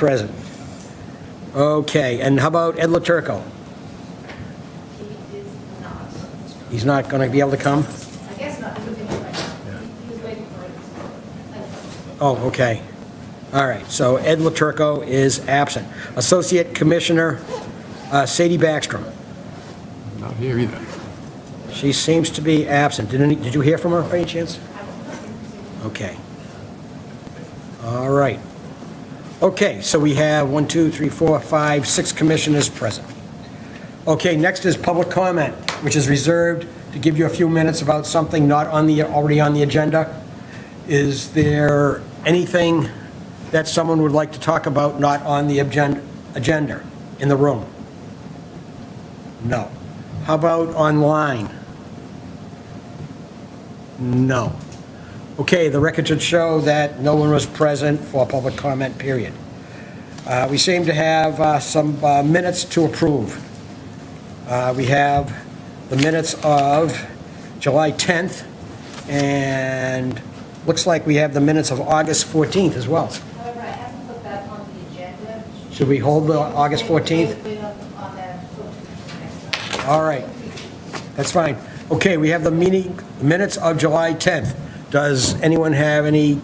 present. Okay, and how about Ed LaTurco? He is not. He's not going to be able to come? I guess not. He was waiting for it. Oh, okay. All right, so Ed LaTurco is absent. Associate Commissioner Sadie Backstrom. Not here either. She seems to be absent. Did you hear from her by any chance? Okay. All right. Okay, so we have 1, 2, 3, 4, 5, 6 commissioners present. Okay, next is public comment, which is reserved to give you a few minutes about something not already on the agenda. Is there anything that someone would like to talk about not on the agenda in the room? No. How about online? No. Okay, the record should show that no one was present for public comment period. We seem to have some minutes to approve. We have the minutes of July 10th, and looks like we have the minutes of August 14th as well. However, I haven't put that on the agenda. Should we hold the August 14th? Wait on that for next time. All right, that's fine. Okay, we have the minutes of July 10th. Does anyone have any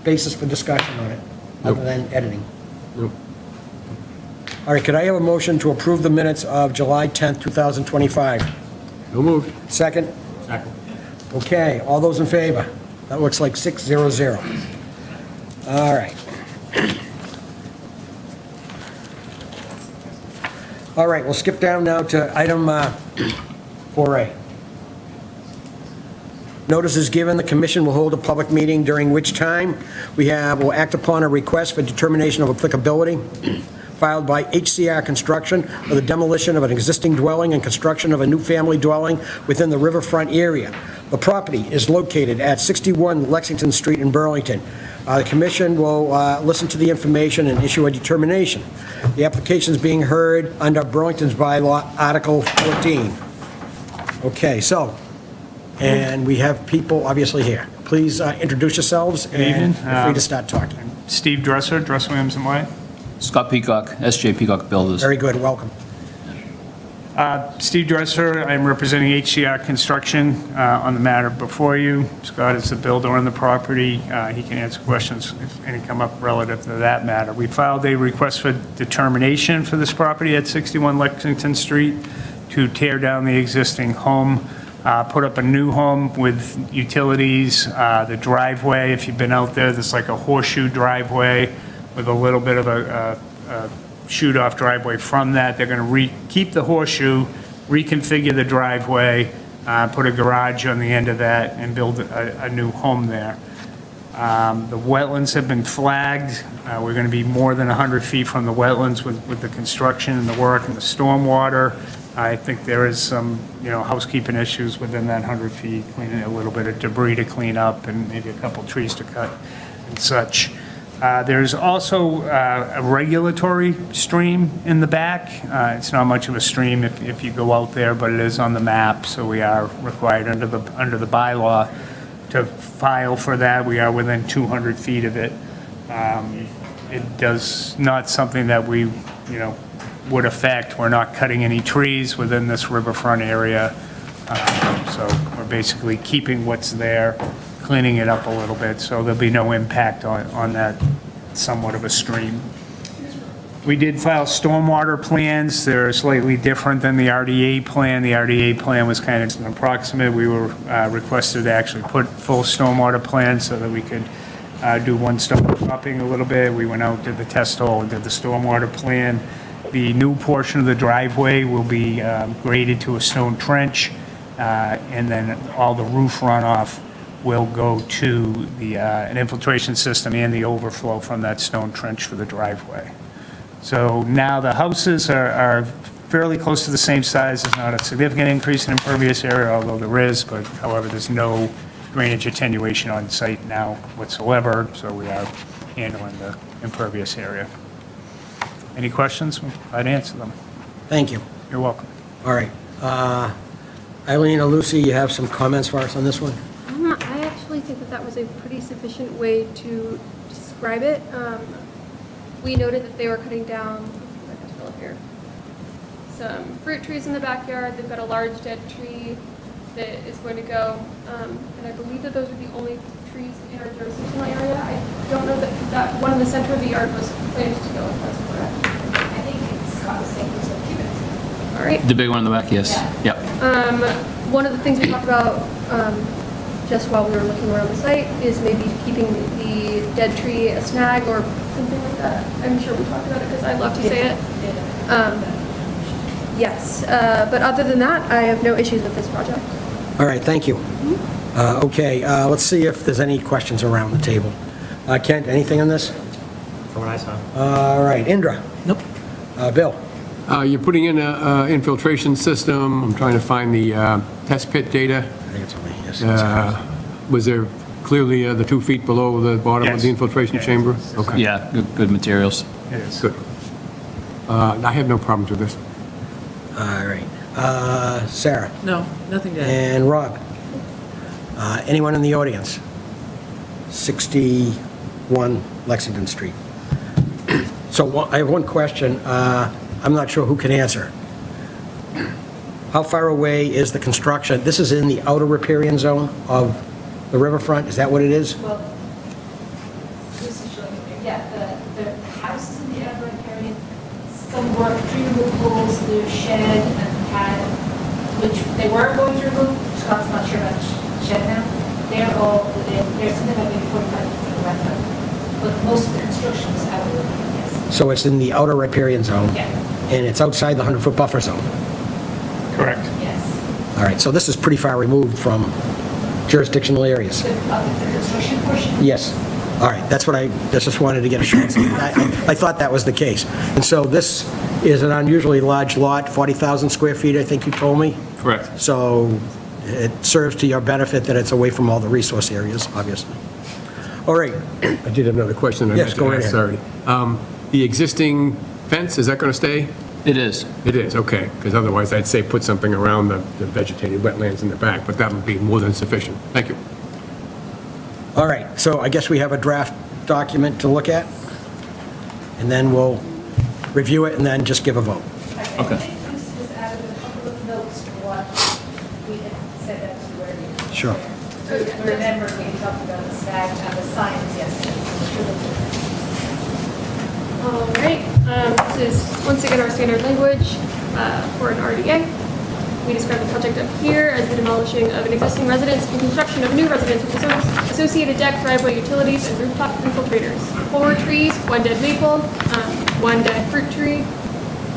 basis for discussion on it, other than editing? Nope. All right, could I have a motion to approve the minutes of July 10th, 2025? No moved. Second? Second. Okay, all those in favor? That looks like 6-0-0. All right. All right, we'll skip down now to item 4A. Notice is given, the commission will hold a public meeting during which time will act upon a request for determination of applicability filed by HCR Construction for the demolition of an existing dwelling and construction of a new family dwelling within the riverfront area. The property is located at 61 Lexington Street in Burlington. The commission will listen to the information and issue a determination. The application is being heard under Burlington's bylaw, Article 14. Okay, so, and we have people obviously here. Please introduce yourselves and evening. feel free to start talking. Steve Dresser, Dresser Williams and White. Scott Peacock, SJ Peacock Builders. Very good, welcome. Steve Dresser, I'm representing HCR Construction on the matter before you. Scott is the builder on the property. He can answer questions if any come up relative to that matter. We filed a request for determination for this property at 61 Lexington Street to tear down the existing home, put up a new home with utilities, the driveway. If you've been out there, there's like a horseshoe driveway with a little bit of a shoot-off driveway from that. They're going to keep the horseshoe, reconfigure the driveway, put a garage on the end of that, and build a new home there. The wetlands have been flagged. We're going to be more than 100 feet from the wetlands with the construction and the work and the stormwater. I think there is some, housekeeping issues within that 100 feet, cleaning a little bit of debris to clean up and maybe a couple trees to cut and such. There's also a regulatory stream in the back. It's not much of a stream if you go out there, but it is on the map, so we are required under the bylaw to file for that. We are within 200 feet of it. It does not something that we, would affect. We're not cutting any trees within this riverfront area, so we're basically keeping what's there, cleaning it up a little bit, so there'll be no impact on that somewhat of a stream. We did file stormwater plans. They're slightly different than the RDA plan. The RDA plan was kind of an approximate. We were requested to actually put full stormwater plans so that we could do one-stop shopping a little bit. We went out, did the test hole, did the stormwater plan. The new portion of the driveway will be graded to a stone trench, and then all the roof runoff will go to an infiltration system and the overflow from that stone trench for the driveway. So now the houses are fairly close to the same size. There's not a significant increase in impervious area, although there is, but however, there's no drainage attenuation on site now whatsoever, so we are handling the impervious area. Any questions? I'd answer them. Thank you. You're welcome. All right. Eileen or Lucy, you have some comments for us on this one? I actually think that was a pretty sufficient way to describe it. we noted that they were cutting down, here, some fruit trees in the backyard. They've got a large dead tree that is going to go, and I believe that those are the only trees in our jurisdictional area. I don't know that one in the center of the yard was planted to go, if that's correct. I think Scott was saying it's a cubic. All right. The big one in the back, yes. Yeah. Yep. One of the things we talked about just while we were looking around the site is maybe keeping the dead tree a snag or something like that. I'm sure we talked about it because I love to say it. Yes, but other than that, I have no issues with this project. All right, thank you. Okay, let's see if there's any questions around the table. Kent, anything on this? From what I saw. All right, Indra? Nope. Bill? You're putting in an infiltration system. I'm trying to find the test pit data. I think it's only, yes. Was there clearly the 2 feet below the bottom of Yes. the infiltration Yes. chamber? Okay, Yeah, good materials. It is. good. I have no problems with this. All right. Sarah? No, nothing to add. And Rob? Anyone in the audience? 61 Lexington Street. So I have one question. I'm not sure who can answer. How far away is the construction? This is in the outer riparian zone of the riverfront? Is that what it is? Well, this is showing you, yeah, the house is in the outer riparian, some work, tree removals, the shed and pad, which they were going to remove, Scott's not sure about the shed now. They're all within, there's something like maybe 45 feet of wetland, but most of the construction is out of the riparian, yes. So it's in the outer riparian zone? Yeah. And it's outside the 100-foot buffer zone? Correct. Yes. All right, so this is pretty far removed from jurisdictional areas? The construction portion? Yes. All right, that's what I just wanted to get a shot. I thought that was the case. And so this is an unusually large lot, 40,000 square feet, I think you told me? Correct. So it serves to your benefit that it's away from all the resource areas, obviously. All right, I did have another question I Yes, meant go to right ask, ahead. sorry. The existing fence, is that going to stay? It is. It is, okay, because otherwise I'd say put something around the vegetated wetlands in the back, but that would be more than sufficient. Thank you. all right, so I guess we have a draft document to look at, and then we'll review it and then just give a vote. Okay. I think Bruce just added a couple of notes to what we had said that to earlier. Sure. Remember, we talked about the stag and the signs yesterday. All right, this is once again our standard language for an RDA. We describe the project up here as the demolishing of an existing residence and construction of a new residence with associated deck, driveway, utilities, and rooftop infiltrators. 4 trees, 1 dead maple, 1 dead fruit tree,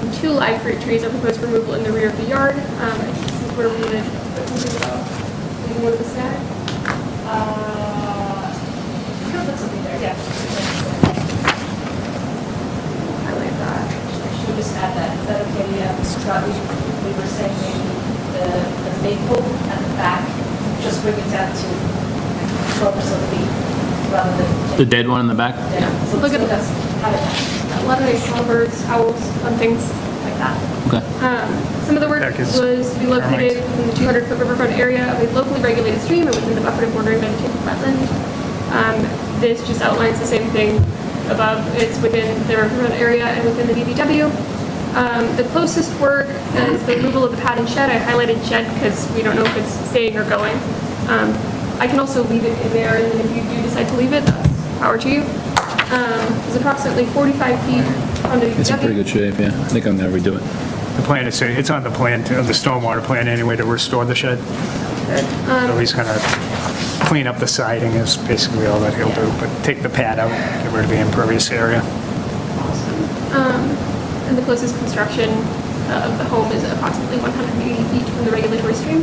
and 2 live fruit trees are proposed for removal in the rear of the yard. I think this is where we would put something about leaving one of the stack. You can put something there, yeah. Highlight that. Should we just add that? Is that okay? Yeah, Scott, we were saying maybe the maple at the back, just bring it down to 12 or so feet rather than. The dead one in the back? Yeah, so Look at that's habitat. A lot of nice songbirds, owls, fun things like that. Okay. Some of the work Deck is was to be located within the 200-foot riverfront area of a locally regulated stream and within the buffered and bordering vegetated wetland. This just outlines the same thing above. It's within the riverfront area and within the BBW. The closest work is the removal of the pad and shed. I highlighted shed because we don't know if it's staying or going. I can also leave it in there, and if you do decide to leave it, that's power to you. It's approximately 45 feet from the BBW. It's in pretty good shape, yeah. I think I'm going to redo it. The plan is, it's on the plan, the stormwater plan anyway, to restore the shed. So he's going to clean up the siding is basically all that he'll do, but take the pad out, get rid of the impervious area. And the closest construction of the home is approximately 180 feet from the regulatory stream.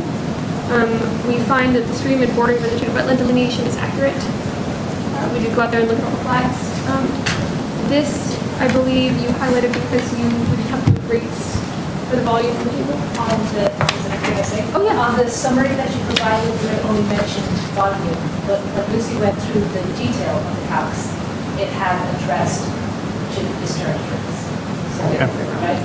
We find that the stream and bordering vegetated wetland delineation is accurate. We did go out there and look at all the flags. This, I believe, you highlighted because you would have the rates for the volume of the table. On the, is it okay to say? Oh, yeah. On the summary that you provided, you had only mentioned volume, but when Lucy went through the detail of the house, it had addressed to discharge rates. So, Yeah. right?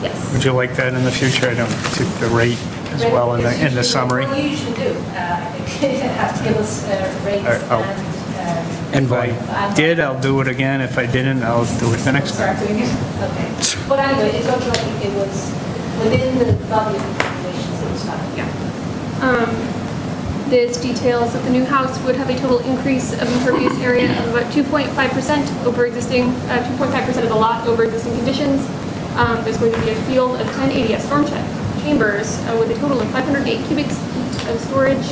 Yes. Would you like that in the future? I don't, to the rate as well in the summary? Well, you usually do. I think you have to give us rates Oh. and And If I vote. did, I'll do it again. If I didn't, I'll do it the next time. Start doing it? Okay. But anyway, it looked like it was within the value of the calculations, it was fine. Yeah. This details that the new house would have a total increase of impervious area of about 2.5% over existing, 2.5% of the lot over existing conditions. There's going to be a field of 10 ADS storm chambers with a total of 508 cubic feet of storage,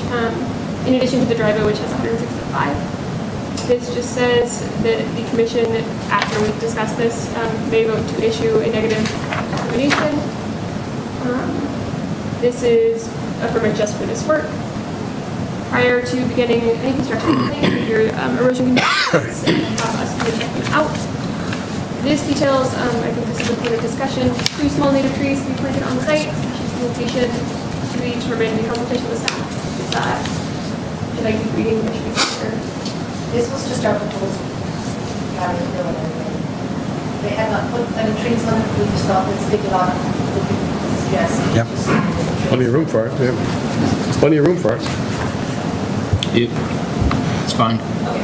in addition to the driveway, which has 165. This just says that the commission, after we discuss this, may vote to issue a negative determination. This is a permit just for this work. Prior to beginning any construction, please your erosion conditions and have us check them out. This details, I think this is a point of discussion, 2 small native trees to be planted on the site, the location to be determined in consultation with staff. Should I keep reading or should we start? This was just our proposal. They had not put any trees on it, we just thought it's big lot, we could suggest. Yep. just- Plenty of room for it, yeah. There's plenty of room for it. It's fine. Okay.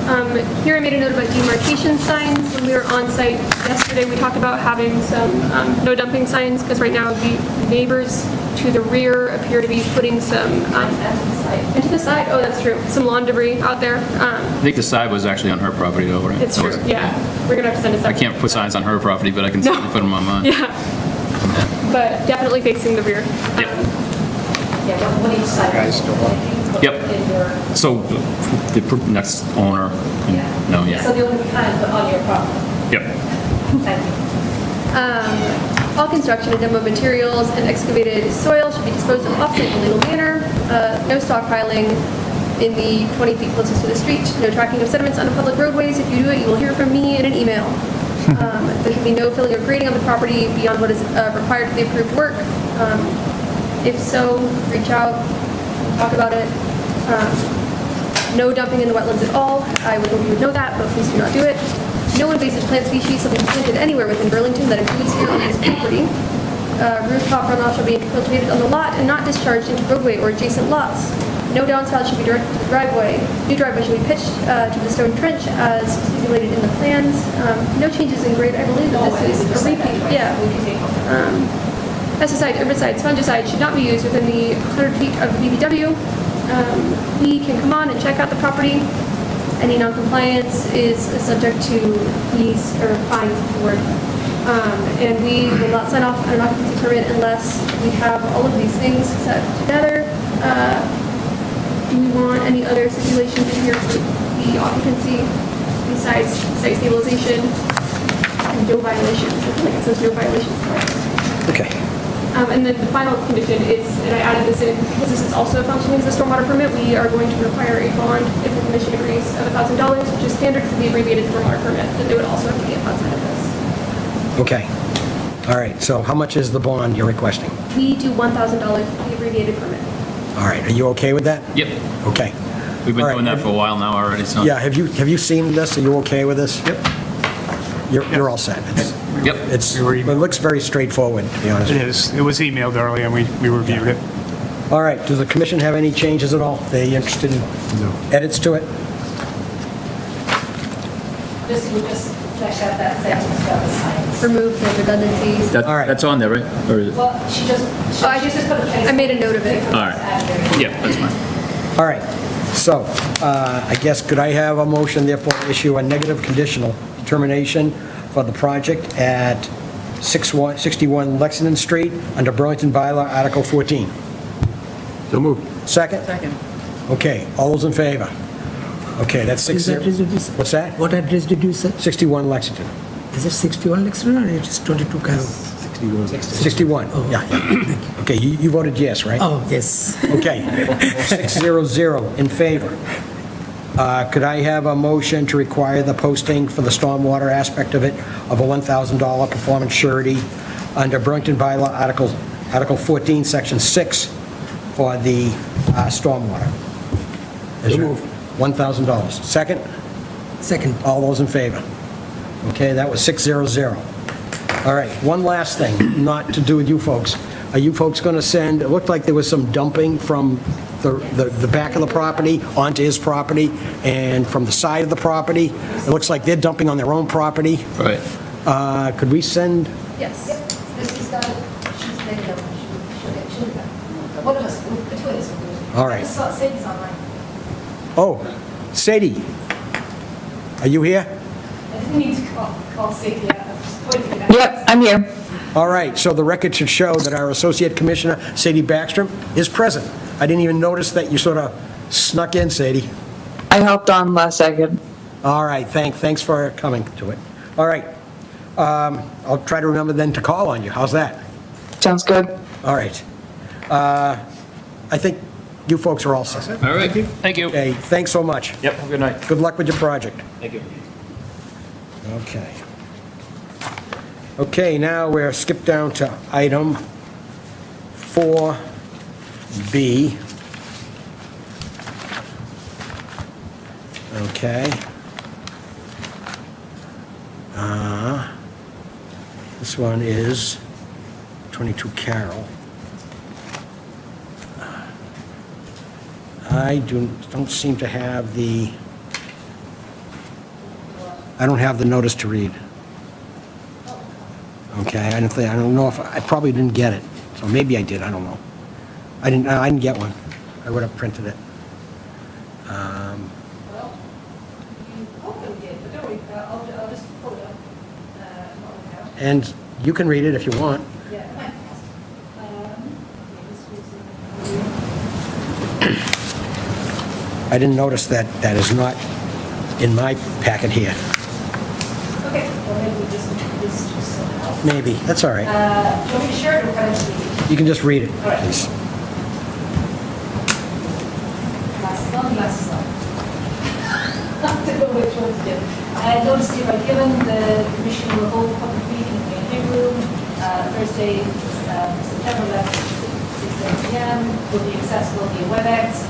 All right. Here I made a note about demarcation signs. When we were on site yesterday, we talked about having some no dumping signs, because right now the neighbors to the rear appear to be putting some into the side. Oh, that's true. Some lawn debris out there. I think the side was actually on her property though, right? It's That true, was- yeah. We're gonna have to send a I second. can't put signs on her property, but I can No. certainly put them on mine. Yeah, but definitely facing the rear. Yep. Yeah, but what each side. Guys, don't want- If you put Yep. in your- So the next owner, Yeah. no, So yeah. the only kind of on your property. Yep. Thank you. All construction and demo materials and excavated soil should be disposed of off-site in a legal manner. No stockpiling in the 20 feet closest to the street. No tracking of sediments on public roadways. If you do it, you will hear from me in an email. There can be no filling or grading on the property beyond what is required for the approved work. If so, reach out, talk about it. No dumping in the wetlands at all. I would hope you would know that, but please do not do it. No invasive plant species shall be planted anywhere within Burlington that includes here on this property. Rooftop runoff shall be infiltrated on the lot and not discharged into roadway or adjacent lots. No downspout should be directed to the driveway. New driveway shall be pitched to the stone trench as stipulated in the plans. No changes in grade. I believe that this is a repeat. Yeah. Pesticides, herbicides, fungicides should not be used within the 100 feet of the BBW. We can come on and check out the property. Any non-compliance is subject to fees or fines for. And we will not sign off on an occupancy permit unless we have all of these things set together. Do we want any other stipulations in here for the occupancy besides site stabilization and no violations? I feel like it says no violations. Okay. And then the final condition is, and I added this in because this is also functioning as a stormwater permit, we are going to require a bond if the commission agrees of $1,000, which is standard for the abbreviated stormwater permit, then they would also have to be outside of this. Okay. All right, so how much is the bond you're requesting? We do $1,000 for the abbreviated permit. All right, are you okay with that? Yep. Okay. We've been All right. doing that for a while now already, so. Yeah, have you seen this? Are you okay with this? Yep. You're all set. Yep. It looks very straightforward, to be honest. It is. It was emailed earlier, and we reviewed it. All right, does the commission have any changes at all? They interested in edits to it? We'll just flesh out that sentence about the signs. Remove the redundancies. All right. That's on there, right? Or is it? Well, she just Oh, I just put a place. I made a note of it. All right. Yeah, that's fine. All right, so I guess could I have a motion therefore to issue a negative conditional determination for the project at 61 Lexington Street under Burlington Bylaw, Article 14? So moved. Second? Second. Okay, all those in favor? Okay, that's Is that 60. address? What's that? What address did you say? 61 Lexington. Is it 61 Lexington or it is 22 Carroll? 61, yeah. Okay, you voted yes, right? Oh, yes. Okay, 600 in favor. Could I have a motion to require the posting for the stormwater aspect of it of a $1,000 performance surety under Burlington Bylaw Article 14, Section 6 for the stormwater? So moved. $1,000. Second? Second. All those in favor? Okay, that was 600. All right, one last thing, not to do with you folks. Are you folks going to send, it looked like there was some dumping from the back of the property onto his property, and from the side of the property. It looks like they're dumping on their own property. Right. Could we send, Yes. This is got it. She's made it up. She'll get it. One of us, between us. will do it. All right. I just saw Sadie's online. oh, Sadie, are you here? I didn't mean to call Sadie out. I was just pointing it out. Yep, I'm here. All right, so the record should show that our Associate Commissioner, Sadie Backstrom, is present. I didn't even notice that you sort of snuck in, Sadie. I hopped on last second. All right, thanks for coming to it. All right, I'll try to remember then to call on you. How's that? Sounds good. All right. I think you folks are all set. All right. Thank you. Okay, thanks so much. Yep, have a good night. Good luck with your project. Thank you. Okay. Okay, now we're skipped down to item 4B. Okay. This one is 22 Carroll. I don't seem to have the, I don't have the notice to read. Okay, I don't know if, I probably didn't get it, so maybe I did, I don't know. I didn't get one. I would have printed it. Well, you hopefully did, but don't worry, I'll just pull it up. And you can read it if you want. Yeah. I didn't notice that is not in my packet here. Okay, well, maybe we just somehow. Maybe, that's all right. Do you want me to share it or can I just read it? You can just read it, All right. please. Glasses on, glasses on. I don't know which one to do. Notice here, by given the commission will hold a public meeting in the main room, Thursday, September 11th, 6 p.m., will be accessible via WebEx.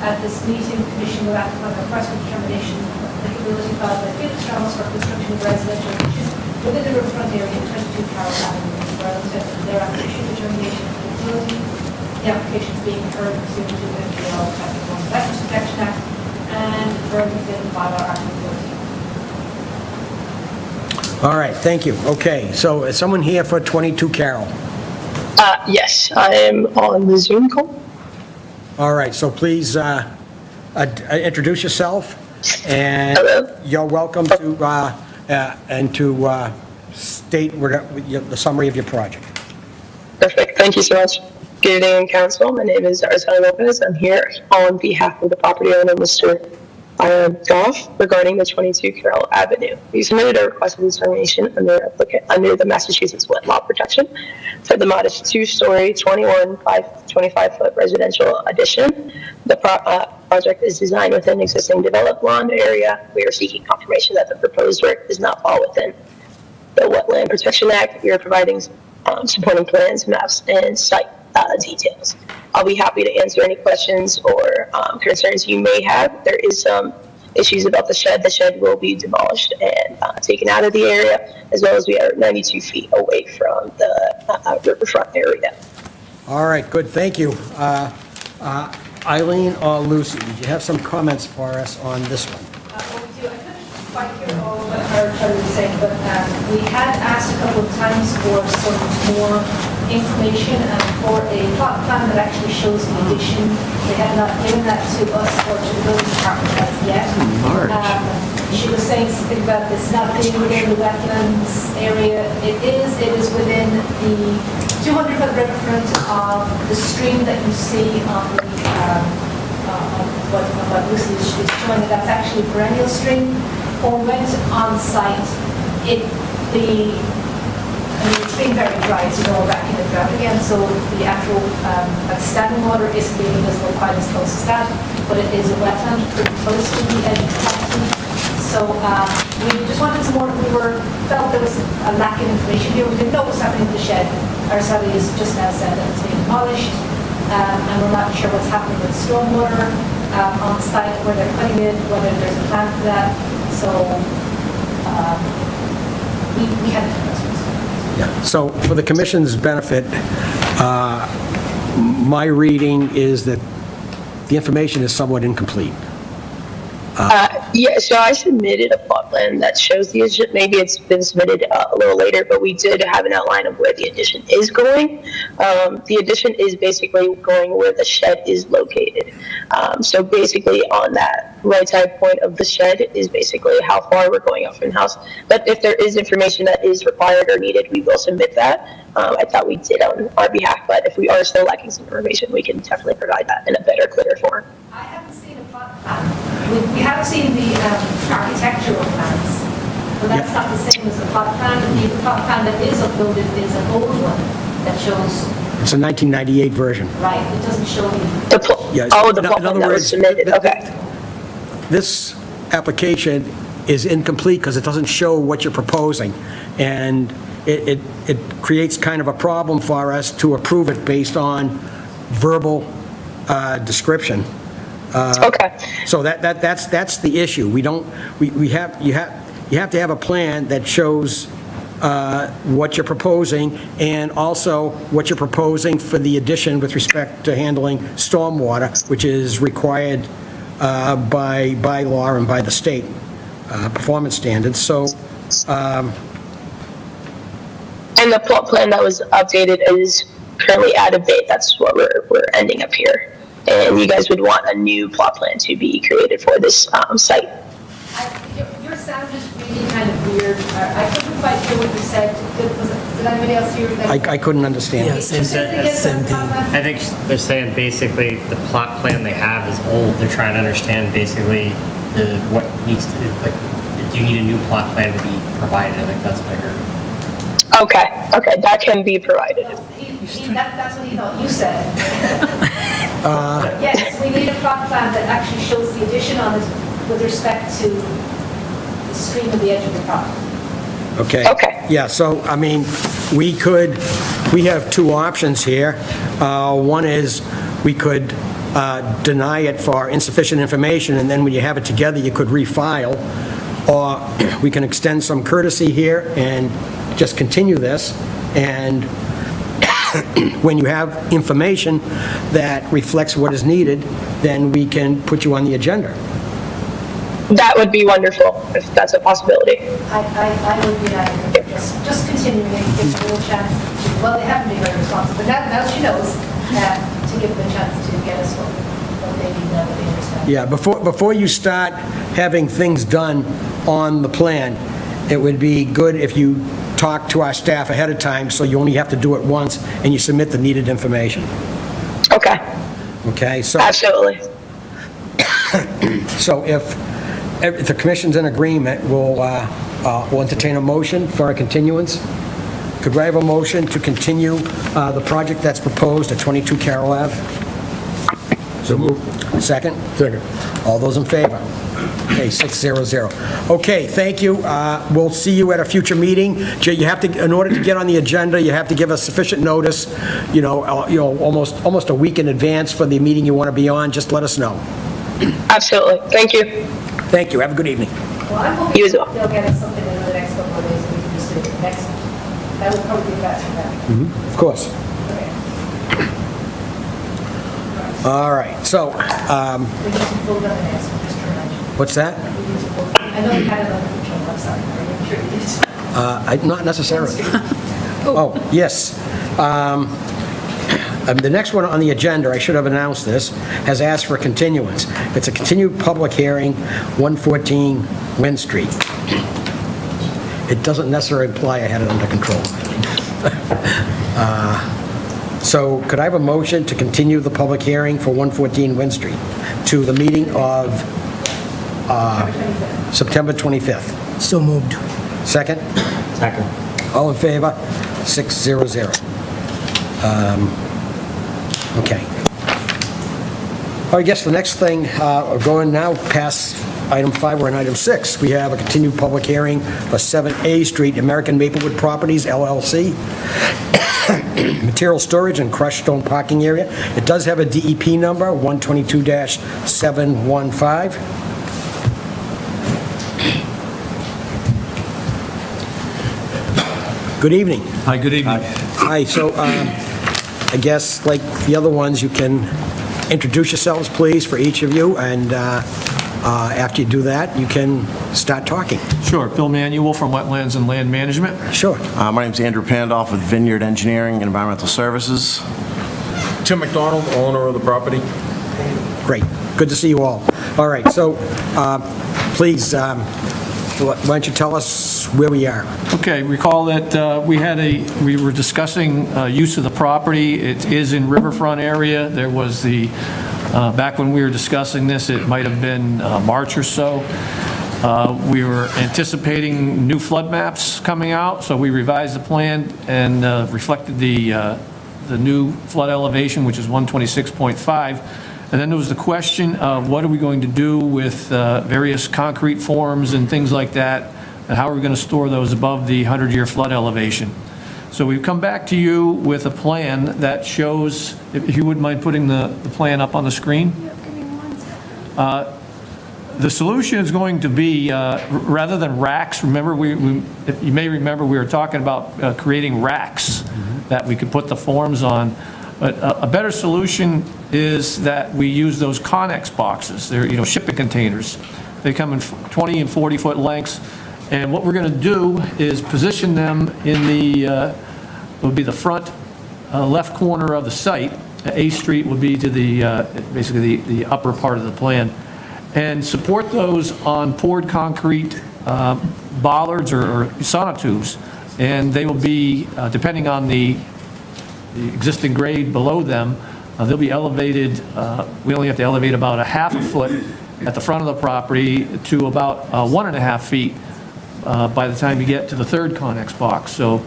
At this meeting, the commission will act upon a request for determination of applicability filed by Felix Ramos for construction of residential addition within the riverfront area of 22 Carroll Avenue, Burlington, and thereafter issue determination of applicability. The application is being heard pursuant to MPL Chapter 1 Wetlands Protection Act and Burlington Bylaw Article 14. All right, thank you. Okay, so is someone here for 22 Carroll? Yes, I am on the Zoom call. All right, so please introduce yourself, and Hello. you're welcome to, state the summary of your project. Perfect. Thank you so much. Good evening, Council. My name is Arzana Lopez. I'm here on behalf of the property owner, Mr. Goff, regarding the 22 Carroll Avenue. We submitted a request for determination under the Massachusetts Wet Law Protection for the modest two-story, 25-foot residential addition. The project is designed within an existing developed lawn area. We are seeking confirmation that the proposed work does not fall within the Wetland Protection Act. We are providing supporting plans, maps, and site details. I'll be happy to answer any questions or concerns you may have. There is some issues about the shed. The shed will be demolished and taken out of the area, as well as we are 92 feet away from the riverfront area. All right, good, thank you. Eileen or Lucy, did you have some comments for us on this one? What we do, I couldn't quite hear all of what Charlie was saying, but we had asked a couple of times for some more information and for a plot plan that actually shows the addition. They had not given that to us or to the building department as yet. She was saying something about this not being within the wetlands area. It is within the 200-foot riverfront of the stream that you see on the what Lucy is showing. That's actually a perennial stream. When we went on site, it's been very dry, as you know, we're back in the drought again, so the actual standing water isn't being visible quite as close as that, but it is a wetland pretty close to the edge of the property. So we just wanted some more, felt there was a lack of information here. We didn't know what was happening in the shed. Our study has just now said that it's being demolished, and we're not sure what's happening with stormwater on the site where they're putting it, whether there's a plan for that. So we had questions. Yeah, so for the commission's benefit, my reading is that the information is somewhat incomplete. Yeah, so I submitted a plot plan that shows the addition. Maybe it's been submitted a little later, but we did have an outline of where the addition is going. The addition is basically going where the shed is located. So basically on that right side point of the shed is basically how far we're going off from the house. But if there is information that is required or needed, we will submit that. I thought we did on our behalf, but if we are still lacking some information, we can definitely provide that in a better, clearer form. I haven't seen a plot plan. We have seen the architectural plans, but that's not the same as the plot plan. The plot plan that is uploaded is an old one that shows, It's a 1998 version. right, it doesn't show the, Yes. Oh, the In plot other plan that was words, submitted, okay. This application is incomplete because it doesn't show what you're proposing, and it creates kind of a problem for us to approve it based on verbal description. Okay. So that's the issue. We don't, you have to have a plan that shows what you're proposing, and also what you're proposing for the addition with respect to handling stormwater, which is required by law and by the state performance standards. So, And the plot plan that was updated is currently out of date. That's what we're ending up here. And you guys would want a new plot plan to be created for this site. your sound is really kind of weird. I couldn't quite hear what you said. Did anybody else hear that? I couldn't understand. Yeah, same thing. I think they're saying basically the plot plan they have is old. They're trying to understand basically what needs to, like, do you need a new plot plan to be provided? I think that's what I heard. Okay, that can be provided. That's what he thought you said. Yes, we need a plot plan that actually shows the addition on it with respect to the stream of the edge of the property. Okay. Yeah, so, I mean, we have two options here. One is, we could deny it for insufficient information, and then when you have it together, you could refile, or we can extend some courtesy here and just continue this, and when you have information that reflects what is needed, then we can put you on the agenda. That would be wonderful, if that's a possibility. I would be that, just continuing it, give them a little chance to, well, they haven't been very responsive, but now she knows that to give them a chance to get us what they need, now that they understand. Yeah, before you start having things done on the plan, it would be good if you talk to our staff ahead of time, so you only have to do it once, and you submit the needed information. Okay, Okay, so absolutely. if the commission's in agreement, we'll entertain a motion for a continuance. Could I have a motion to continue the project that's proposed at 22 Carroll Ave? So moved. Second? Second. All those in favor? Okay, 600. Okay, thank you. We'll see you at a future meeting. You have to, in order to get on the agenda, you have to give us sufficient notice, almost a week in advance for the meeting you want to be on. Just let us know. Absolutely. Thank you. Thank you. Have a good evening. Well, I'm hoping You as well. they'll get us something in the next couple of days, and we can just do it next, that would probably be best for them. Of course. Okay. All right, so, We need to vote on the next one, just to remind you. what's that? We need to vote. I know you had it on the control website, I'm sure you did. Not necessarily. Oh, yes. The next one on the agenda, I should have announced this, has asked for a continuance. It's a continued public hearing, 114 Wynn Street. It doesn't necessarily imply I had it under control. So could I have a motion to continue the public hearing for 114 Wynn Street to the meeting of September 25th? So moved. Second? Second. All in favor? 600. Okay. I guess the next thing, going now past item 5, we're on item 6. We have a continued public hearing for 7A Street, American Maplewood Properties, LLC. Material storage and crushed stone parking area. It does have a DEP number, 122-715. Good evening. Hi, good evening. Hi, so I guess like the other ones, you can introduce yourselves, please, for each of you, and after you do that, you can start talking. Sure. Bill Manuel from Wetlands and Land Management. Sure. My name's Andrew Pandolf with Vineyard Engineering and Environmental Services. Tim McDonald, owner of the property. Great. Good to see you all. All right, so please, why don't you tell us where we are? Okay, recall that we were discussing use of the property. It is in riverfront area. There was back when we were discussing this, it might have been March or so. We were anticipating new flood maps coming out, so we revised the plan and reflected the new flood elevation, which is 126.5. And then there was the question of what are we going to do with various concrete forms and things like that, and how are we going to store those above the 100-year flood elevation. So we've come back to you with a plan that shows, if you wouldn't mind putting the plan up on the screen. The solution is going to be, rather than racks, remember, you may remember we were talking about creating racks that we could put the forms on. But a better solution is that we use those Connex boxes. They're, shipping containers. They come in 20 and 40-foot lengths. And what we're going to do is position them in would be the front left corner of the site. A Street would be to basically the upper part of the plan. And support those on poured concrete bollards or sonotubes. And they will be, depending on the existing grade below them, they'll be elevated, we only have to elevate about a half a foot at the front of the property to about 1.5 feet by the time you get to the third Connex box. So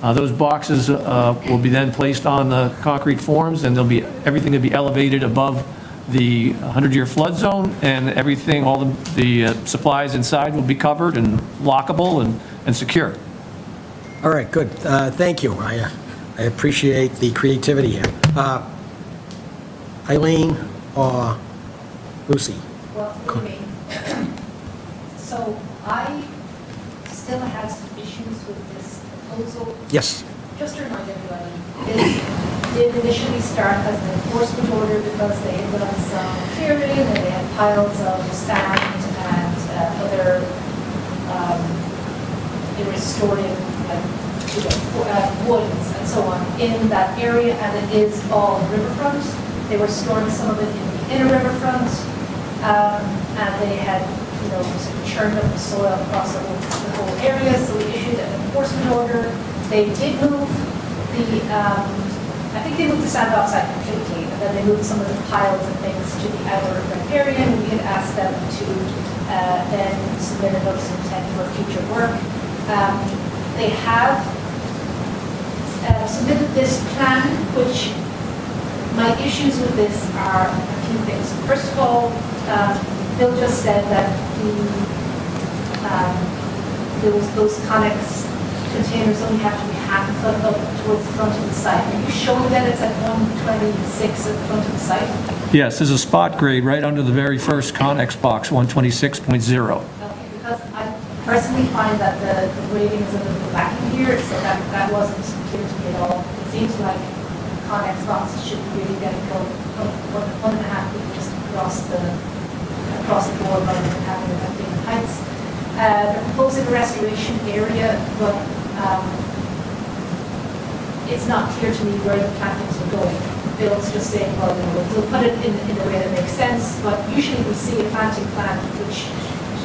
those boxes will be then placed on the concrete forms, and everything will be elevated above the 100-year flood zone, and everything, all the supplies inside will be covered and lockable and secure. All right, good. Thank you. I appreciate the creativity here. Eileen or Lucy? Well, what do you mean? So I still have some issues with this proposal. Yes. Just to remind everybody, this did initially start as an enforcement order because they had done some clearing and they had piles of sand and other, they were storing woods and so on in that area, and it is all riverfront. They were storing some of it in the inner riverfront, and they had, sort of churned up the soil across the whole area, so we issued an enforcement order. They did move I think they moved the sand outside completely, and then they moved some of the piles and things to the outer riparian, and we had asked them to then submit a notice of intent for future work. They have submitted this plan, which my issues with this are a few things. First of all, Bill just said that those Connex containers only have to be half a foot up towards the front of the site. Are you showing that it's at 126 at the front of the site? Yes, there's a spot grade right under the very first Connex box, 126.0. Okay, because I personally find that the grading is a little back in here, so that wasn't clear to me at all. It seems like Connex boxes should really get it going 1.5 feet just across the board rather than having it at different heights. They're proposing a restoration area, but it's not clear to me where the plantings are going. Bill's just saying, well, we'll put it in a way that makes sense, but usually we see a planting plan which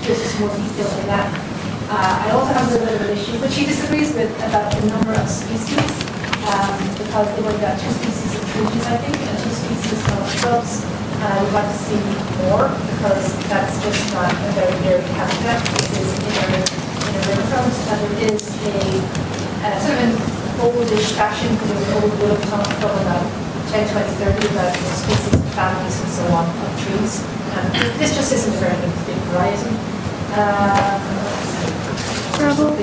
gives us more detail than that. I also have a little bit of an issue, which he disagrees with, about the number of species, because they've only got 2 species of trees, I think, and 2 species of shrubs. We'd like to see more, because that's just not a very habitat. This is in a riverfront, and there is a sort of an oldish fashion, because there's an old wood from about 10, 20, 30, about the species and families and so on of trees. This just isn't a very big variety. Gravel.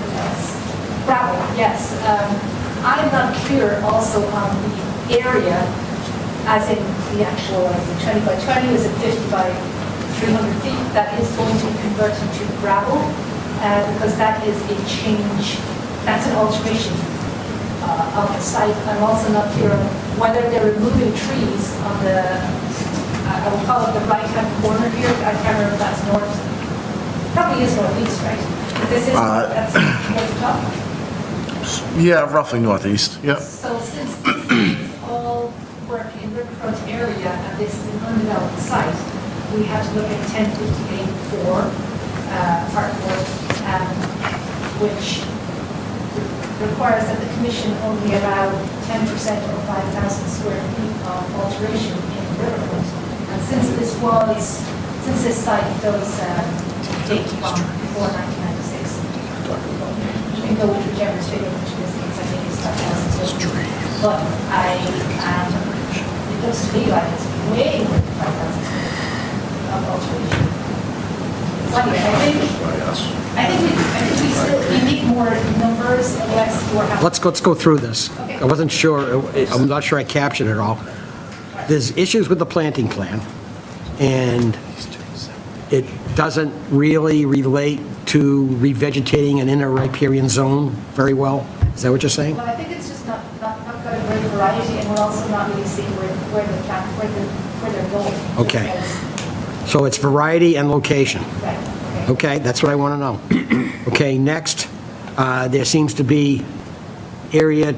Gravel, yes. I'm not clear also on the area, as in the actual, is it 20 by 20, is it 50 by 300 feet, that is going to be converted to gravel, because that is a change, that's an alteration of the site. I'm also not clear on whether they're removing trees on the I will call it the right-hand corner here, I can't remember if that's north, probably is northeast, right? If this is, that's towards the top. Yeah, roughly northeast, yep. So since this is all work in riverfront area and this is an undeveloped site, we have to look at 1058-4, Part 4, which requires that the commission only allow 10% or 5,000 square feet of alteration in riverfront. And since this site does date from before 1996, you can go with whichever figure, which is, I think it's 5,000. But it looks to me like it's way more than 5,000 of alteration. I think we need more numbers, less more. Let's go through this. Okay. I wasn't sure, I'm not sure I captured it all. There's issues with the planting plan, and it doesn't really relate to revegetating an inner riparian zone very well. Is that what you're saying? Well, I think it's just not got a great variety, and we're also not really seeing where they're going. Okay. Because- So it's variety and location. Right, okay. Okay, that's what I want to know. Okay, next, there seems to be area,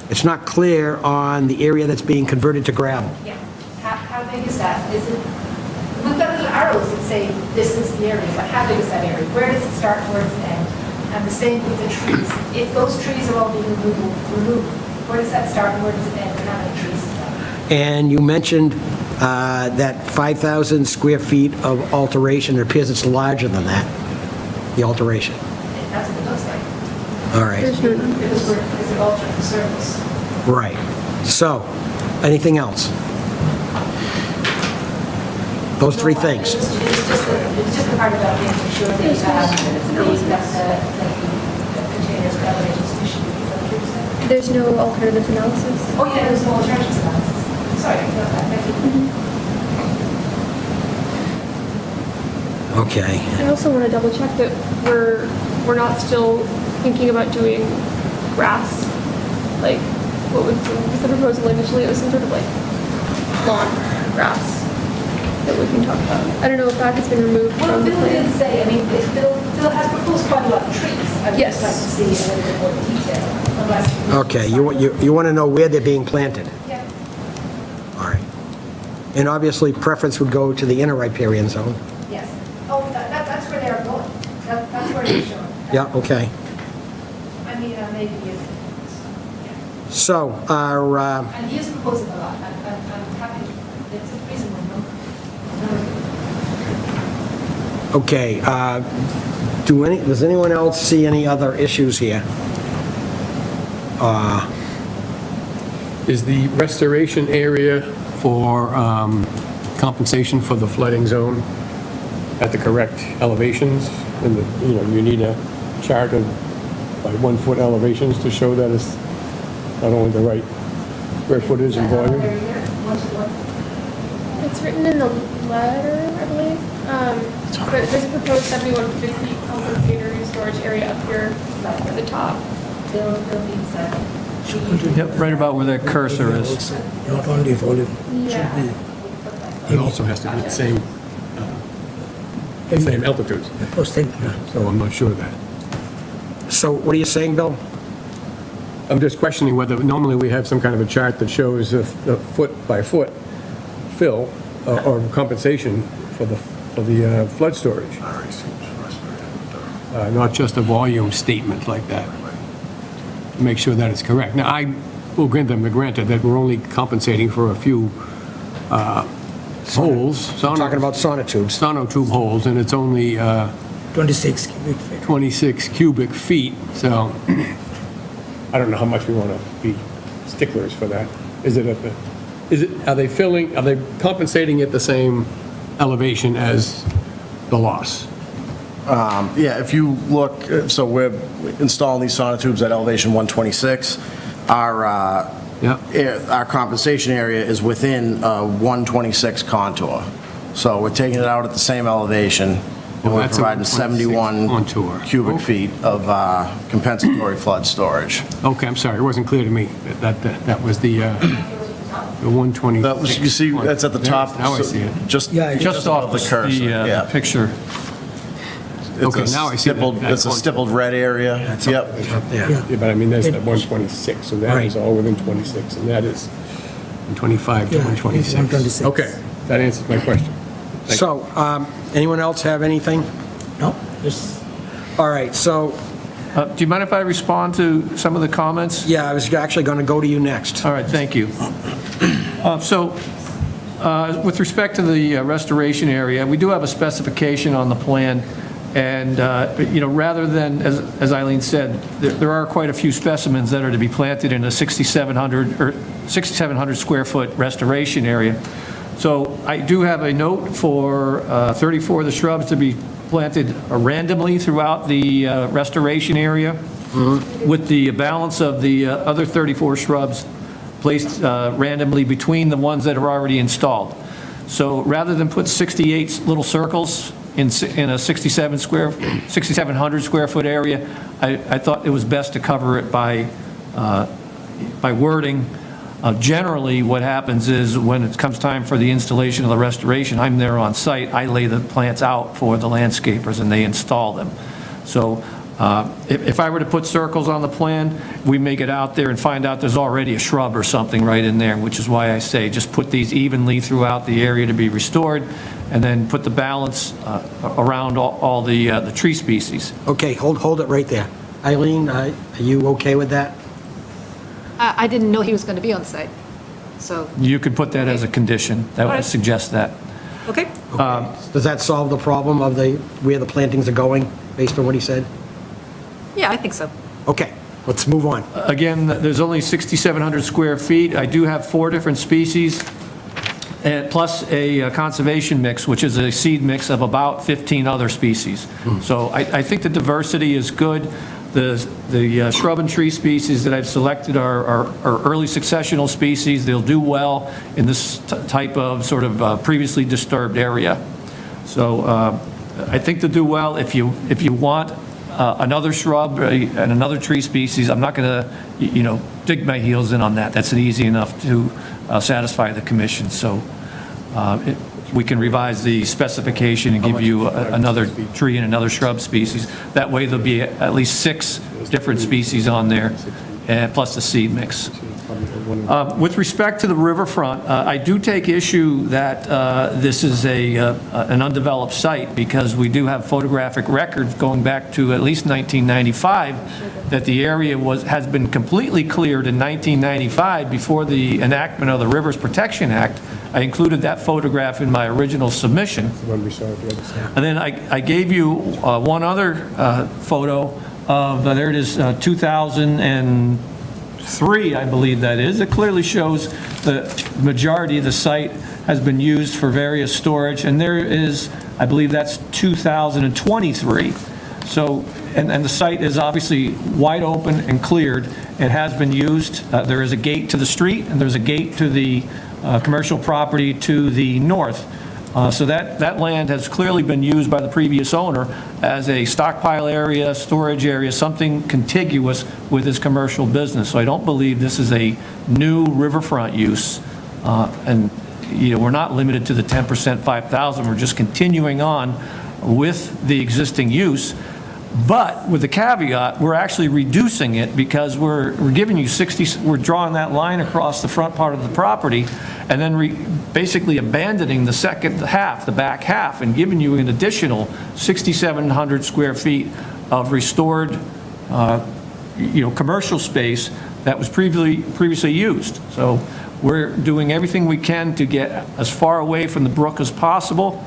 it's not clear on the area that's being converted to gravel. Yeah. How big is that? Is it, we've got little arrows that say this is the area, but how big is that area? Where does it start, where does it end? And the same with the trees. If those trees are all being removed, where does that start and where does it end? And how many trees is that? And you mentioned that 5,000 square feet of alteration, it appears it's larger than that, the alteration. That's what it looks like. All right, Because it's altering the surface. right. So, anything else? Those three things. It's just the part about making sure that the containers are elevated sufficiently. There's no alternative analysis. Oh, yeah, there's no alternatives analysis. Sorry, I forgot that. Thank you. Okay. I also want to double check that we're not still thinking about doing grass, like what was the proposal initially? It was some sort of like lawn grass that we can talk about. I don't know if that has been removed Well, from the Bill did plan. say, I mean, Bill has proposed quite a lot of trees. I would Yes. just like to see a little bit more detail, unless. Okay, you want to know where they're being planted? Yeah. All right. And obviously, preference would go to the inner riparian zone. Yes. Oh, that's where they're going. That's where they're showing. Yeah, okay. I mean, maybe it's, yeah. So, our, And he is proposing a lot. I'm happy. It's a reasonable number. okay, does anyone else see any other issues here? Is the restoration area for compensation for the flooding zone at the correct elevations? And, you need a chart of by 1 foot elevations to show that it's not only the right square footage and volume? It's written in the letter, I believe. But there's a proposed 71 feet compensatory storage area up here at the top. Bill needs that. Yep, right about where that cursor is. Not only volume, Yeah. It also has to be the same altitudes, percent. so I'm not sure of that. So, what are you saying, Bill? I'm just questioning whether, normally we have some kind of a chart that shows a foot by foot fill or compensation for the flood storage. Not just a volume statement like that. To make sure that it's correct. Now, I will grant them the granted that we're only compensating for a few holes. Talking about sonotubes. Sonotube holes, and it's only 26 cubic feet. 26 cubic feet, so I don't know how much we want to be sticklers for that. Are they compensating at the same elevation as the loss? Yeah, if you look, so we're installing these sonotubes at elevation 126. Our compensation area is within a 126 contour. So we're taking it out at the same elevation, and we're that's a providing 71 contour. cubic feet of compensatory flood storage. Okay, I'm sorry, it wasn't clear to me that was the, The 120. You see, that's at the top. Now I see it. Just, Yeah, it Just off the cursor, yeah. the picture. Okay, now I see that. It's a stippled red area. Yep. Yeah, but I mean, there's that 126, so that is Right. all within 26, and that is 125 to Yeah, it's 126. 126. Okay, that answers my question. Thank So, anyone else have anything? No, just, All right, so, Do you mind if I respond to some of the comments? yeah, I was actually going to go to you next. All right, thank you. With respect to the restoration area, we do have a specification on the plan, and, rather than, as Eileen said, there are quite a few specimens that are to be planted in a 6,700 square foot restoration area. So I do have a note for 34 of the shrubs to be planted randomly throughout the restoration area, with the balance of the other 34 shrubs placed randomly between the ones that are already installed. So rather than put 68 little circles in a 6,700 square foot area, I thought it was best to cover it by wording. Generally, what happens is when it comes time for the installation of the restoration, I'm there on site, I lay the plants out for the landscapers and they install them. So if I were to put circles on the plan, we may get out there and find out there's already a shrub or something right in there, which is why I say just put these evenly throughout the area to be restored, and then put the balance around all the tree species. Okay, hold it right there. Eileen, are you okay with that? I didn't know he was going to be on site, so, You could put that as a condition. That would suggest that. okay. Does that solve the problem of where the plantings are going, based on what he said? Yeah, I think so. Okay, let's move on. Again, there's only 6,700 square feet. I do have 4 different species, and plus a conservation mix, which is a seed mix of about 15 other species. So I think the diversity is good. The shrub and tree species that I've selected are early successional species. They'll do well in this type of sort of previously disturbed area. So I think they'll do well. If you want another shrub and another tree species, I'm not going to, dig my heels in on that. That's easy enough to satisfy the commission. So we can revise the specification and give you another tree and another shrub species. That way there'll be at least 6 different species on there, plus the seed mix. With respect to the riverfront, I do take issue that this is an undeveloped site, because we do have photographic records going back to at least 1995 that the area has been completely cleared in 1995 before the enactment of the Rivers Protection Act. I included that photograph in my original submission. When we saw it the other side. And then I gave you one other photo of, there it is, 2003, I believe that is. It clearly shows the majority of the site has been used for various storage, and there is, I believe that's 2023. So, and the site is obviously wide open and cleared. It has been used. There is a gate to the street, and there's a gate to the commercial property to the north. So that land has clearly been used by the previous owner as a stockpile area, storage area, something contiguous with his commercial business. So I don't believe this is a new riverfront use. And, we're not limited to the 10%, 5,000. We're just continuing on with the existing use. But with the caveat, we're actually reducing it, because we're giving you 60, we're drawing that line across the front part of the property, and then basically abandoning the second half, the back half, and giving you an additional 6,700 square feet of restored, commercial space that was previously used. So we're doing everything we can to get as far away from the brook as possible.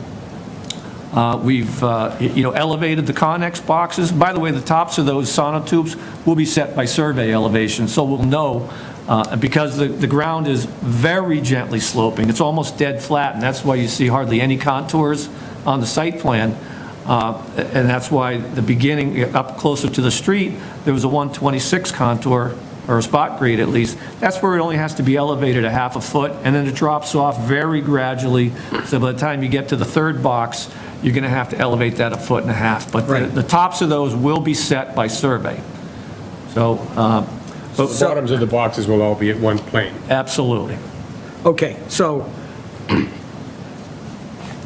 We've elevated the Connex boxes. By the way, the tops of those sonotubes will be set by survey elevation, so we'll know, because the ground is very gently sloping. It's almost dead flat, and that's why you see hardly any contours on the site plan. And that's why the beginning, up closer to the street, there was a 126 contour, or a spot grade at least. That's where it only has to be elevated a half a foot, and then it drops off very gradually. So by the time you get to the third box, you're going to have to elevate that a foot and a half. But the tops of those will be set by survey. So, The bottoms of the boxes will all be at one plane. absolutely. Okay, so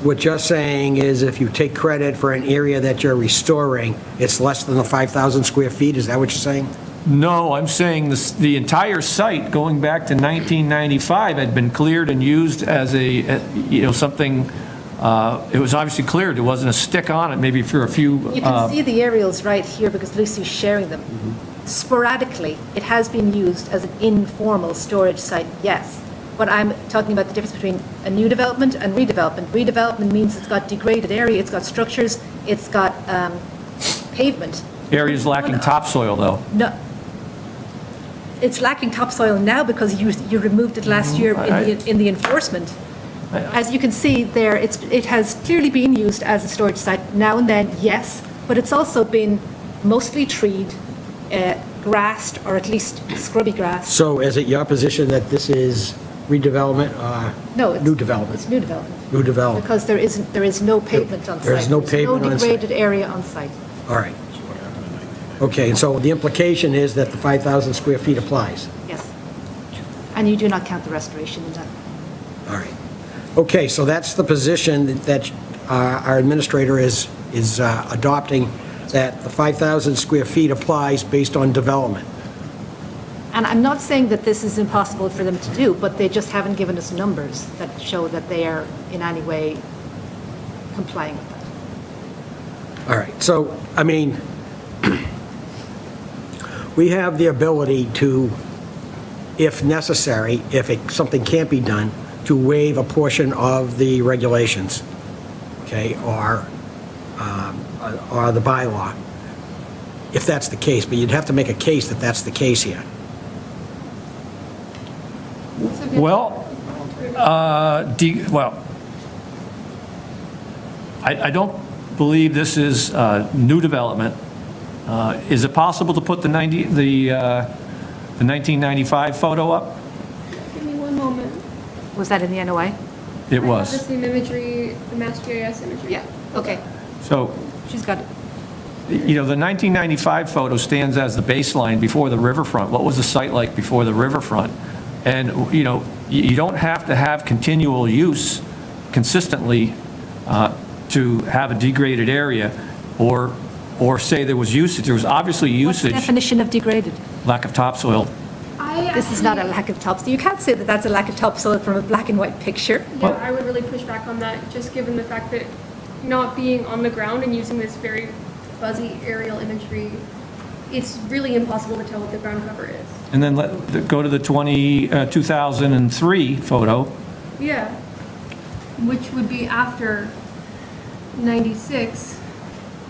what you're saying is if you take credit for an area that you're restoring, it's less than the 5,000 square feet? Is that what you're saying? No, I'm saying the entire site, going back to 1995, had been cleared and used as something, it was obviously cleared, there wasn't a stick on it, maybe for a few. You can see the aerials right here because Lucy's sharing them. Sporadically, it has been used as an informal storage site, yes. But I'm talking about the difference between a new development and redevelopment. Redevelopment means it's got degraded area, it's got structures, it's got pavement. Areas lacking topsoil, though. No, it's lacking topsoil now because you removed it last year in the enforcement. As you can see there, it has clearly been used as a storage site now and then, yes, but it's also been mostly treed, grassed, or at least scrubby grass. So is it your position that this is redevelopment, No, it's new development? It's new development. New development, Because there is no pavement on site. There is no pavement on There's site. no degraded area on site. all right. Okay, and so the implication is that the 5,000 square feet applies? Yes. And you do not count the restoration in that. All right. Okay, so that's the position that our administrator is adopting, that the 5,000 square feet applies based on development. And I'm not saying that this is impossible for them to do, but they just haven't given us numbers that show that they are in any way complying with that. All right, so, I mean, we have the ability to, if necessary, if something can't be done, to waive a portion of the regulations, okay, or the bylaw, if that's the case, but you'd have to make a case that that's the case here. Well, I don't believe this is new development. Is it possible to put the 1995 photo up? Give me one moment. Was that in the NOI? It I have the was. same imagery, the Mass GIS imagery. Yeah, okay. So, She's got it. the 1995 photo stands as the baseline before the riverfront. What was the site like before the riverfront? And, you don't have to have continual use consistently to have a degraded area or say there was usage. There was obviously What's the usage, definition of degraded? lack of topsoil. This is not a lack of topsoil. You can't say that that's a lack of topsoil from a black and white picture. Yeah, I would really push back on that, just given the fact that not being on the ground and using this very fuzzy aerial imagery, it's really impossible to tell what the ground cover is. And then go to the 2003 photo. Yeah, which would be after 96.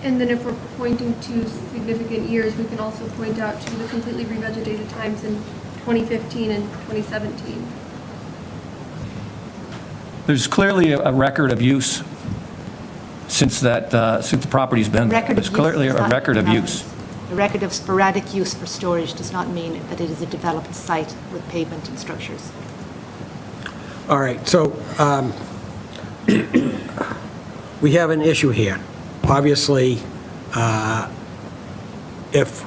And then if we're pointing to significant years, we can also point out to the completely revegetated times in 2015 and 2017. There's clearly a record of use since the property's been there. Record of There's clearly use a does not record of mean use. nothing. A record of sporadic use for storage does not mean that it is a developed site with pavement and structures. All right, so we have an issue here. Obviously, if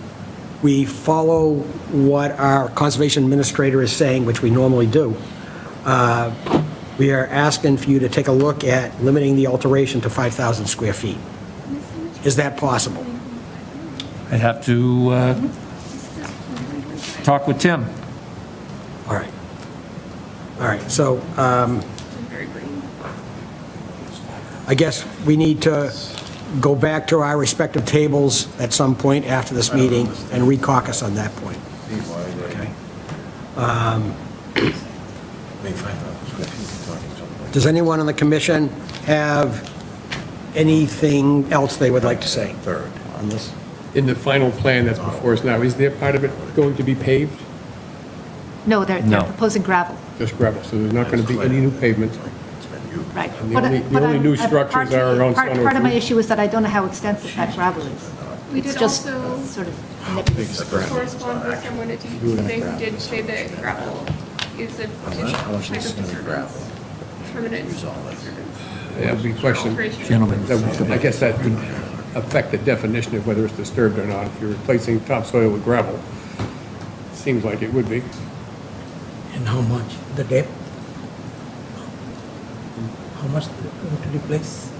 we follow what our conservation administrator is saying, which we normally do, we are asking for you to take a look at limiting the alteration to 5,000 square feet. Is that possible? I'd have to talk with Tim. All right. All right, so Very green. I guess we need to go back to our respective tables at some point after this meeting and recaucus on that point. Okay. Does anyone on the commission have anything else they would like to say on this? In the final plan that's before us now, is there part of it going to be paved? No, they're No. proposing gravel, Just gravel, so there's not going to be any new pavement? right. And the But- only- but the only new I'm- structures are around Part Stone Oak of my Ridge. issue is that I don't know how extensive that gravel is. We It's did just also sort of nipples. correspond with someone at DEP who did say that gravel is a type of disturbance. Permanent disturbance. That would be a question. I guess that would affect the definition of whether it's disturbed or not. If you're replacing topsoil with gravel, it seems like it would be. And how much? The depth? How much they're going to replace?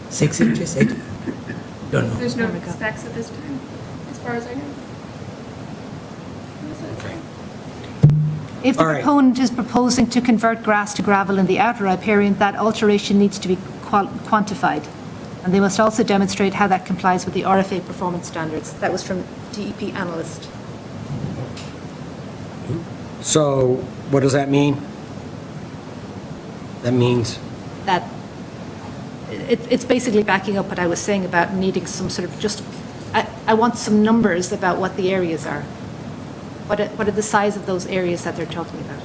6 inches, 8? Don't know. There's no specs at this time, as far as I know. If the All right. proponent is proposing to convert grass to gravel in the outer riparian, that alteration needs to be quantified. And they must also demonstrate how that complies with the RFA performance standards. That was from DEP analyst. So what does that mean? That means, That, it's basically backing up what I was saying about needing some sort of just, I want some numbers about what the areas are. What are the size of those areas that they're talking about?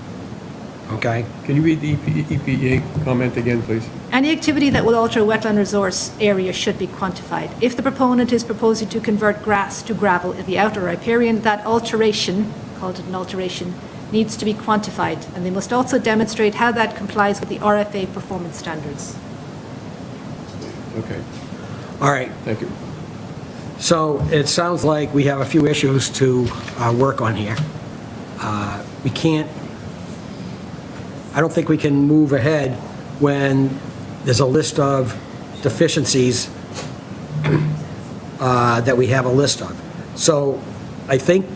okay, Can you read the EPA comment again, please? Any activity that will alter a wetland resource area should be quantified. If the proponent is proposing to convert grass to gravel in the outer riparian, that alteration, called it an alteration, needs to be quantified, and they must also demonstrate how that complies with the RFA performance standards. Okay, all right. thank you. So it sounds like we have a few issues to work on here. We can't, I don't think we can move ahead when there's a list of deficiencies that we have a list of. So I think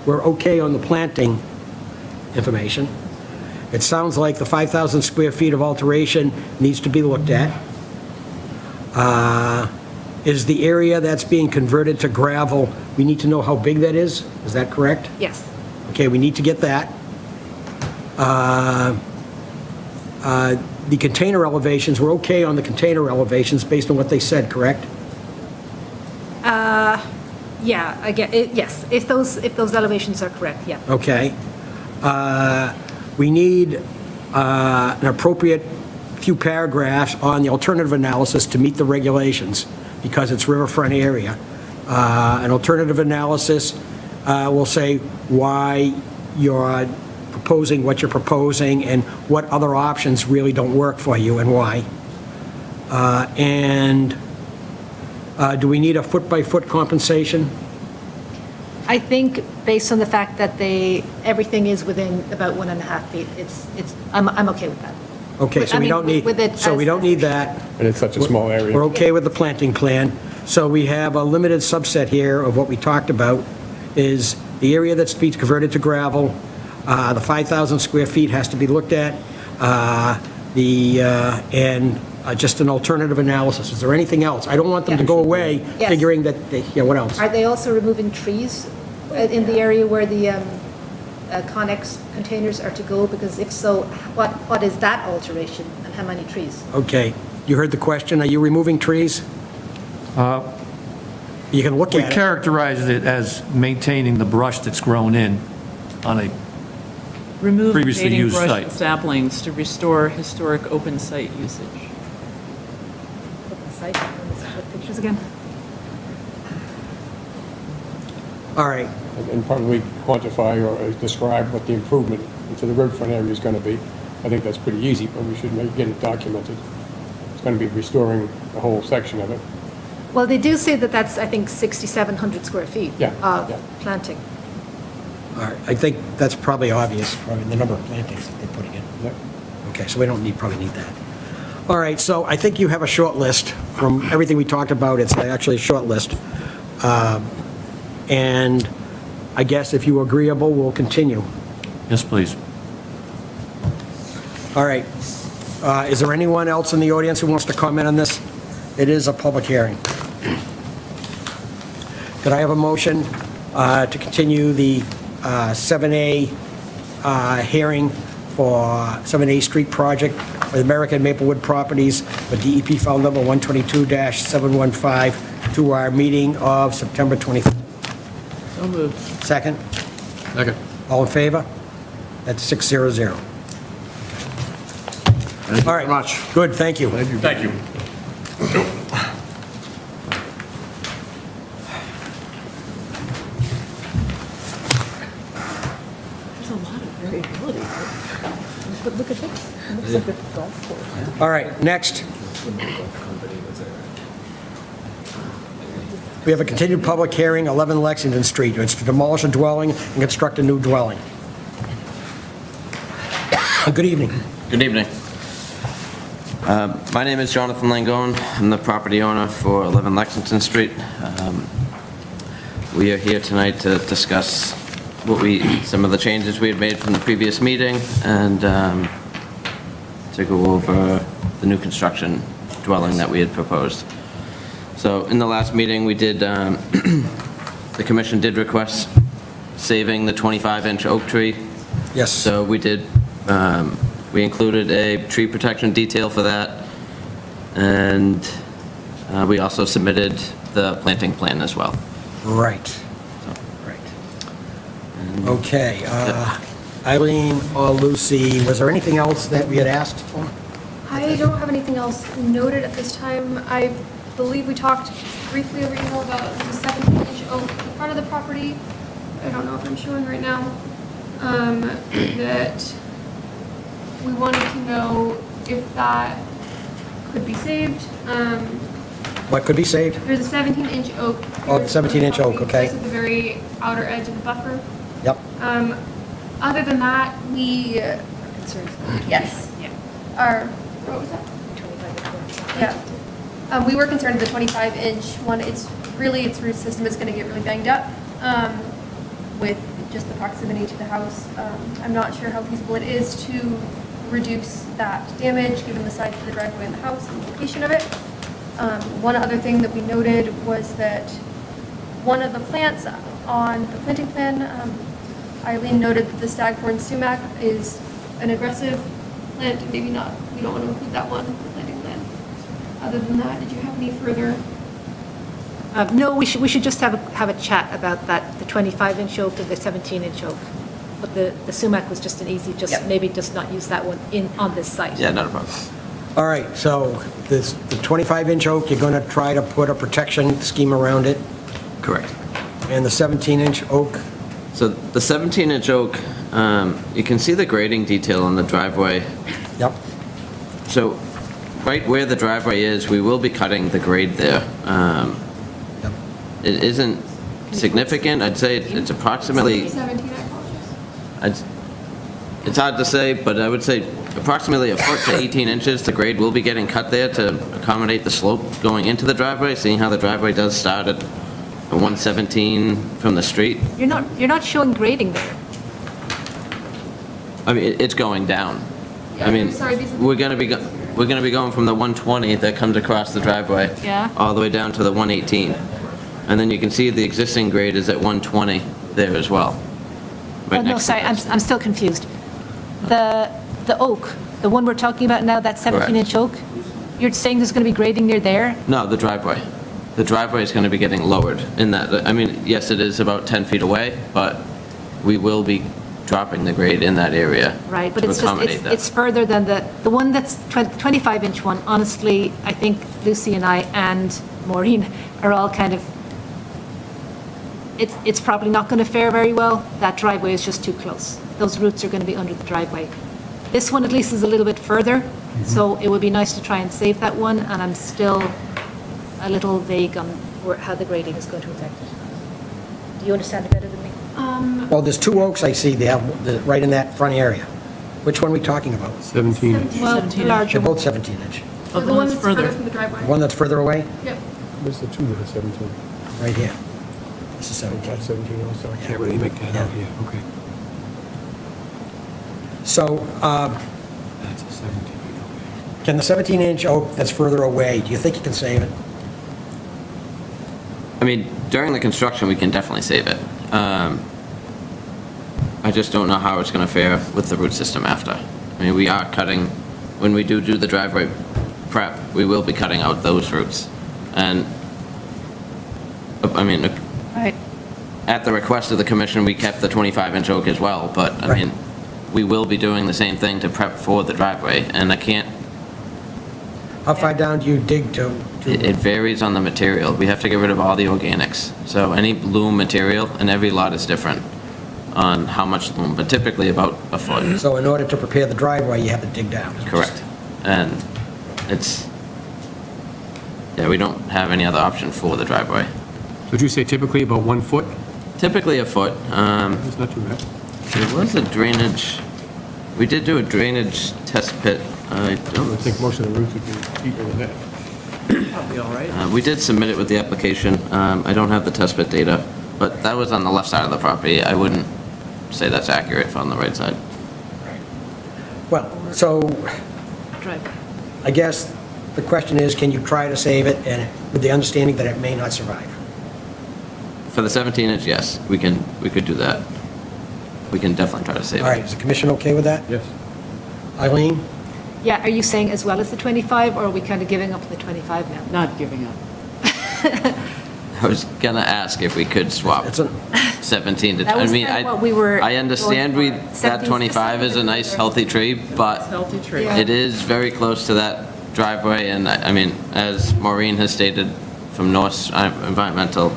we're okay on the planting information. It sounds like the 5,000 square feet of alteration needs to be looked at. Is the area that's being converted to gravel, we need to know how big that is? Is that correct? Yes. Okay, we need to get that. The container elevations, we're okay on the container elevations based on what they said, correct? Yeah, I get it, yes. If those elevations are correct, yeah. Okay. We need an appropriate few paragraphs on the alternative analysis to meet the regulations, because it's riverfront area. An alternative analysis will say why you're proposing what you're proposing and what other options really don't work for you and why. Do we need a foot-by-foot compensation? I think based on the fact that everything is within about 1.5 feet, I'm okay with that. Okay, so I we mean, don't need, with it so we as- don't need that. And it's such a small area. We're okay with the planting plan. So we have a limited subset here of what we talked about, is the area that's to be converted to gravel, the 5,000 square feet has to be looked at, just an alternative analysis. Is there anything else? I don't want them to go away Yes. figuring that, what else? Are they also removing trees in the area where the Connex containers are to go? Because if so, what is that alteration and how many trees? Okay, you heard the question. Are you removing trees? You can look We at it. characterized it as maintaining the brush that's grown in on a Remove Previously invading used brush site. and saplings to restore historic open site usage. Open site, what pictures again? All right, And probably quantify or describe what the improvement to the riverfront area is going to be. I think that's pretty easy, but we should get it documented. It's going to be restoring the whole section of it. Well, they do say that that's, I think, 6,700 square feet Yeah, of yeah. planting. all right. I think that's probably obvious, probably the number of plantings that they're putting in. Yep. Okay, so we don't probably need that. All right, so I think you have a short list. From everything we talked about, it's actually a short list. And I guess if you're agreeable, we'll continue. Yes, please. All right. Is there anyone else in the audience who wants to comment on this? It is a public hearing. Could I have a motion to continue the 7A hearing for 7A Street project with American Maplewood Properties for DEP file number 122-715 to our meeting of September 25th? So moved. Second? Second. All in favor? That's 600. Thank you All very right. much. Good, thank you. Thank you. There's a lot of variability. But look at this. It looks like a golf course. All right, next. We have a continued public hearing, 11 Lexington Street. It's to demolish a dwelling and construct a new dwelling. Good evening. Good evening. My name is Jonathan Langone. I'm the property owner for 11 Lexington Street. We are here tonight to discuss some of the changes we had made from the previous meeting and to go over the new construction dwelling that we had proposed. So in the last meeting, we did, the commission did request saving the 25-inch oak tree. Yes. So we did, we included a tree protection detail for that, and we also submitted the planting plan as well. Right. Right. Okay. Eileen or Lucy, was there anything else that we had asked for? I don't have anything else noted at this time. I believe we talked briefly over email about the 17-inch oak at the front of the property. I don't know if I'm showing right now. That we wanted to know if that could be saved. What could be saved? There's a 17-inch oak. Oh, the 17-inch oak, okay. Just at the very outer edge of the buffer. Yep. Other than that, we, yes, what was that? 25 Yeah. We were concerned with the 25-inch one. Its root system is going to get really banged up with just the proximity to the house. I'm not sure how feasible it is to reduce that damage given the size of the driveway and the house and the location of it. One other thing that we noted was that one of the plants on the planting plan, Eileen noted that the staghorn sumac is an aggressive plant, and maybe not, we don't want to include that one in the planting plan. Other than that, did you have any further? No, we should just have a chat about that, the 25-inch oak and the 17-inch oak. But the sumac was just an easy, maybe just not use that one on this site. Yeah, not a problem. All right, so the 25-inch oak, you're going to try to put a protection scheme around it, Correct. and the 17-inch oak, So the 17-inch oak, you can see the grading detail on the driveway. yep, So right where the driveway is, we will be cutting the grade there. Yep. It isn't significant. I'd say it's approximately, 17, I apologize. it's hard to say, but I would say approximately a foot to 18 inches, the grade will be getting cut there to accommodate the slope going into the driveway, seeing how the driveway does start at 117 from the street. You're not showing grading there. I mean, it's going down. I mean, sorry, these are- we're gonna be going from the 120 that comes across the driveway. Yeah. All the way down to the 118. And then you can see the existing grade is at 120 there as well. Right Oh, no, next to sorry, this. I'm still confused. The oak, the one we're talking about now, that 17-inch oak, you're saying there's going to be grading near there? No, the driveway. The driveway is gonna be getting lowered in that, I mean, yes, it is about 10 feet away, but we will be dropping the grade in that area. Right, but to it's accommodate that. it's further than the one that's 25-inch one. Honestly, I think Lucy and I and Maureen are all kind of, it's probably not going to fare very well. That driveway is just too close. Those roots are going to be under the driveway. This one at least is a little bit further, so it would be nice to try and save that one, and I'm still a little vague on how the grading is going to affect it. Do you understand it better than me? well, there's two oaks I see there, right in that front area. Which one are we talking about? 17. Well, the larger They're one. both 17-inch. The one that's further from the driveway. One that's further away, Yep. Where's the two that are 17? right here. This is 17. That's 17 also, I can't really make that out here, okay. So, That's a 17, okay. can the 17-inch oak that's further away, do you think you can save it? I mean, during the construction, we can definitely save it. I just don't know how it's gonna fare with the root system after. I mean, we are cutting, when we do the driveway prep, we will be cutting out those roots. And, I mean, Right. at the request of the commission, we kept the 25-inch oak as well, but, I Right. mean, we will be doing the same thing to prep for the driveway, and I can't, How far down do you dig to? it varies on the material. We have to get rid of all the organics. So any loam material, and every lot is different on how much loam, but typically about a foot. So in order to prepare the driveway, you have to dig down? Correct. And it's, yeah, we don't have any other option for the driveway. So would you say typically about 1 foot? Typically a foot. That's not too bad. There was a drainage, we did do a drainage test pit I I don't think most of the roots would be deeper than that. Probably all right. We did submit it with the application. I don't have the test pit data, but that was on the left side of the property. I wouldn't say that's accurate on the right side. Well, so Driveway. I guess the question is, can you try to save it and with the understanding that it may not survive? For the 17-inch, yes, we could do that. We can definitely try to save All right, it. is the commission okay with that? Yes. Eileen? Yeah, are you saying as well as the 25, or are we kind of giving up the 25 now? Not giving up. I was gonna ask if we could swap It's a, 17 to, That I was mean, kind of what we were I understand going for. that 17 25 is a nice, healthy tree, but Healthy tree. Yeah. it is very close to that driveway, and I mean, as Maureen has stated from North Environmental,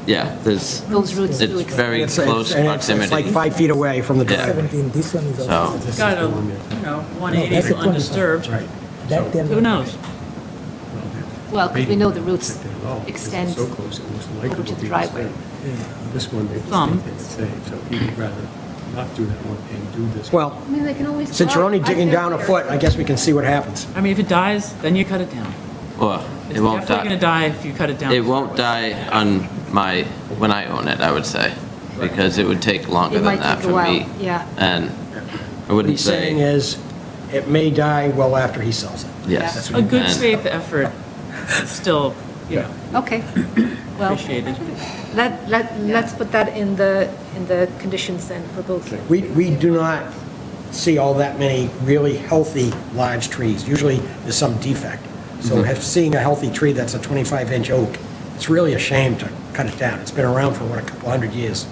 yeah, there's, Those roots do it's exist. very it's close like proximity. 5 feet away from the Yeah. driveway. 17, this one is So, also. It's got a, 180 that's a 25. undisturbed. Right. That then. Who knows? Well, because we know the roots extend So close, it was likely over to the be driveway. disturbed. This one, they Some. think they would save, so he would rather not do that one and do this. Well, I mean, they can always. since you're only digging down a foot, I guess we can see what happens. I mean, if it dies, then you cut it down. well, It's it won't definitely going to die. die if you cut it down. It won't die on my, when I own it, I would say, because it would take longer It than might that take a for while, me. yeah. And I What wouldn't he's saying say, is, it may die well after he sells it. yes. A good And- faith effort is still, you know, Okay, well, appreciated. let's put that in the conditions then for both. We do not see all that many really healthy large trees. Usually there's some defect. So seeing a healthy tree that's a 25-inch oak, it's really a shame to cut it down. It's been around for, what, a couple hundred years.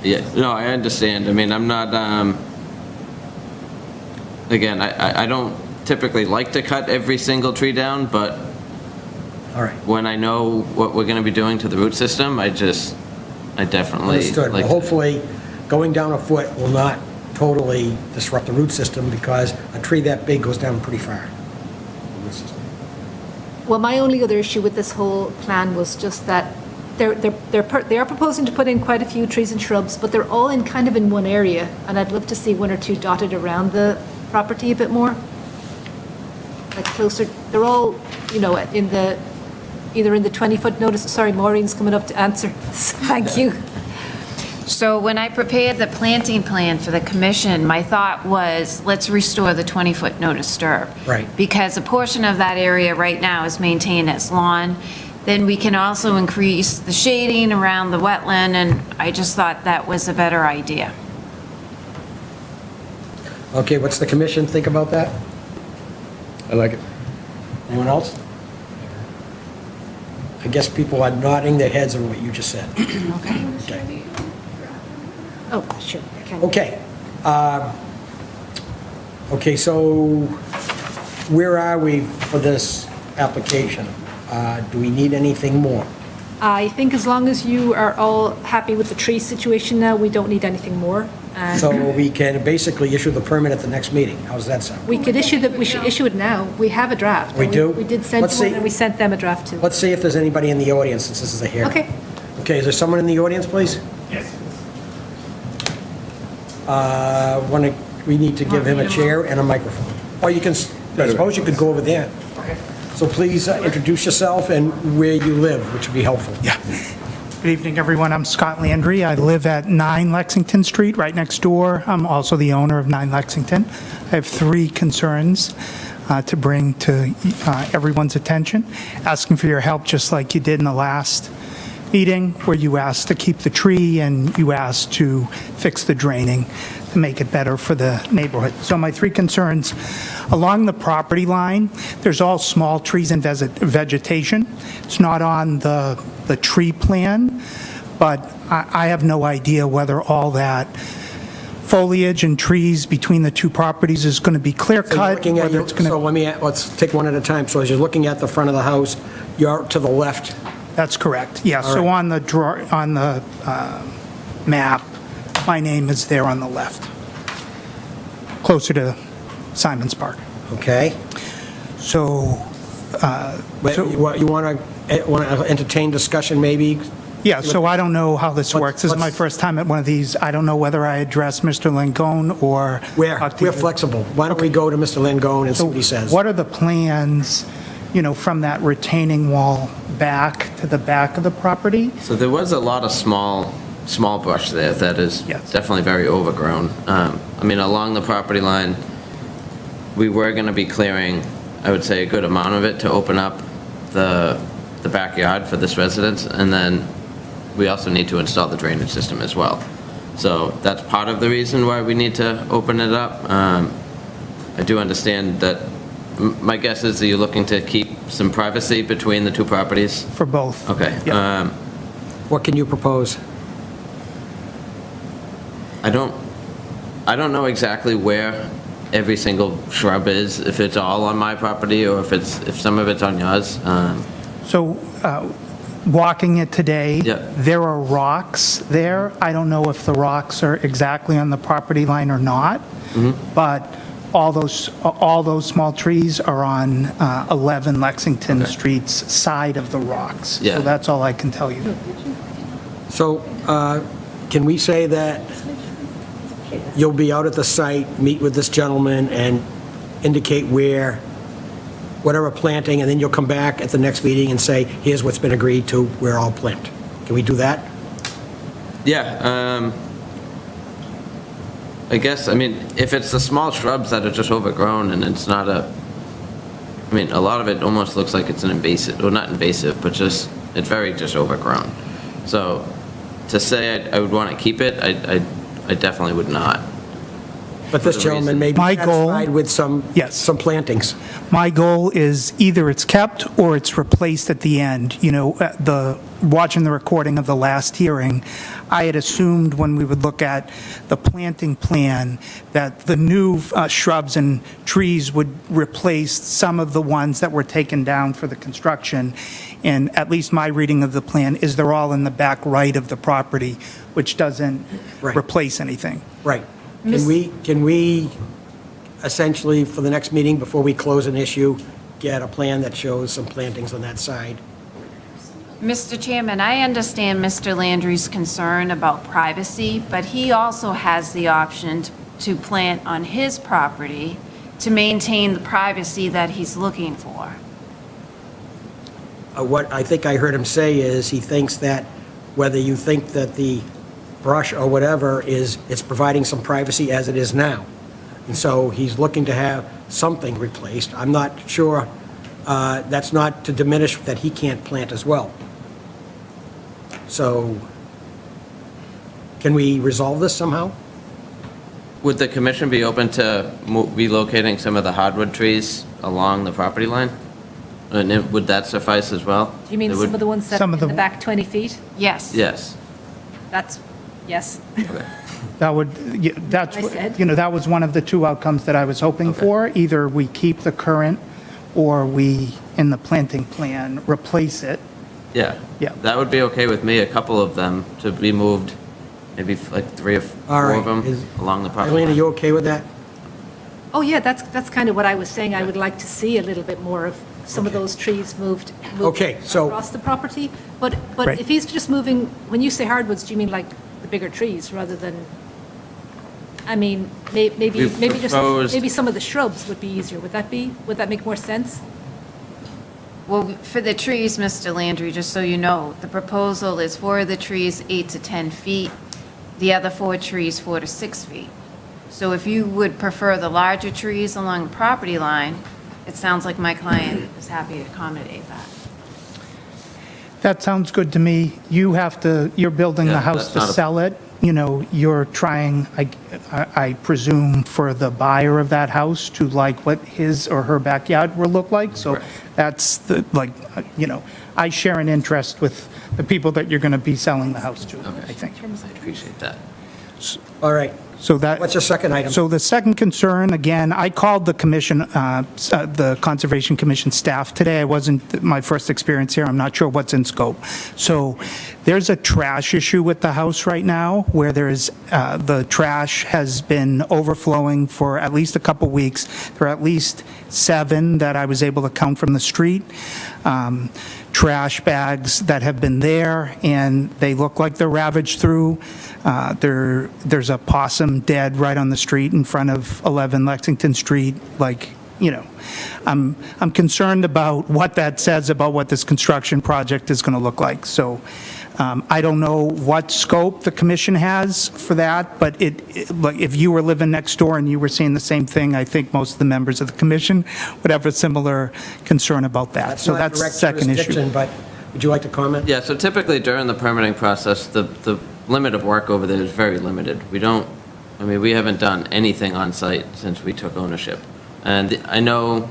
Yeah, no, I understand. I mean, I'm not, again, I don't typically like to cut every single tree down, but All right. when I know what we're gonna be doing to the root system, I definitely Understood. Well, like. hopefully, going down a foot will not totally disrupt the root system because a tree that big goes down pretty far. The root system. Well, my only other issue with this whole plan was just that they are proposing to put in quite a few trees and shrubs, but they're all in kind of in one area, and I'd love to see one or two dotted around the property a bit more. Like closer, they're all, you know, either in the 20-foot notice, sorry, Maureen's coming up to answer. Thank you. So when I prepared the planting plan for the commission, my thought was, let's restore the 20-foot no disturb. Right. Because a portion of that area right now is maintained as lawn. Then we can also increase the shading around the wetland, and I just thought that was a better idea. Okay, what's the commission think about that? I like it. Anyone else? I guess people are nodding their heads on what you just said. Okay. Oh, sure, I can. Okay. Okay, so where are we for this application? Do we need anything more? I think as long as you are all happy with the tree situation now, we don't need anything more. And So we can basically issue the permit at the next meeting. How's that sound? we should issue it now. We have a draft. We do? We did send Let's one, see. and we sent them a draft too. Let's see if there's anybody in the audience, since this is a hearing. Okay. Okay, is there someone in the audience, please? Yes. We need to give him a chair and a microphone. Or you can, I suppose you could go over there. So please introduce yourself and where you live, which would be helpful. Yeah. Good evening, everyone. I'm Scott Landry. I live at 9 Lexington Street, right next door. I'm also the owner of 9 Lexington. I have 3 concerns to bring to everyone's attention, asking for your help, just like you did in the last meeting, where you asked to keep the tree and you asked to fix the draining to make it better for the neighborhood. So my 3 concerns: along the property line, there's all small trees and vegetation. It's not on the tree plan, but I have no idea whether all that foliage and trees between the 2 properties is going to be clear So you're cut. looking at, so let's take one at a time. So as you're looking at the front of the house, you're to the left. That's correct, yeah. All So right. on the map, my name is there on the left, closer to Simon's Park. Okay. So, But you want to entertain discussion maybe Yeah, so I don't know how this works. This is my let's- first time at one of these. I don't know whether I address Mr. Langone or... We're flexible. Why don't we go to Mr. Langone and see what he says? What are the plans, from that retaining wall back to the back of the property? So there was a lot of small brush there that is definitely very overgrown. Along the property line, we were going to be clearing, I would say, a good amount of it to open up the backyard for this residence, and then we also need to install the drainage system as well. So that's part of the reason why we need to open it up. I do understand that, my guess is that you're looking to keep some privacy between the two properties? For both. Okay. What can you propose? I don't know exactly where every single shrub is, if it's all on my property or if some of it's on yours. So, walking it today, Yeah. there are rocks there. I don't know if the rocks are exactly on the property line or not, but all those small trees are on 11 Lexington Street's side of the rocks. Yeah. So that's all I can tell you. So can we say that you'll be out at the site, meet with this gentleman, and indicate whatever planting, and then you'll come back at the next meeting and say, here's what's been agreed to, we're all plant? Can we do that? Yeah, I guess, if it's the small shrubs that are just overgrown and it's not a lot of it almost looks like it's an invasive, or not invasive, but it's very just overgrown. So to say I would want to keep it, I definitely would not. But this gentleman may be My goal- satisfied with some plantings. My goal is either it's kept or it's replaced at the end. Watching the recording of the last hearing, I had assumed when we would look at the planting plan that the new shrubs and trees would replace some of the ones that were taken down for the construction. And at least my reading of the plan is they're all in the back right of the property, which doesn't replace anything. Right. Can we essentially, for the next meeting, before we close an issue, get a plan that shows some plantings on that side? Mr. Chairman, I understand Mr. Landry's concern about privacy, but he also has the option to plant on his property to maintain the privacy that he's looking for. What I think I heard him say is he thinks that whether you think that the brush or whatever it's providing some privacy as it is now. And so he's looking to have something replaced. I'm not sure, that's not to diminish that he can't plant as well. So can we resolve this somehow? Would the commission be open to relocating some of the hardwood trees along the property line? And would that suffice as well? Do you mean some of the ones that are in the back 20 feet? Yes. Yes. Yes. That would, that's, I said. that was one of the two outcomes that I was hoping for. Either we keep the current or we, in the planting plan, replace it. Yeah. Yeah. That would be okay with me, a couple of them to be moved, maybe like 3 or 4 of them along the property. Eileen, are you okay with that? Oh, yeah, that's kind of what I was saying. I would like to see a little bit more of some of those trees moved Okay, so- across the property. But Right. if he's just moving, when you say hardwoods, do you mean like the bigger trees rather than, maybe some of the shrubs would be easier. Would that make more sense? Well, for the trees, Mr. Landry, just so you know, the proposal is 4 of the trees 8 to 10 feet, the other 4 trees 4 to 6 feet. So if you would prefer the larger trees along the property line, it sounds like my client is happy to accommodate that. That sounds good to me. You're building the house that's to not a- sell it. You're trying, I presume, for the buyer of that house to like what his or her backyard will look like. So that's I share an interest with the people that you're going to be selling the house to, I think. I appreciate that. All right. So that. What's your second item? So the second concern, again, I called the commission, the Conservation Commission staff today. It wasn't my first experience here. I'm not sure what's in scope. So there's a trash issue with the house right now where the trash has been overflowing for at least a couple weeks. There are at least 7 that I was able to count from the street. trash bags that have been there, and they look like they're ravaged through. There's a possum dead right on the street in front of 11 Lexington Street, like, you know. I'm concerned about what that says about what this construction project is going to look like. So I don't know what scope the commission has for that, but like if you were living next door and you were seeing the same thing, I think most of the members of the commission would have a similar concern about that. So that's the direct second jurisdiction, issue. But would you like to comment? Yeah, so typically during the permitting process, the limit of work over there is very limited. We haven't done anything on site since we took ownership. And I know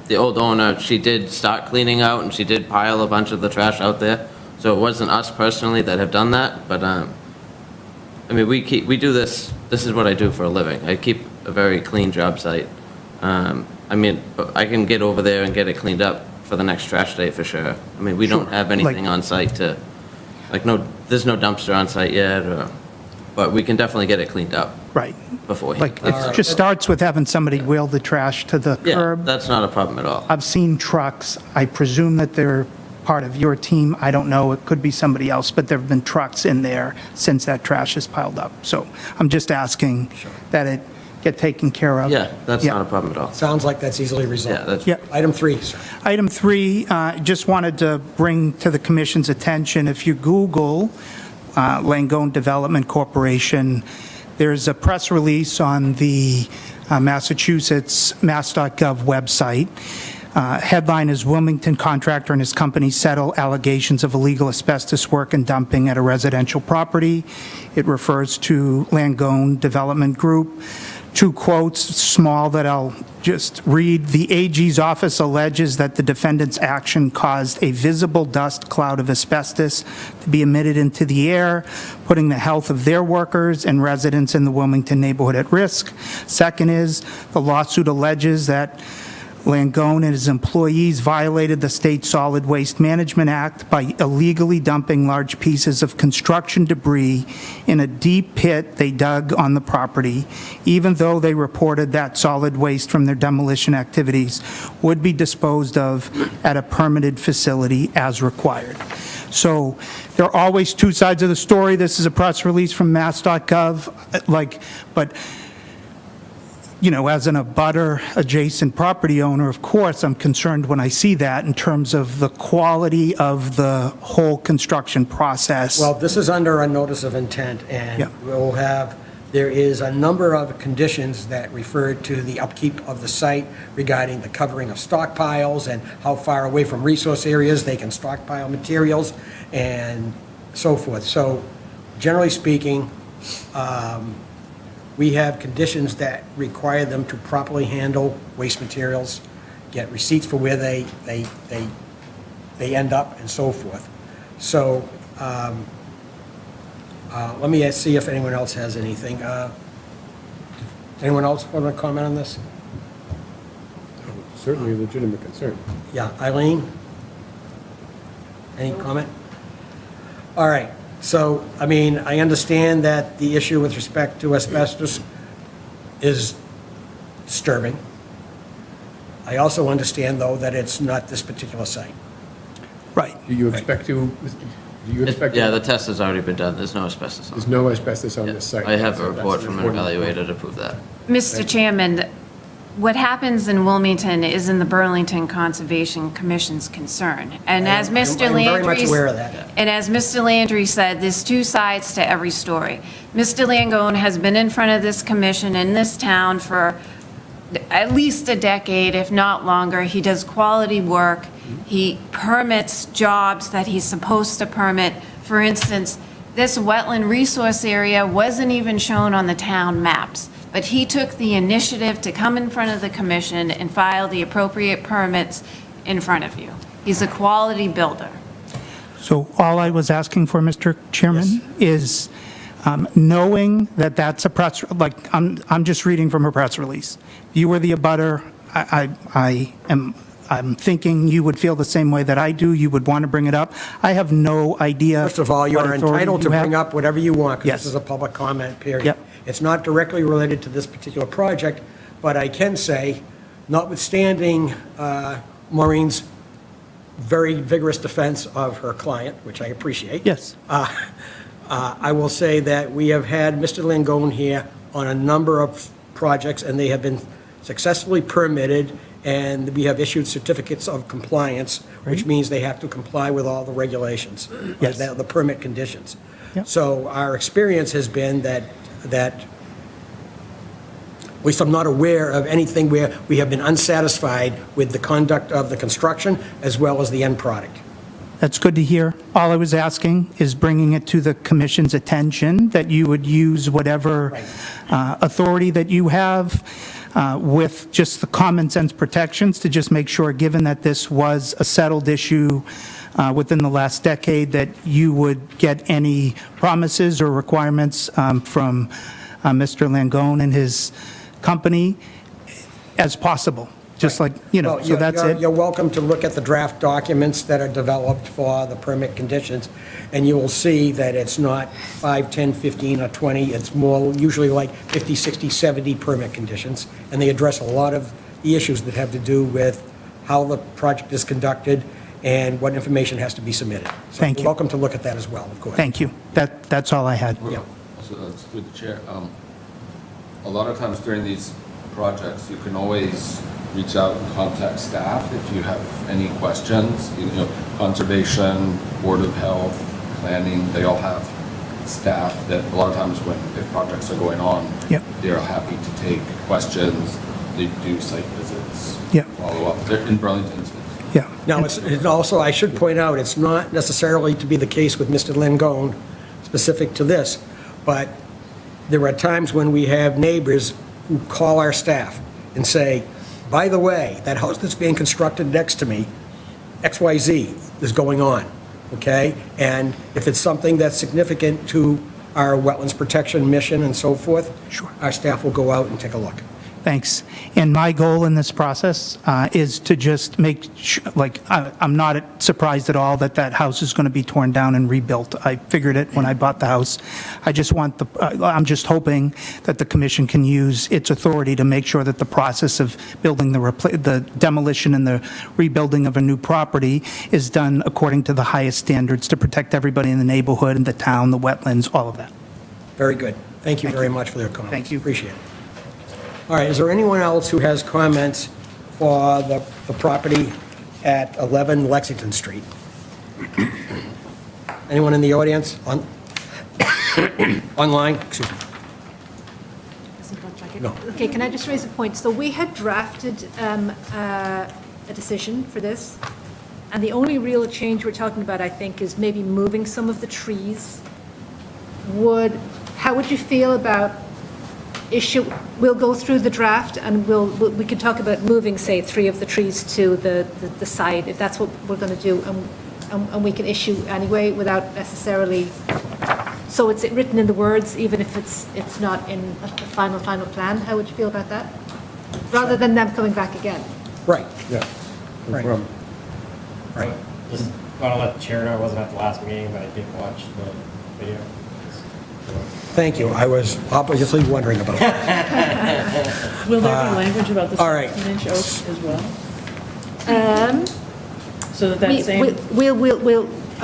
the old owner, she did start cleaning out and she did pile a bunch of the trash out there. So it wasn't us personally that have done that, but, we do this is what I do for a living. I keep a very clean job site. I can get over there and get it cleaned up for the next trash day for sure. We don't have anything on site to, there's no dumpster on site yet, but we can definitely get it cleaned up. Right. Beforehand. Like, it just starts with having somebody wheel the trash to the Yeah, curb. that's not a problem at all. I've seen trucks. I presume that they're part of your team. I don't know. It could be somebody else, but there have been trucks in there since that trash is piled up. So I'm just asking that it get taken care of. Yeah, that's not a problem at all. Sounds like that's easily resolved. Yeah, that's. Yeah. Item 3, sir. Item 3, just wanted to bring to the commission's attention, if you Google Langone Development Corporation, there's a press release on the Massachusetts mass.gov website. Headline is Wilmington Contractor and his company settle allegations of illegal asbestos work and dumping at a residential property. It refers to Langone Development Group. 2 quotes, small, that I'll just read. The AG's office alleges that the defendant's action caused a visible dust cloud of asbestos to be emitted into the air, putting the health of their workers and residents in the Wilmington neighborhood at risk. Second is, the lawsuit alleges that Langone and his employees violated the State Solid Waste Management Act by illegally dumping large pieces of construction debris in a deep pit they dug on the property, even though they reported that solid waste from their demolition activities would be disposed of at a permitted facility as required. So there are always 2 sides of the story. This is a press release from mass.gov, but as an abutter adjacent property owner, of course, I'm concerned when I see that in terms of the quality of the whole construction process. Well, this is under a notice of intent, and there is a number of conditions that refer to the upkeep of the site regarding the covering of stockpiles and how far away from resource areas they can stockpile materials and so forth. So generally speaking, we have conditions that require them to properly handle waste materials, get receipts for where they end up, and so forth. So let me see if anyone else has anything. Anyone else want to comment on this? Certainly a legitimate concern. Yeah, Eileen? Any comment? All right. So, I understand that the issue with respect to asbestos is disturbing. I also understand, though, that it's not this particular site. Right. Do you expect to? Yeah, the test has already been done. There's no asbestos on it. There's no asbestos on this site. I have a So that's report from an important. evaluator to prove that. Mr. Chairman, what happens in Wilmington is in the Burlington Conservation Commission's concern. And as Mr. I'm very much Landry, aware of that. and as Mr. Landry said, there's 2 sides to every story. Mr. Langone has been in front of this commission in this town for at least a decade, if not longer. He does quality work. He permits jobs that he's supposed to permit. For instance, this wetland resource area wasn't even shown on the town maps, but he took the initiative to come in front of the commission and file the appropriate permits in front of you. He's a quality builder. So all I was asking for, Mr. Chairman, is knowing that that's a press, I'm just reading from a press release. You were the abutter. I'm thinking you would feel the same way that I do. You would want to bring it up. I have no idea. First of all, you what are authority entitled to you have. bring up whatever you want, because Yes. this is a public comment period. Yep. It's not directly related to this particular project, but I can say, notwithstanding Maureen's very vigorous defense of her client, which I appreciate. Yes. I will say that we have had Mr. Langone here on a number of projects, and they have been successfully permitted, and we have issued certificates of compliance, which means they have to comply with all the regulations, Yes. the permit conditions. Yep. So our experience has been that at least I'm not aware of anything where we have been unsatisfied with the conduct of the construction as well as the end product. That's good to hear. All I was asking is bringing it to the commission's attention, that you would use whatever authority that you have with just the common sense protections to just make sure, given that this was a settled issue within the last decade, that you would get any promises or requirements from Mr. Langone and his company as possible. Just like, Well, so that's it. You're welcome to look at the draft documents that are developed for the permit conditions, and you will see that it's not 5, 10, 15, or 20. It's more usually like 50, 60, 70 permit conditions, and they address a lot of the issues that have to do with how the project is conducted and what information has to be submitted. So Thank you. You're welcome to look at that as well, of course. Thank you. That's all I had. Yeah. So that's with the chair. A lot of times during these projects, you can always reach out and contact staff if you have any questions. You know, conservation, Board of Health, planning, they all have staff that a lot of times if projects are going on, Yep. they're happy to take questions. They do site visits, Yep. follow up. They're in Burlington. Yeah. Now, it's also, I should point out, it's not necessarily to be the case with Mr. Langone specific to this, but there are times when we have neighbors who call our staff and say, by the way, that house that's being constructed next to me, XYZ is going on, okay? And if it's something that's significant to our wetlands protection mission and so forth, Sure. our staff will go out and take a look. Thanks. And my goal in this process is to just make sure, I'm not surprised at all that that house is going to be torn down and rebuilt. I figured it when I bought the house. I just want I'm just hoping that the commission can use its authority to make sure that the process of building the demolition and the rebuilding of a new property is done according to the highest standards to protect everybody in the neighborhood and the town, the wetlands, all of that. Very good. Thank you very much for your comments. Thank you. Appreciate it. All right, is there anyone else who has comments for the property at 11 Lexington Street? Anyone in the audience? Online? Excuse me. Doesn't look like it. No. Okay, can I just raise a point? So we had drafted a decision for this, and the only real change we're talking about, I think, is maybe moving some of the trees. How would you feel about we'll go through the draft, and we could talk about moving, say, 3 of the trees to the side, if that's what we're going to do, and we can issue anyway without necessarily, so it's written in the words, even if it's not in the final plan. How would you feel about that? Rather than them coming back again. Right. Yeah. Right. Right. Just want to let the chair know I wasn't at the last meeting, but I did watch the video. Thank you. I was obviously wondering about that. Will there be language about the all right. 16-inch oak as well? So that same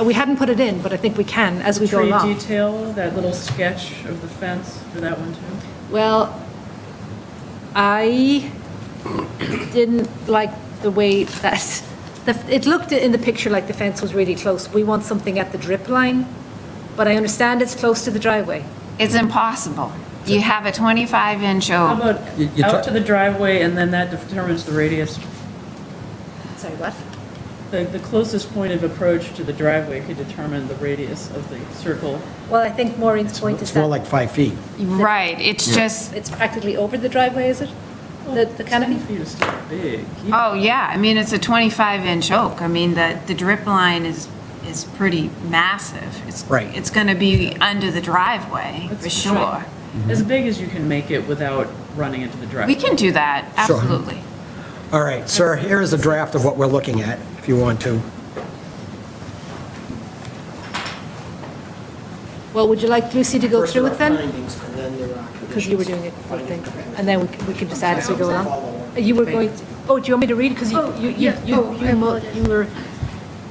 We hadn't put it in, but I think we can as we go along. tree detail, that little sketch of the fence for that one too? Well, I didn't like the way that, it looked in the picture like the fence was really close. We want something at the drip line, but I understand it's close to the driveway. It's impossible. You have a 25-inch How oak. about out to the driveway and then that determines the radius? Sorry, what? The closest point of approach to the driveway could determine the radius of the circle. Well, I think Maureen's point is It's more that like 5 feet. Right, it's just, it's practically over the driveway, is it? The canopy? 10 feet is still big. oh, yeah, I mean, it's a 25-inch oak. I mean, the drip line is pretty massive. Right. It's going to be under the driveway, for That's sure. right. As big as you can make it without running into the driveway. We can do that, Sure. absolutely. All right, sir, here is a draft of what we're looking at, if you want to. Well, would you like Lucy to go First through there it are then? findings, and then there are Because you were doing it before thing. And then we can decide as we go Follow along. along. You were going, do you want me to read? Because you were,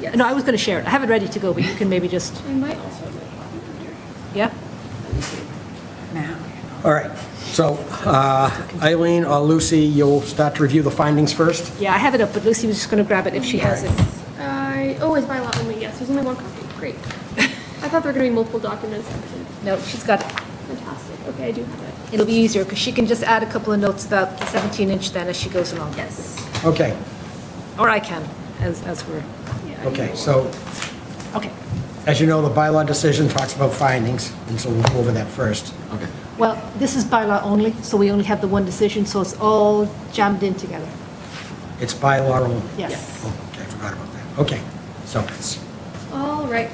Yes. No, I was going to share it. I have it ready to go, but you can maybe just, I might also have my copy here. yeah? All right, so Eileen or Lucy, you'll start to review the findings first? Yeah, I have it up, but Lucy was just going to grab it if she has it. It's by law only, yes, there's only one copy, great. I thought there were going to be multiple documents. No, she's got it. Fantastic, okay, I do have it. It'll be easier because she can just add a couple of notes about the 17-inch then as she goes along. Yes. Okay, Or I can, as we're, okay, so okay. as you know, the bylaw decision talks about findings, and so we'll go over that first. Okay. Well, this is bylaw only, so we only have the one decision, so it's all jammed in together. It's bylaw only. Yes. Oh, okay, I forgot about that. Okay, so it's, All right.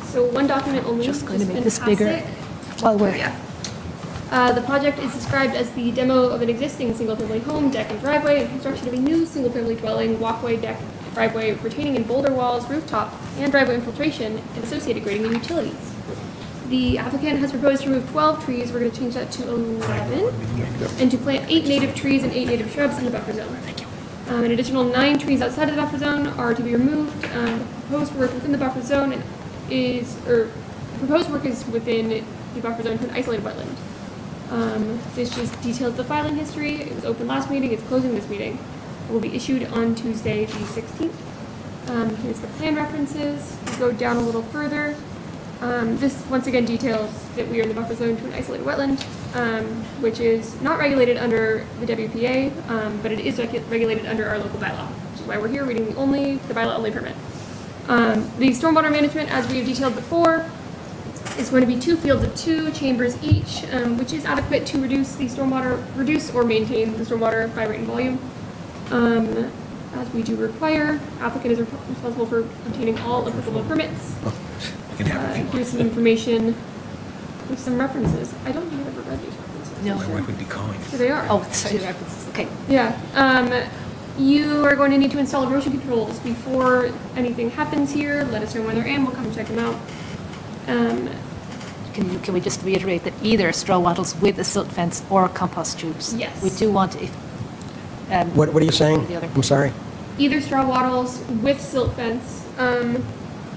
So one document only. Just going to which make is this bigger fantastic. while we're, The project is described as the demo of an existing single-family home, deck and driveway, and construction of a new single-family dwelling, walkway, deck, driveway, retaining and boulder walls, rooftop, and driveway infiltration, and associated grading and utilities. The applicant has proposed to remove 12 trees, we're going to change that to 11, and to plant 8 native trees and 8 native shrubs in the buffer zone. An additional 9 trees outside of the buffer zone are to be removed. The proposed work within the buffer zone proposed work is within the buffer zone to an isolated wetland. This just details the filing history. It was open last meeting, it's closing this meeting. It will be issued on Tuesday, the 16th. Here's the plan references. We go down a little further. This once again details that we are in the buffer zone to an isolated wetland, which is not regulated under the WPA, but it is regulated under our local bylaw, which is why we're here reading the bylaw only permit. The stormwater management, as we have detailed before, is going to be 2 fields of 2 chambers each, which is adequate to reduce or maintain the stormwater by rate and volume. As we do require, applicant is responsible for obtaining all applicable permits. Here's some information with some references. I don't think I've ever read these references. No. my wife would be calling. Here they are. oh, sorry, the references, okay. Yeah. You are going to need to install erosion controls before anything happens here. Let us know when they're in. We'll come check them out. Can we just reiterate that either straw wattles with a silt fence or compost tubes? Yes. We do want, if, What are you saying? The other. I'm sorry. Either straw wattles with silt fence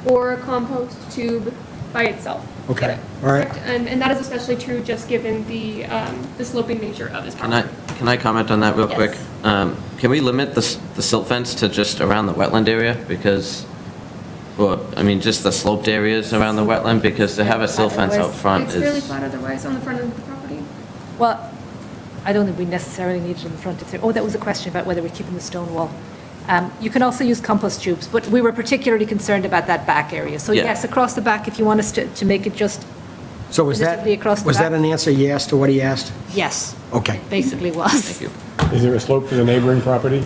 or a compost tube by itself. Okay, all right. Correct? And that is especially true just given the sloping nature of this property. Can I comment on that real Yes. quick? Can we limit the silt fence to just around the wetland area? Because, well, I mean, just the sloped areas around the wetland, because to have a silt fence out front It's fairly is, flat otherwise on the front of the property. well, I don't think we necessarily need it in the front if there, that was a question about whether we're keeping the stone wall. You can also use compost tubes, but we were particularly concerned about that back area. So Yeah. yes, across the back, if you want us to make it just, So was that, Relatively across the was that back? an answer yes to what he asked? yes, Okay. basically was. thank you. Is there a slope to the neighboring property?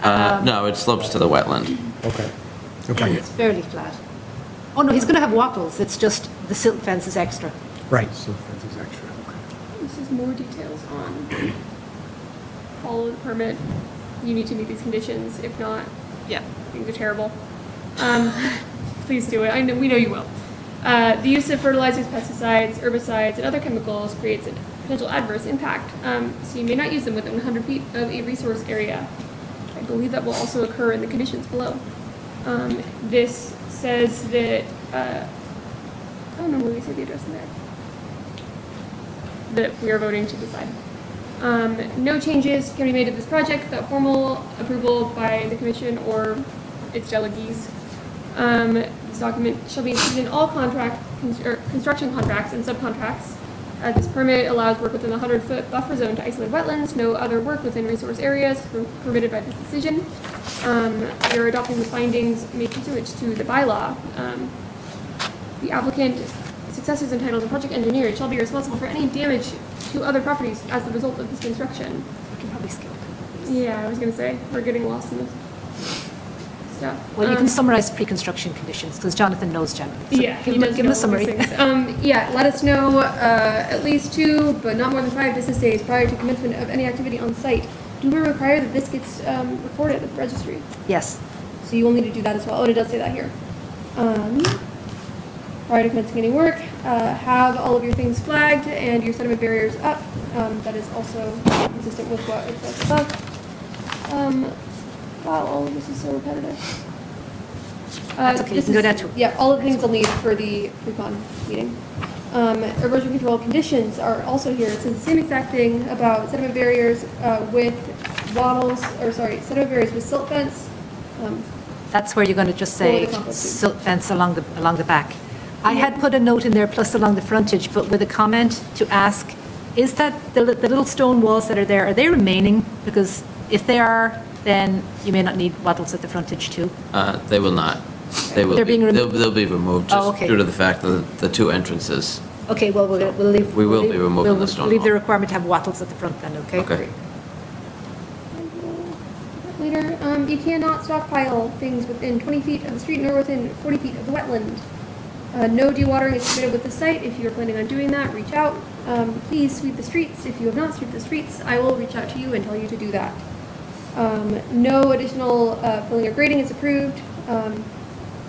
No, it slopes to the wetland. Okay. Okay, It's fairly flat. Oh, no, he's going to have wattles, it's just the silt fence is extra. right. Silt fence is extra, okay. This is more details on follow the permit. You need to meet these conditions. If not, Yeah. things are terrible. Please do it. We know you will. The use of fertilizers, pesticides, herbicides, and other chemicals creates a potential adverse impact. So you may not use them within 100 feet of a resource area. I believe that will also occur in the conditions below. This says that, I don't know where we say the address in there. That we are voting to decide. No changes can be made to this project without formal approval by the commission or its delegates. This document shall be included in all construction contracts and subcontracts. This permit allows work within the 100-foot buffer zone to isolate wetlands. No other work within resource areas is permitted by this decision. We are adopting the findings made pursuant to the bylaw. The applicant, successors entitled, and project engineer shall be responsible for any damage to other properties as the result of this construction. We can probably skip. Yeah, I was gonna say, we're getting lost in this stuff. Well, you can summarize pre-construction conditions, because Jonathan knows generally. So Yeah, he does give him know a summary. these things. Yeah, let us know at least 2, but not more than 5 business days prior to commencement of any activity on site. Do we require that this gets recorded at the registry? Yes. So you will need to do that as well. Oh, and it does say that here. Prior to commencing any work, have all of your things flagged and your sediment barriers up. That is also consistent with what it says above. Wow, all of this is so repetitive. That's okay, you This can go is- down to it. Yeah, all of the things I'll need for the pre-con meeting. Erosion control conditions are also here. It says the same exact thing about sediment barriers with sediment barriers with silt fence. That's where you're going to just Or say the compost tube. silt fence along the back. I had put a note in there, plus along the frontage, but with a comment to ask, is that the little stone walls that are they remaining? Because if they are, then you may not need wattles at the frontage too. They will not. They will They're be, being removed? they'll be removed Oh, just okay. due to the fact that the two entrances. Okay, well, we'll leave. We will be removing the stone We'll leave the wall. requirement to have wattles at the front then, okay? Okay. Later, you cannot stockpile things within 20 feet of the street nor within 40 feet of the wetland. No dewatering is permitted with the site. If you're planning on doing that, reach out. Please sweep the streets. If you have not swept the streets, I will reach out to you and tell you to do that. No additional filling or grading is approved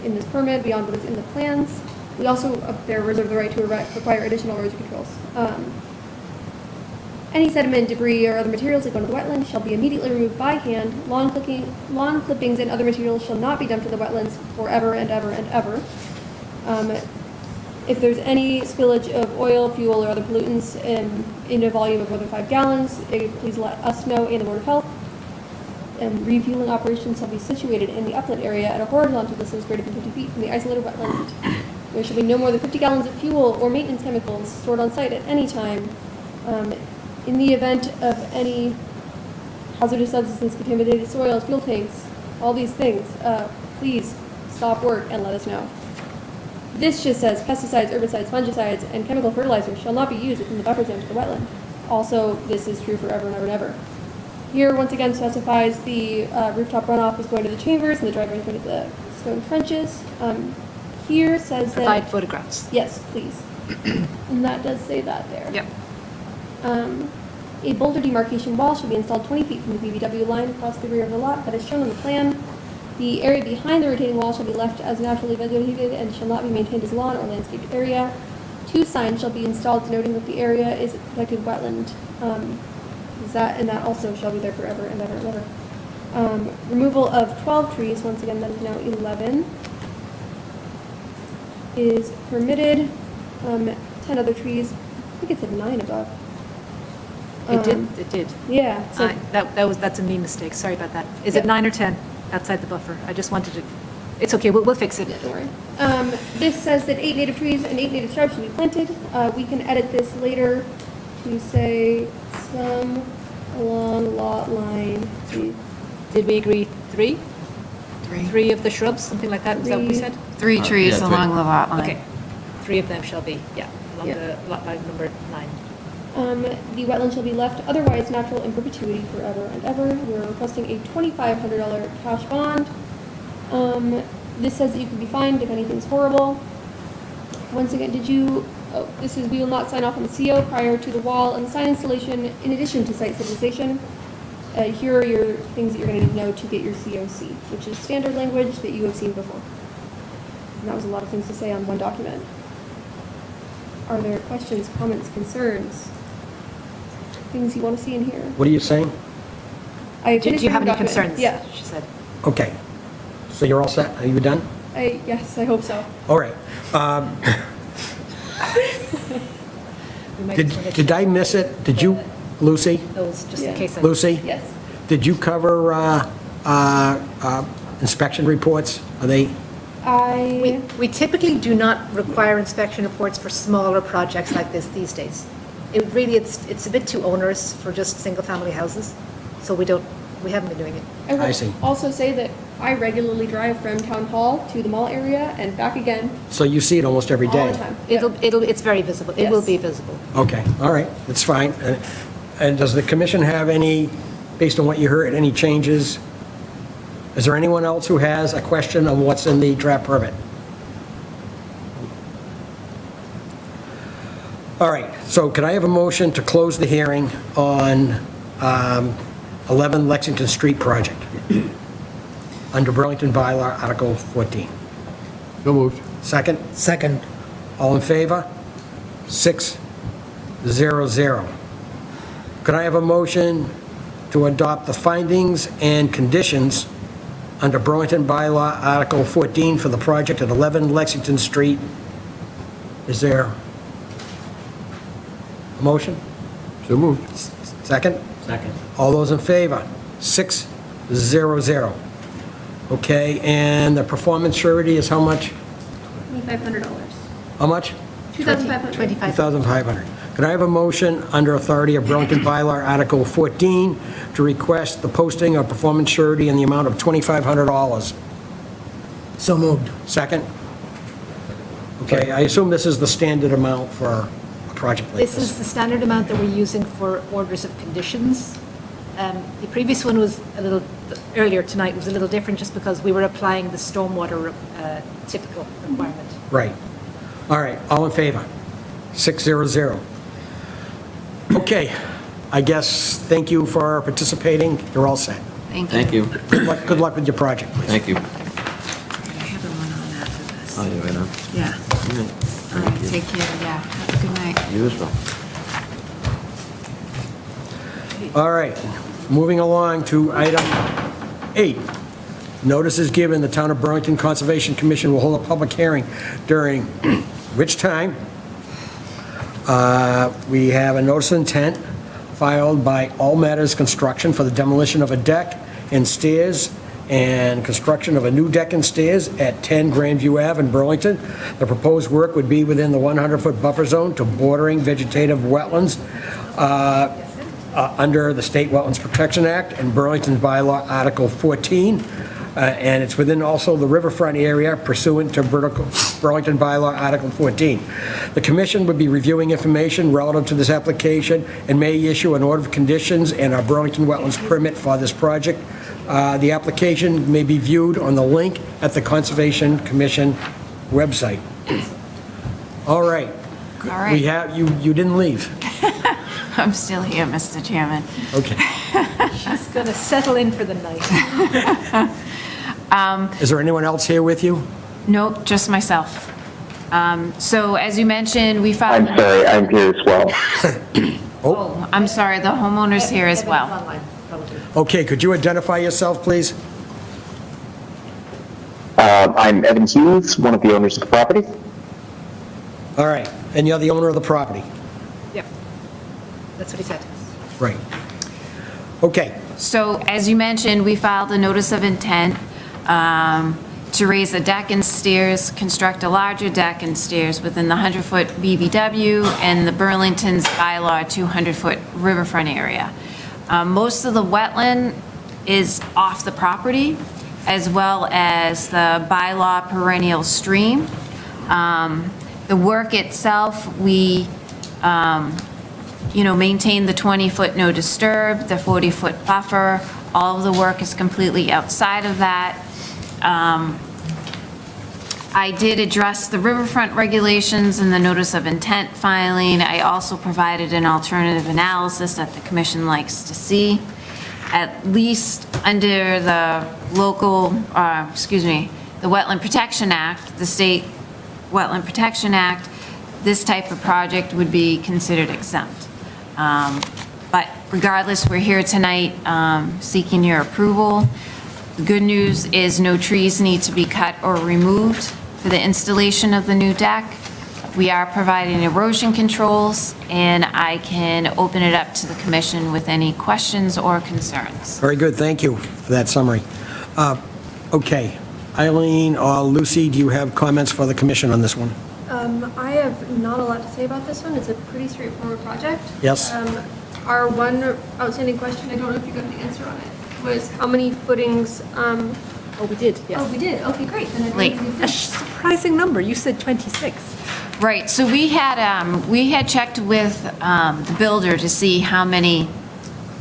in this permit beyond what is in the plans. We also up there reserve the right to require additional erosion controls. Any sediment, debris, or other materials that go into the wetland shall be immediately removed by hand. Lawn clippings and other materials shall not be dumped in the wetlands forever and ever and ever. If there's any spillage of oil, fuel, or other pollutants in a volume of more than 5 gallons, please let us know and the Board of Health. And refueling operations shall be situated in the upland area at a horizontal distance greater than 50 feet from the isolated wetland. There shall be no more than 50 gallons of fuel or maintenance chemicals stored on site at any time. In the event of any hazardous substances, contaminated soils, fuel tanks, all these things, please stop work and let us know. This just says pesticides, herbicides, fungicides, and chemical fertilizers shall not be used within the buffer zone to the wetland. Also, this is true forever and ever and ever. Here, once again, specifies the rooftop runoff is going to the chambers and the driveway is going to the stone trenches. Here says that... Provide photographs. Yes, please. And that does say that there. Yep. A boulder demarcation wall should be installed 20 feet from the BBW line across the rear of the lot that is shown on the plan. The area behind the retaining wall shall be left as naturally vegetated and shall not be maintained as lawn or landscaped area. 2 signs shall be installed denoting that the area is a protected wetland. And that also shall be there forever and ever and ever. Removal of 12 trees, once again, that is now 11, is permitted. 10 other trees, I think it said 9 above. It did. Yeah. So That's a me mistake, sorry about that. Is it 9 or 10 outside the buffer? I just wanted to, it's okay, we'll fix it. Yeah, don't worry. This says that 8 native trees and 8 native shrubs should be planted. We can edit this later to say some along lot line. Did we agree 3? 3 of the shrubs, something like that, was that what we said? 3 trees yeah, along the lot line. Okay, 3 of them shall be, along the lot line number 9. The wetland shall be left otherwise natural in perpetuity forever and ever. We're requesting a $2,500 cash bond. This says that you can be fined if anything's horrible. Once again, this is, we will not sign off on the CO prior to the wall and the sign installation in addition to site stabilization. Here are your things that you're going to need to know to get your COC, which is standard language that you have seen before. And that was a lot of things to say on one document. Are there questions, comments, concerns? Things you want to see in here? What are you saying? I Do finished you have reading any the document. concerns? Yeah. She said. Okay. So you're all set? Are you done? Yes, I hope so. All right. We might just wanna Did I miss it? Did you, Lucy? Those, just in Yeah. case. Lucy? Yes. Did you cover inspection reports? Are they, We typically do not require inspection reports for smaller projects like this these days. It's a bit too onerous for just single-family houses, so we haven't been doing it. I will I see. also say that I regularly drive from Town Hall to the mall area and back again so you see it almost every day? all the time. It's very visible. It will Yes. be visible. Okay, all right, that's fine. And does the commission have any, based on what you heard, any changes? Is there anyone else who has a question on what's in the draft permit? All right, so can I have a motion to close the hearing on 11 Lexington Street project under Burlington Bylaw, Article 14? So moved. Second? Second. All in favor? 6-0-0. Could I have a motion to adopt the findings and conditions under Burlington bylaw Article 14 for the project at 11 Lexington Street. Is there a motion? So moved. Second? Second. All those in favor? 600. Okay, and the performance surety is how much? $2,500. How much? $2,500. 2,500. Could I have a motion under authority of Burlington bylaw Article 14 to request the posting of performance surety in the amount of $2,500? So moved. Second? Okay, I assume this is the standard amount for a project like This this. is the standard amount that we're using for orders of conditions. The previous one was a little, earlier tonight was a little different just because we were applying the stormwater typical requirement. Right. All right, all in favor? 600. Okay, I guess, thank you for participating. You're all set. Thank you. Good luck with your project, please. Thank you. I have one on after this. Oh, yeah, right now. Yeah. All right, take care, yeah. Have a good night. You as well. All right, moving along to item 8. Notice is given, the Town of Burlington Conservation Commission will hold a public hearing during which time we have a notice of intent filed by All Matters Construction for the demolition of a deck and stairs and construction of a new deck and stairs at 10 Grandview Ave in Burlington. The proposed work would be within the 100-foot buffer zone to bordering vegetative wetlands under the State Wetlands Protection Act and Burlington's bylaw Article 14. And it's within also the riverfront area pursuant to Burlington bylaw Article 14. The commission would be reviewing information relative to this application and may issue an order of conditions and a Burlington wetlands permit for this project. The application may be viewed on the link at the Conservation Commission website. All right. All right. We have, you didn't leave. I'm still here, Mr. Chairman. Okay. She's going to settle in for the night. Is there anyone else here with you? Nope, just myself. So as you mentioned, we filed... I'm sorry, I'm here as well. Oh, I'm sorry, the homeowner's here as well. Online, probably. Okay, could you identify yourself, please? I'm Evan Hughes, one of the owners of the property. All right, and you're the owner of the property? Yep. That's what he said. Right. Okay, So as you mentioned, we filed a notice of intent to raise a deck and stairs, construct a larger deck and stairs within the 100-foot BVW and the Burlington's bylaw 200-foot riverfront area. Most of the wetland is off the property, as well as the bylaw perennial stream. The work itself, we maintain the 20-foot no disturb, the 40-foot buffer. All of the work is completely outside of that. I did address the riverfront regulations in the notice of intent filing. I also provided an alternative analysis that the commission likes to see. At least under the the Wetland Protection Act, the State Wetland Protection Act, this type of project would be considered exempt. But regardless, we're here tonight seeking your approval. The good news is no trees need to be cut or removed for the installation of the new deck. We are providing erosion controls, and I can open it up to the commission with any questions or concerns. very good, thank you for that summary. Okay, Eileen or Lucy, do you have comments for the commission on this one? I have not a lot to say about this one. It's a pretty straightforward project. Yes. Our one outstanding question, I don't know if you got the answer on it, was how many footings? Oh, we did, yes. Oh, we did. Okay, great. Then I Like, think we A did. surprising number. You said 26. Right, so we had checked with the builder to see how many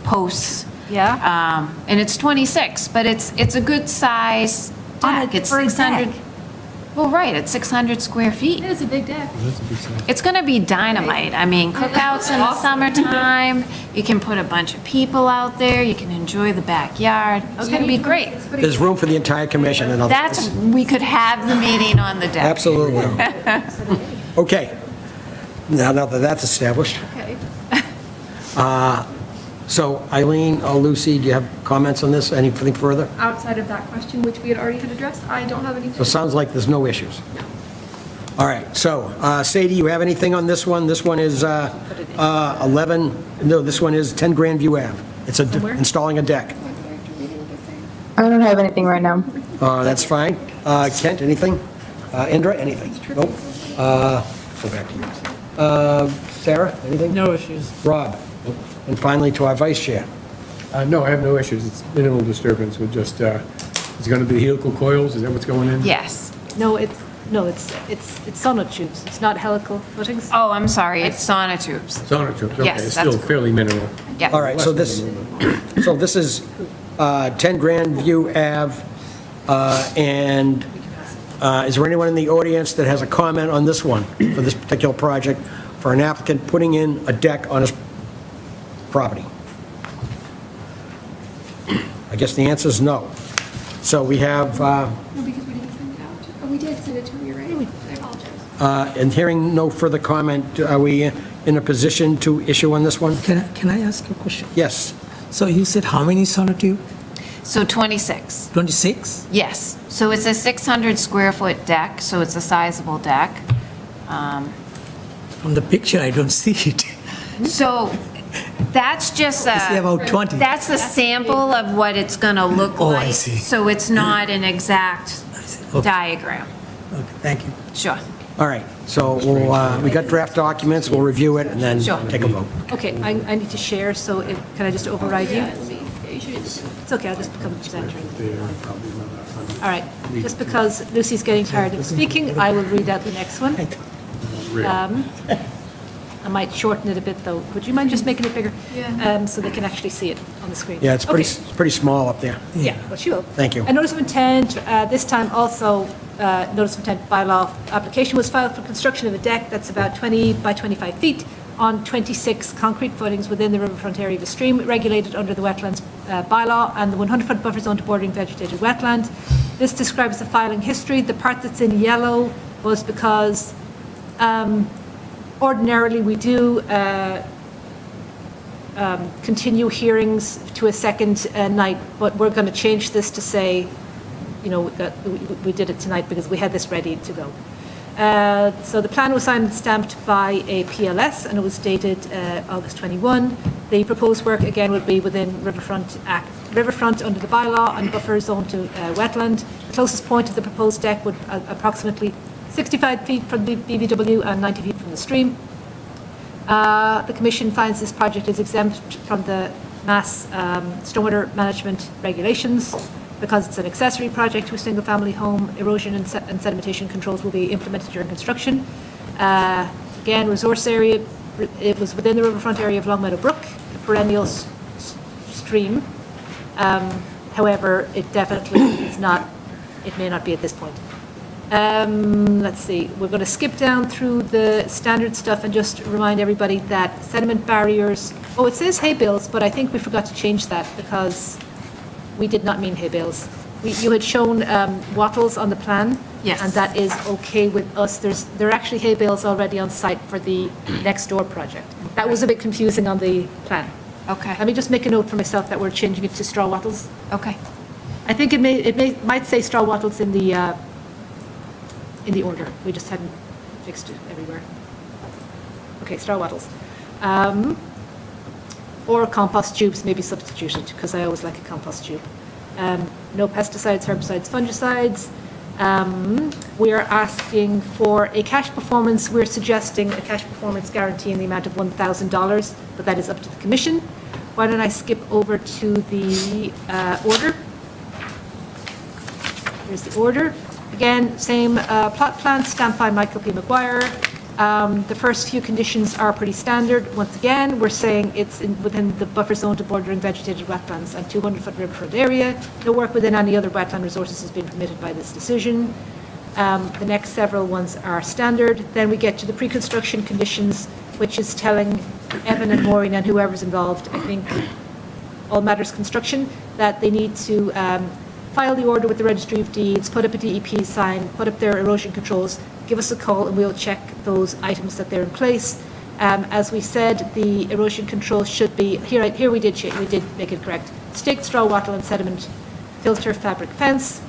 posts. Yeah? And it's 26, but it's a good size deck. It's for a 600. deck. Well, right, it's 600 square feet. It is a big deck. It's going to be dynamite. I mean, cookouts in the summertime, you can put a bunch of people out there, you can enjoy the backyard. It's going to be great. There's room for the entire commission and others. That's, we could have the meeting on the deck. Absolutely. Okay, now that that's established, Okay. So Eileen or Lucy, do you have comments on this? Anything further? Outside of that question, which we had already had addressed, I don't have anything. So it sounds like there's no issues. All right, so Sadie, you have anything on this one? This one is 11, no, this one is 10 Grandview Ave. It's installing a deck. I don't have anything right now. That's fine. Kent, anything? Indra, anything? Nope. Go back to you. Sarah, anything? No issues. Rob? And finally, to our vice chair. No, I have no issues. It's minimal disturbance with just, it's going to be helical coils? Is that what's going in? Yes. No, it's sonotubes. It's not helical footings. Oh, I'm sorry, it's sonotubes. Sonotubes, okay. Yes, It's that's still fairly minimal. Yeah. All right, so this is 10 Grandview Ave, and is there anyone in the audience that has a comment on this one, for this particular project, for an applicant putting in a deck on his property? I guess the answer is no. So we have, No, because we didn't send it out. Oh, we did send it to you, right? I apologize. and hearing no further comment, are we in a position to issue on this one? Can I ask a question? Yes. So you said how many sonotube? So 26. 26? Yes. So it's a 600 square foot deck, so it's a sizable deck. From the picture, I don't see it. So that's just I see about 20. That's the sample of what it's going to look Oh, like. I see. So it's not an exact Okay. diagram. Okay, thank you. Sure. All right, so we got draft documents, we'll review it, and then Sure. take a vote. Okay, I need to share, so can I just override you? It's okay, I'll just become presenter. All right, just because Lucy's getting tired of speaking, I will read out the next one. I might shorten it a bit, though. Would you mind just making it bigger? Yeah. So they can actually see it on the screen? Yeah, it's Okay. pretty small up there. Yeah, well, she will. Thank you. A notice of intent, this time also, notice of intent bylaw application was filed for construction of a deck that's about 20 by 25 feet on 26 concrete footings within the riverfront area of a stream regulated under the wetlands bylaw and the 100-foot buffer zone to bordering vegetated wetland. This describes the filing history. The part that's in yellow was because ordinarily we do continue hearings to a second night, but we're going to change this to say, you know, that we did it tonight because we had this ready to go. So the plan was signed and stamped by a PLS, and it was dated August 21. The proposed work, again, would be within riverfront under the bylaw and buffer zone to wetland. The closest point of the proposed deck would approximately 65 feet from the BVW and 90 feet from the stream. The Commission finds this project is exempt from the Mass Stormwater Management Regulations because it's an accessory project to a single-family home. Erosion and sedimentation controls will be implemented during construction. Again, resource area, it was within the riverfront area of Longmeadow Brook, a perennial stream. However, it definitely is not, it may not be at this point. Let's see, we're going to skip down through the standard stuff and just remind everybody that sediment barriers, oh, it says hay bales, but I think we forgot to change that because we did not mean hay bales. You had shown wattles on the plan. Yes. And that is okay with us. There are actually hay bales already on site for the next door project. That was a bit confusing on the plan. Okay. Let me just make a note for myself that we're changing it to straw wattles. Okay. I think might say straw wattles in the order. We just hadn't fixed it everywhere. Okay, straw wattles. Or compost tubes may be substituted, because I always like a compost tube. No pesticides, herbicides, fungicides. We are asking for a cash performance. We're suggesting a cash performance guarantee in the amount of $1,000, but that is up to the Commission. Why don't I skip over to the order? Here's the order. Again, same plot plan, stamped by Michael P. McGuire. The first few conditions are pretty standard. Once again, we're saying it's within the buffer zone to bordering vegetated wetlands and 200-foot riverfront area. No work within any other wetland resources has been permitted by this decision. The next several ones are standard. Then we get to the pre-construction conditions, which is telling Evan and Maureen and whoever's involved, I think, all matters construction, that they need to file the order with the Registry of Deeds, put up a DEP sign, put up their erosion controls, give us a call and we'll check those items that they're in place. As we said, the erosion control should be, here we did make it correct. Stake, straw, wattle and sediment filter fabric fence.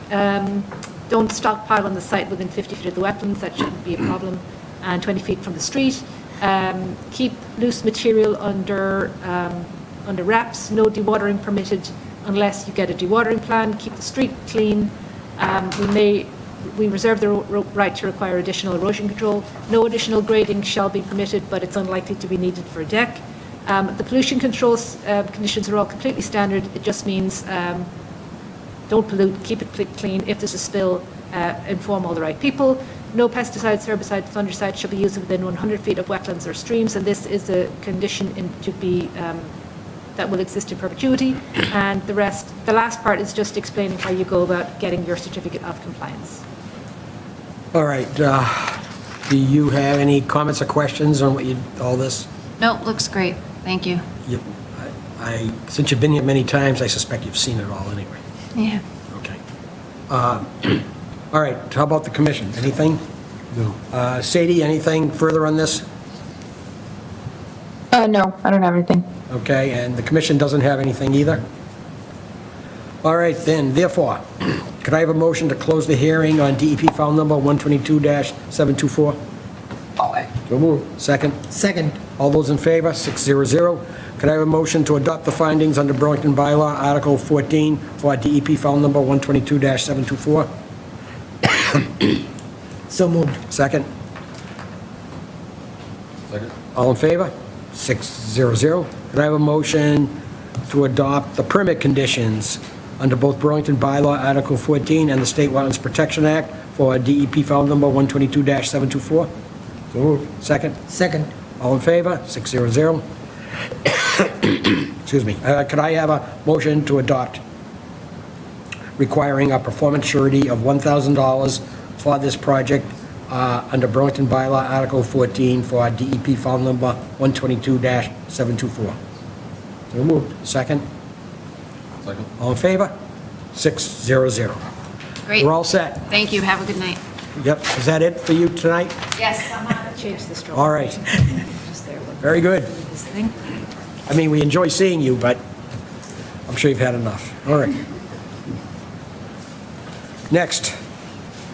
Don't stockpile on the site within 50 feet of the wetlands, that shouldn't be a problem, and 20 feet from the street. Keep loose material under wraps, no dewatering permitted unless you get a dewatering plan. Keep the street clean. We reserve the right to require additional erosion control. No additional grading shall be permitted, but it's unlikely to be needed for a deck. The pollution control conditions are all completely standard. It just means don't pollute, keep it clean. If there's a spill, inform all the right people. No pesticides, herbicides, fungicides shall be used within 100 feet of wetlands or streams, and this is a condition that will exist in perpetuity. And the last part is just explaining how you go about getting your certificate of compliance. All right, do you have any comments or questions on all this? No, looks great. Thank you. Yep. Since you've been here many times, I suspect you've seen it all anyway. Yeah. Okay. All right, how about the commission? Anything? No. Sadie, anything further on this? No, I don't have anything. Okay, and the commission doesn't have anything either? All right, then, therefore, could I have a motion to close the hearing on DEP file number 122-724? So moved. Second? Second. All those in favor, 600. Could I have a motion to adopt the findings under Burlington Bylaw, Article 14, for DEP file number 122-724? So moved. Second? Second. All in favor? 600. Could I have a motion to adopt the permit conditions under both Burlington Bylaw, Article 14, and the State Wetlands Protection Act for DEP file number 122-724? So moved. Second? Second. All in favor? 600. Excuse me. Could I have a motion to adopt requiring a performance surety of $1,000 for this project under Burlington Bylaw Article 14 for DEP file number 122-724? So moved. Second? Second. All in favor? 600. Great. We're all set. Thank you. Have a good night. Yep. Is that it for you tonight? Yes. Change the straw. All right. Just there, look. Very good. This thing. I mean, we enjoy seeing you, but I'm sure you've had enough. All right. Next,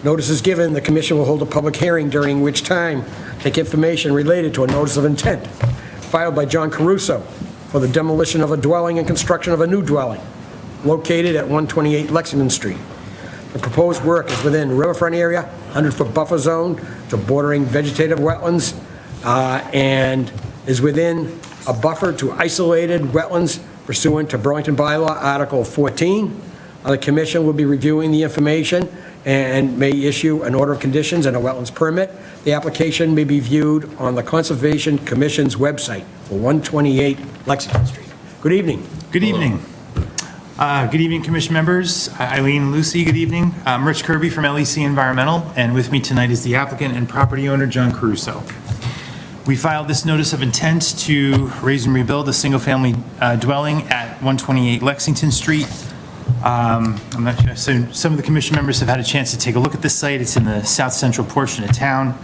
notice is given, the commission will hold a public hearing during which time take information related to a notice of intent filed by John Caruso for the demolition of a dwelling and construction of a new dwelling located at 128 Lexington Street. The proposed work is within riverfront area, 100-foot buffer zone to bordering vegetative wetlands, and is within a buffer to isolated wetlands pursuant to Burlington Bylaw Article 14. The commission will be reviewing the information and may issue an order of conditions and a wetlands permit. The application may be viewed on the Conservation Commission's website for 128 Lexington Street. Good evening. Good evening. Good evening, commission members. Eileen and Lucy, good evening. I'm Rich Kirby from LEC Environmental, and with me tonight is the applicant and property owner, John Caruso. We filed this notice of intent to raise and rebuild a single-family dwelling at 128 Lexington Street. I'm not sure, so some of the commission members have had a chance to take a look at this site. It's in the south central portion of town.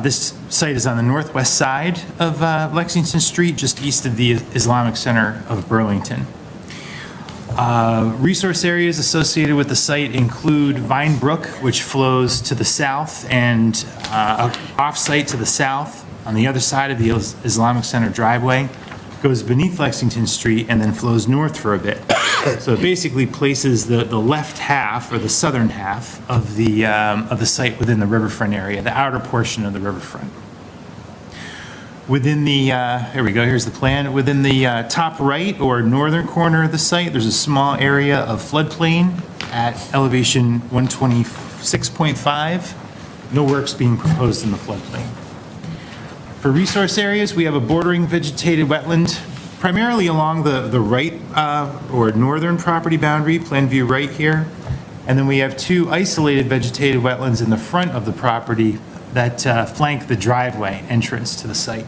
This site is on the northwest side of Lexington Street, just east of the Islamic Center of Burlington. Resource areas associated with the site include Vine Brook, which flows to the south, and off-site to the south on the other side of the Islamic Center driveway, goes beneath Lexington Street and then flows north for a bit. So it basically places the left half, or the southern half, of the site within the riverfront area, the outer portion of the riverfront. Within the, here we go, here's the plan. Within the top right or northern corner of the site, there's a small area of floodplain at elevation 126.5. No works being proposed in the floodplain. For resource areas, we have a bordering vegetated wetland, primarily along the right or northern property boundary, plan view right here. And then we have two isolated vegetated wetlands in the front of the property that flank the driveway entrance to the site.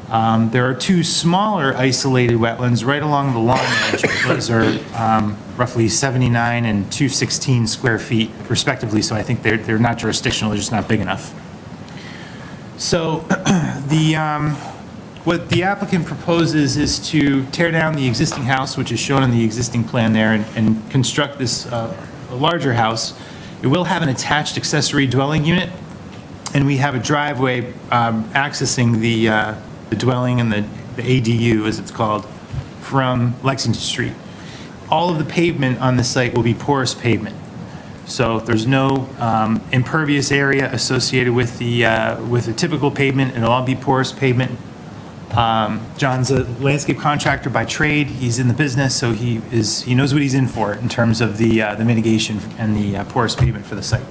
There are two smaller isolated wetlands right along the lawn edge. Those are roughly 79 and 216 square feet respectively, so I think they're not jurisdictional, they're just not big enough. So What the applicant proposes is to tear down the existing house, which is shown on the existing plan there, and construct this larger house. It will have an attached accessory dwelling unit, and we have a driveway accessing the dwelling and the ADU, as it's called, from Lexington Street. All of the pavement on the site will be porous pavement. So there's no impervious area associated with the typical pavement. It'll all be porous pavement. John's a landscape contractor by trade. He's in the business, so he knows what he's in for in terms of the mitigation and the porous pavement for the site.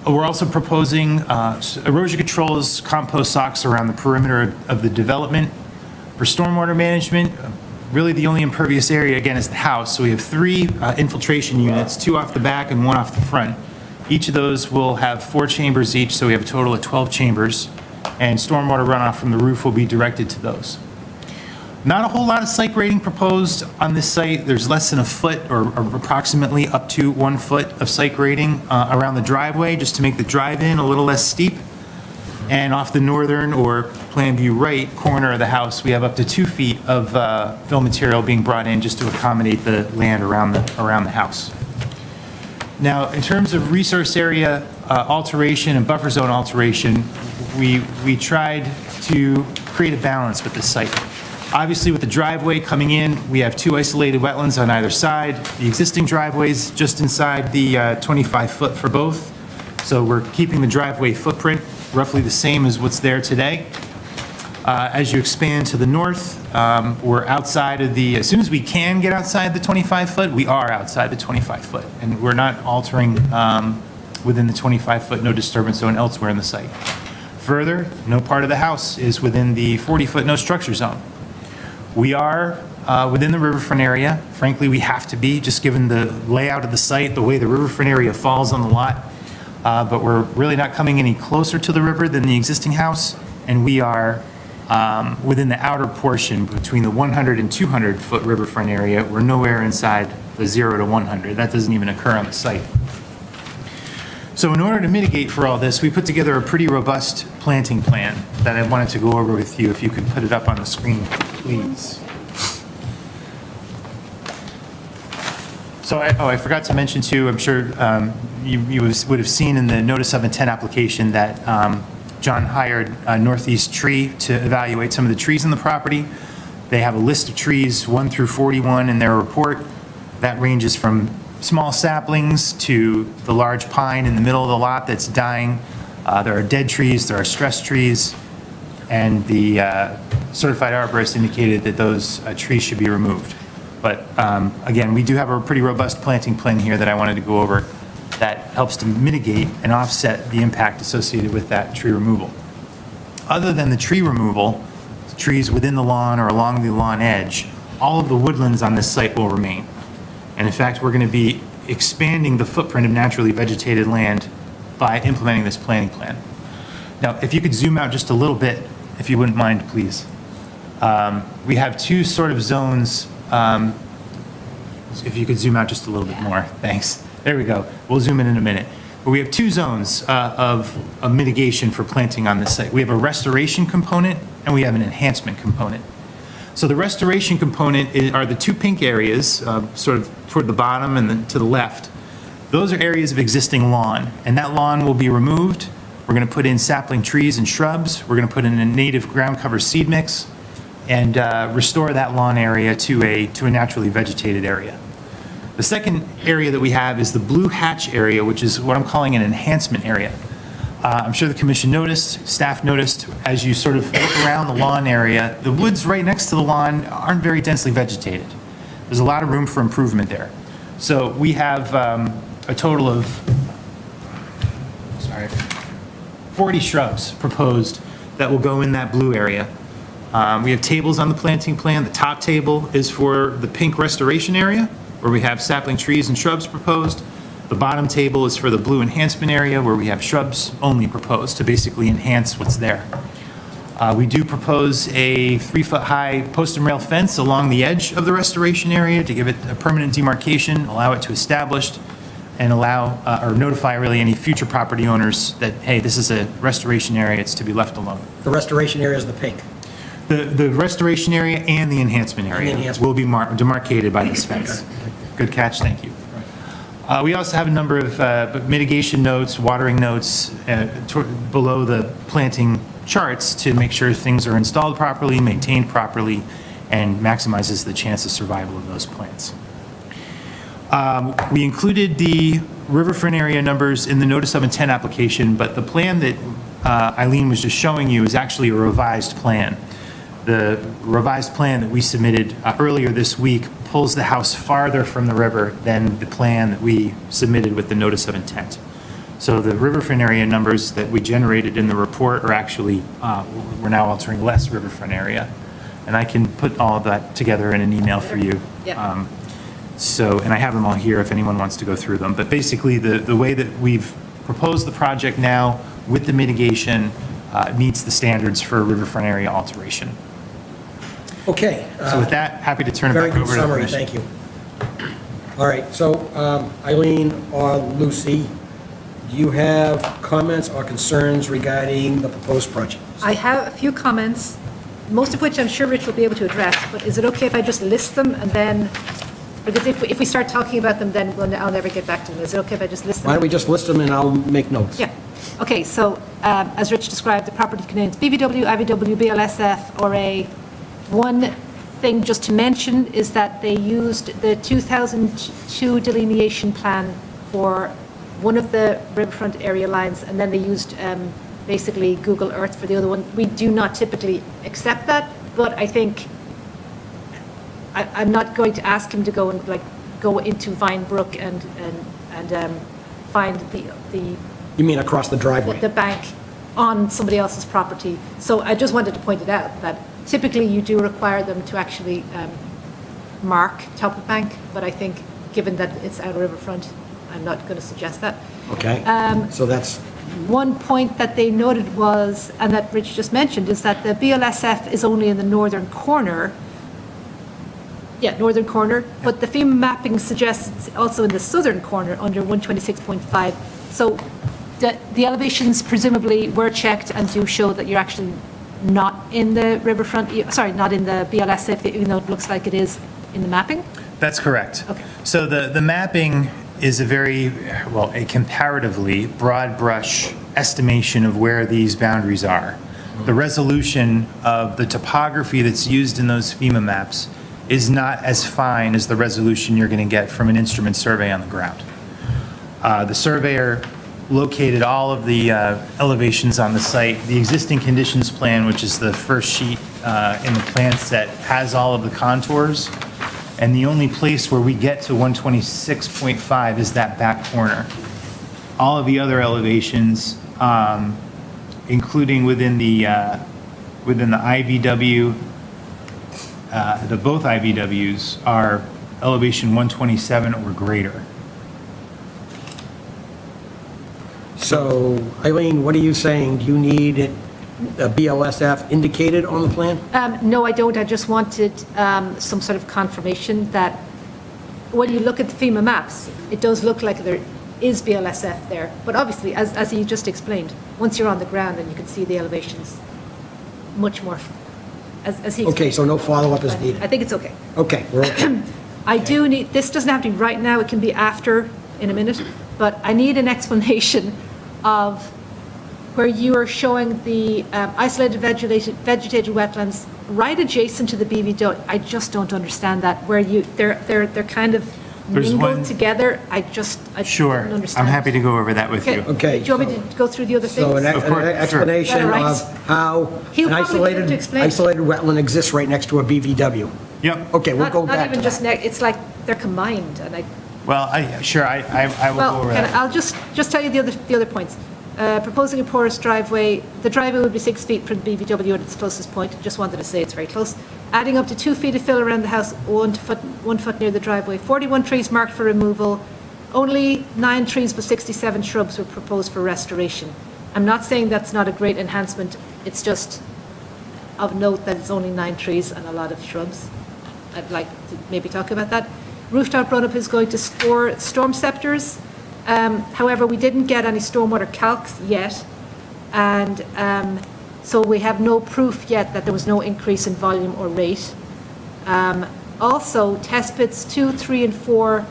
We're also proposing erosion controls, compost socks around the perimeter of the development. For stormwater management, really the only impervious area, again, is the house. So we have 3 infiltration units, 2 off the back and 1 off the front. Each of those will have 4 chambers each, so we have a total of 12 chambers. And stormwater runoff from the roof will be directed to those. Not a whole lot of site grading proposed on this site. There's less than a foot or approximately up to 1 foot of site grading around the driveway, just to make the drive-in a little less steep. And off the northern or plan view right corner of the house, we have up to 2 feet of fill material being brought in just to accommodate the land around the house. Now, in terms of resource area alteration and buffer zone alteration, we tried to create a balance with this site. Obviously, with the driveway coming in, we have 2 isolated wetlands on either side. The existing driveway's just inside the 25-foot for both. So we're keeping the driveway footprint roughly the same as what's there today. As you expand to the north, we're outside of as soon as we can get outside the 25-foot, we are outside the 25-foot. And we're not altering within the 25-foot no disturbance zone elsewhere in the site. Further, no part of the house is within the 40-foot no structure zone. We are within the riverfront area. Frankly, we have to be, just given the layout of the site, the way the riverfront area falls on the lot. But we're really not coming any closer to the river than the existing house, and we are within the outer portion between the 100 and 200-foot riverfront area. We're nowhere inside the 0 to 100. That doesn't even occur on the site. So in order to mitigate for all this, we put together a pretty robust planting plan that I wanted to go over with you. If you could put it up on the screen, please. So I forgot to mention too, I'm sure you would have seen in the notice of intent application that John hired Northeast Tree to evaluate some of the trees in the property. They have a list of trees 1 through 41 in their report. That ranges from small saplings to the large pine in the middle of the lot that's dying. There are dead trees, there are stress trees, and the certified arborist indicated that those trees should be removed. But again, we do have a pretty robust planting plan here that I wanted to go over that helps to mitigate and offset the impact associated with that tree removal. Other than the tree removal, trees within the lawn or along the lawn edge, all of the woodlands on this site will remain. And in fact, we're going to be expanding the footprint of naturally vegetated land by implementing this planting plan. Now, if you could zoom out just a little bit, if you wouldn't mind, please. We have 2 sort of zones. If you could zoom out just a little bit more, thanks. There we go. We'll zoom in a minute. But we have 2 zones of mitigation for planting on this site. We have a restoration component and we have an enhancement component. So the restoration component are the 2 pink areas, sort of toward the bottom and to the left. Those are areas of existing lawn, and that lawn will be removed. We're going to put in sapling trees and shrubs. We're going to put in a native ground cover seed mix and restore that lawn area to a naturally vegetated area. The second area that we have is the blue hatch area, which is what I'm calling an enhancement area. I'm sure the commission noticed, staff noticed, as you sort of look around the lawn area, the woods right next to the lawn aren't very densely vegetated. There's a lot of room for improvement there. So we have a total of 40 shrubs proposed that will go in that blue area. We have tables on the planting plan. The top table is for the pink restoration area, where we have sapling trees and shrubs proposed. The bottom table is for the blue enhancement area, where we have shrubs only proposed to basically enhance what's there. We do propose a 3-foot-high post and rail fence along the edge of the restoration area to give it a permanent demarcation, allow it to establish and allow, or notify really any future property owners that, hey, this is a restoration area, it's to be left alone. The restoration area is the pink. The restoration area and the enhancement area will be demarcated by this fence. Good catch, thank you. We also have a number of mitigation notes, watering notes below the planting charts to make sure things are installed properly, maintained properly, and maximizes the chance of survival of those plants. We included the riverfront area numbers in the notice of intent application, but the plan that Eileen was just showing you is actually a revised plan. The revised plan that we submitted earlier this week pulls the house farther from the river than the plan that we submitted with the notice of intent. So the riverfront area numbers that we generated in the report are actually, we're now altering less riverfront area. And I can put all of that together in an email for you. Yeah. And I have them all here if anyone wants to go through them. But basically, the way that we've proposed the project now with the mitigation meets the standards for riverfront area alteration. Okay. So with that, happy to turn it back over to the Very good commission. summary, thank you. All right, so Eileen or Lucy, do you have comments or concerns regarding the proposed project? I have a few comments, most of which I'm sure Rich will be able to address, but is it okay if I just list them and then, because if we start talking about them, then I'll never get back to them. Is it okay if I just list them? Why don't we just list them and I'll make notes? Yeah. Okay, so as Rich described, the property contains BVW, IVW, BLSF, RA. One thing just to mention is that they used the 2002 delineation plan for one of the riverfront area lines, and then they used basically Google Earth for the other one. We do not typically accept that, but I think I'm not going to ask him to go and go into Vine Brook and find the You mean across the driveway? the bank on somebody else's property. So I just wanted to point it out that typically you do require them to actually mark top of bank, but I think given that it's outer riverfront, I'm not going to suggest that. Okay, so that's, One point that they noted was, and that Rich just mentioned, is that the BLSF is only in the northern corner. Yeah, northern corner, but the FEMA mapping suggests it's also in the southern corner under 126.5. So the elevations presumably were checked and do show that you're actually not in the riverfront, sorry, not in the BLSF, even though it looks like it is in the mapping? That's correct. Okay. So the mapping is a comparatively broad brush estimation of where these boundaries are. The resolution of the topography that's used in those FEMA maps is not as fine as the resolution you're going to get from an instrument survey on the ground. The surveyor located all of the elevations on the site. The existing conditions plan, which is the first sheet in the plan set, has all of the contours. And the only place where we get to 126.5 is that back corner. All of the other elevations, including within the IVW, both IVWs are elevation 127 or greater. so Eileen, what are you saying? Do you need it, a BLSF indicated on the plan? No, I don't. I just wanted some sort of confirmation that when you look at the FEMA maps, it does look like there is BLSF there. But obviously, as you just explained, once you're on the ground and you can see the elevations much more, as he explained. Okay, so no follow-up is needed. I think it's okay. Okay, we're okay. I do need, this doesn't have to be right now, it can be after, in a minute, but I need an explanation of where you are showing the isolated vegetated wetlands right adjacent to the BVW. I just don't understand that, where they're kind of There's mingled one- together. I Sure, don't understand. I'm happy to go over that with you. Okay. Do you want me to go through the other things? So an Of course, sure. explanation Is that all right? of how He'll an probably be able to explain. isolated wetland exists right next to a BVW. Yep. Okay, we'll go Not back even to just, that. it's like they're combined, and I, Well, I will go over that. I'll just tell you the other points. Proposing a porous driveway, the driveway would be 6 feet from the BVW at its closest point, just wanted to say it's very close. Adding up to 2 feet of fill around the house, 1 foot near the driveway. 41 trees marked for removal, only 9 trees but 67 shrubs were proposed for restoration. I'm not saying that's not a great enhancement, it's just of note that it's only 9 trees and a lot of shrubs. I'd like to maybe talk about that. Rooftop run-up is going to store storm scepters. However, we didn't get any stormwater calcs yet, and so we have no proof yet that there was no increase in volume or rate. Also, test pits 2, 3, and 4,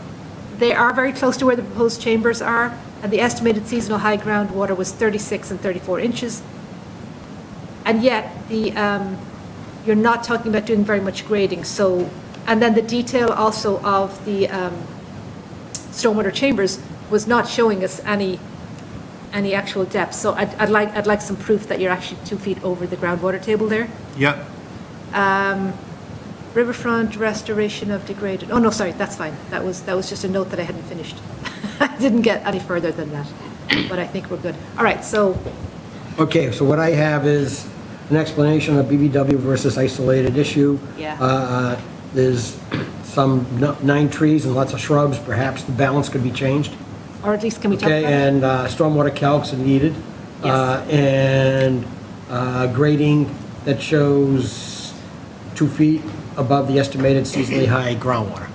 they are very close to where the proposed chambers are, and the estimated seasonal high groundwater was 36 and 34 inches. And yet, you're not talking about doing very much grading, so, and then the detail also of the stormwater chambers was not showing us any actual depth. So I'd like some proof that you're actually 2 feet over the groundwater table there. Yep. Riverfront restoration of degraded, oh, no, sorry, that's fine. That was just a note that I hadn't finished. I didn't get any further than that, but I think we're good. All right, so. Okay, so what I have is an explanation of BBW versus isolated issue. Yeah. There's some 9 trees and lots of shrubs. Perhaps the balance could be changed. Or at least can we talk about Okay, it? and stormwater calcs are needed. Yes. And grading that shows 2 feet above the estimated seasonally high groundwater.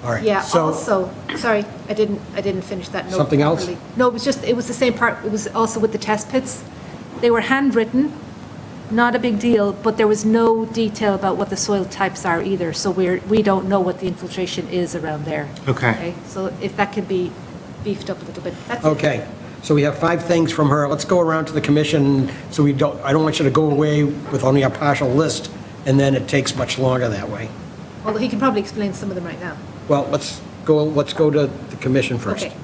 All right. Yeah, so- also, sorry, I didn't finish that note. Something else? properly. No, it was the same part, it was also with the test pits. They were handwritten, not a big deal, but there was no detail about what the soil types are either, so we don't know what the infiltration is around there. Okay. So if that could be beefed up a little bit, that's it. Okay, so we have 5 things from her. Let's go around to the commission, so I don't want you to go away with only a partial list, and then it takes much longer that way. Well, he can probably explain some of them right now. Well, let's go to the commission first. Okay.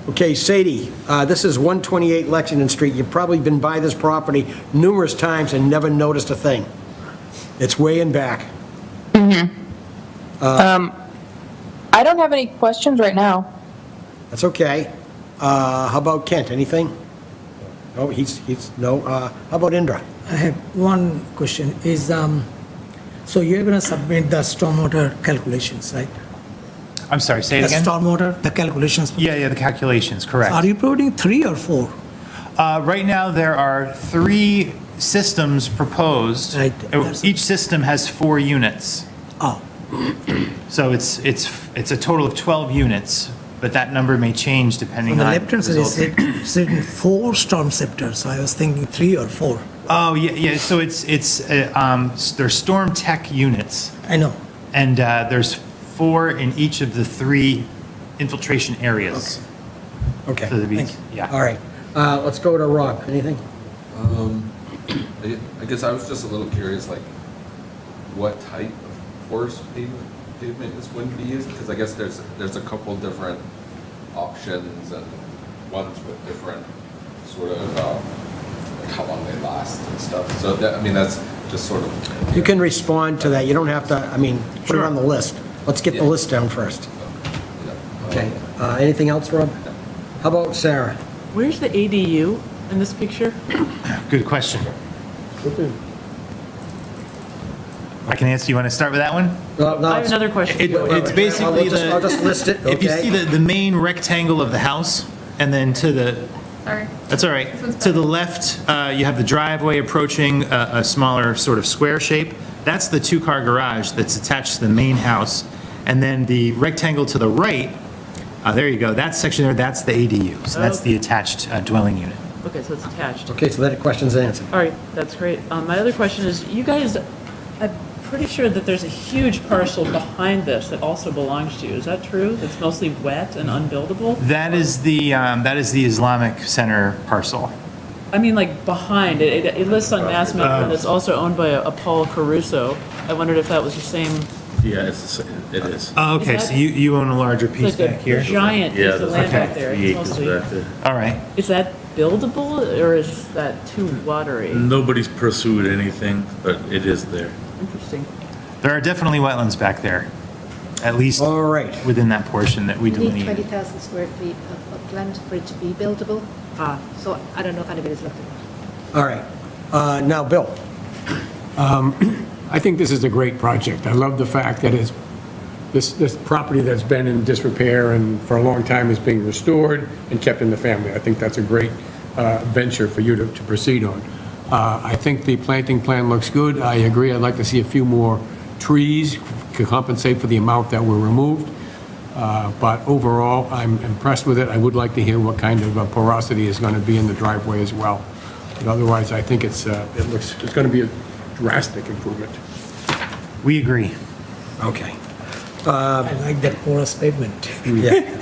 Okay, Sadie, this is 128 Lexington Street. You've probably been by this property numerous times and never noticed a thing. It's way in back. I don't have any questions right now. That's okay. How about Kent, anything? No, no. How about Indra? I have one question. Is so you're going to submit the stormwater calculations, right? I'm sorry, say it The again? stormwater, the calculations. Yeah, the calculations, correct. Are you providing 3 or 4? Right now, there are 3 systems proposed. Right. Each system has 4 units. Oh. So it's a total of 12 units, but that number may change depending On on. the left hand side, results. it's written 4 storm scepters. So I was thinking 3 or 4. Oh, yeah, so there's storm tech units. I know. And there's 4 in each of the 3 infiltration areas. Okay, So there'd be- thank you. Yeah. All right, let's go to Rob. Anything? I guess I was just a little curious, like, what type of porous pavement is going to be used? Because I guess there's a couple different options and ones with different sort of, like how long they last and stuff. So that, I mean, that's just sort of. You can respond to that. You don't have to, put it on the list. Let's get the list down first. Okay, anything else, Rob? How about Sarah? Where's the ADU in this picture? Good question. I can answer. You want to start with that one? I have another question. It's basically I'll just list it, If you okay? see the main rectangle of the house, and then to the, Sorry. that's all right, to the left, you have the driveway approaching a smaller sort of square shape. That's the 2-car garage that's attached to the main house. And then the rectangle to the right, there you go, that section there, that's the ADU. So that's the attached dwelling unit. Okay, so it's attached. Okay, so that question's answered. All right, that's great. My other question is, you guys, I'm pretty sure that there's a huge parcel behind this that also belongs to you. Is that true? That's mostly wet and unbuildable? That is the Islamic Center parcel. I mean, like, behind it. It lists on Mass Map that it's also owned by a Paul Caruso. I wondered if that was the same. Yeah, it is. Oh, okay, Is that- so you own a larger It's piece like back here? a giant piece of land back there. It's mostly- All right. Is that buildable or is that too watery? Nobody's pursued anything, but it is there. Interesting. There are definitely wetlands back there, at least All right. within that portion that we You need delineated. 20,000 square feet of land for it to be buildable. So I don't know if anybody's looked at that. All right, now, Bill. I think this is a great project. I love the fact that it's, this property that's been in disrepair and for a long time is being restored and kept in the family. I think that's a great venture for you to proceed on. I think the planting plan looks good. I agree, I'd like to see a few more trees to compensate for the amount that were removed. But overall, I'm impressed with it. I would like to hear what kind of porosity is going to be in the driveway as well. But otherwise, I think it's going to be a drastic improvement. We agree. Okay. I like that porous pavement. Yeah.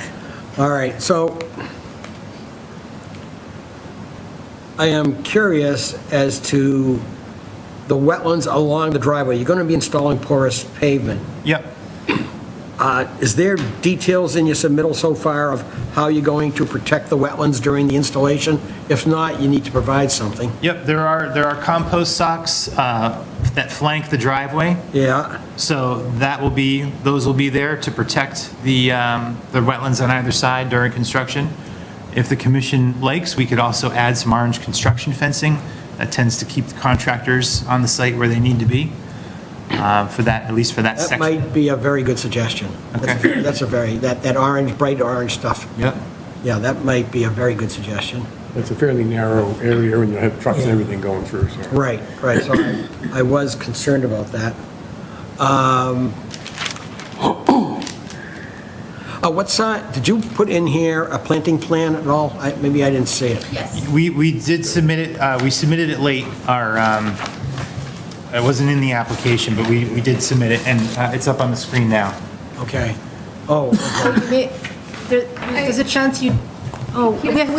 All right, so I am curious as to the wetlands along the driveway. You're going to be installing porous pavement. Yep. Is there details in your submittal so far of how you're going to protect the wetlands during the installation? If not, you need to provide something. Yep, there are compost socks that flank the driveway. Yeah. So those will be there to protect the wetlands on either side during construction. If the commission likes, we could also add some orange construction fencing. That tends to keep the contractors on the site where they need to be, at least for that That section. might be a very good suggestion. Okay. That's a very, that orange, bright orange stuff. Yep. Yeah, that might be a very good suggestion. It's a fairly narrow area, and you have trucks and everything going through, so. Right, so I was concerned about that. Did you put in here a planting plan at all? Maybe I didn't see it. Yes. We did submit it, we submitted it late. It wasn't in the application, but we did submit it, and it's up on the screen now. Okay. Oh, okay. There's a chance we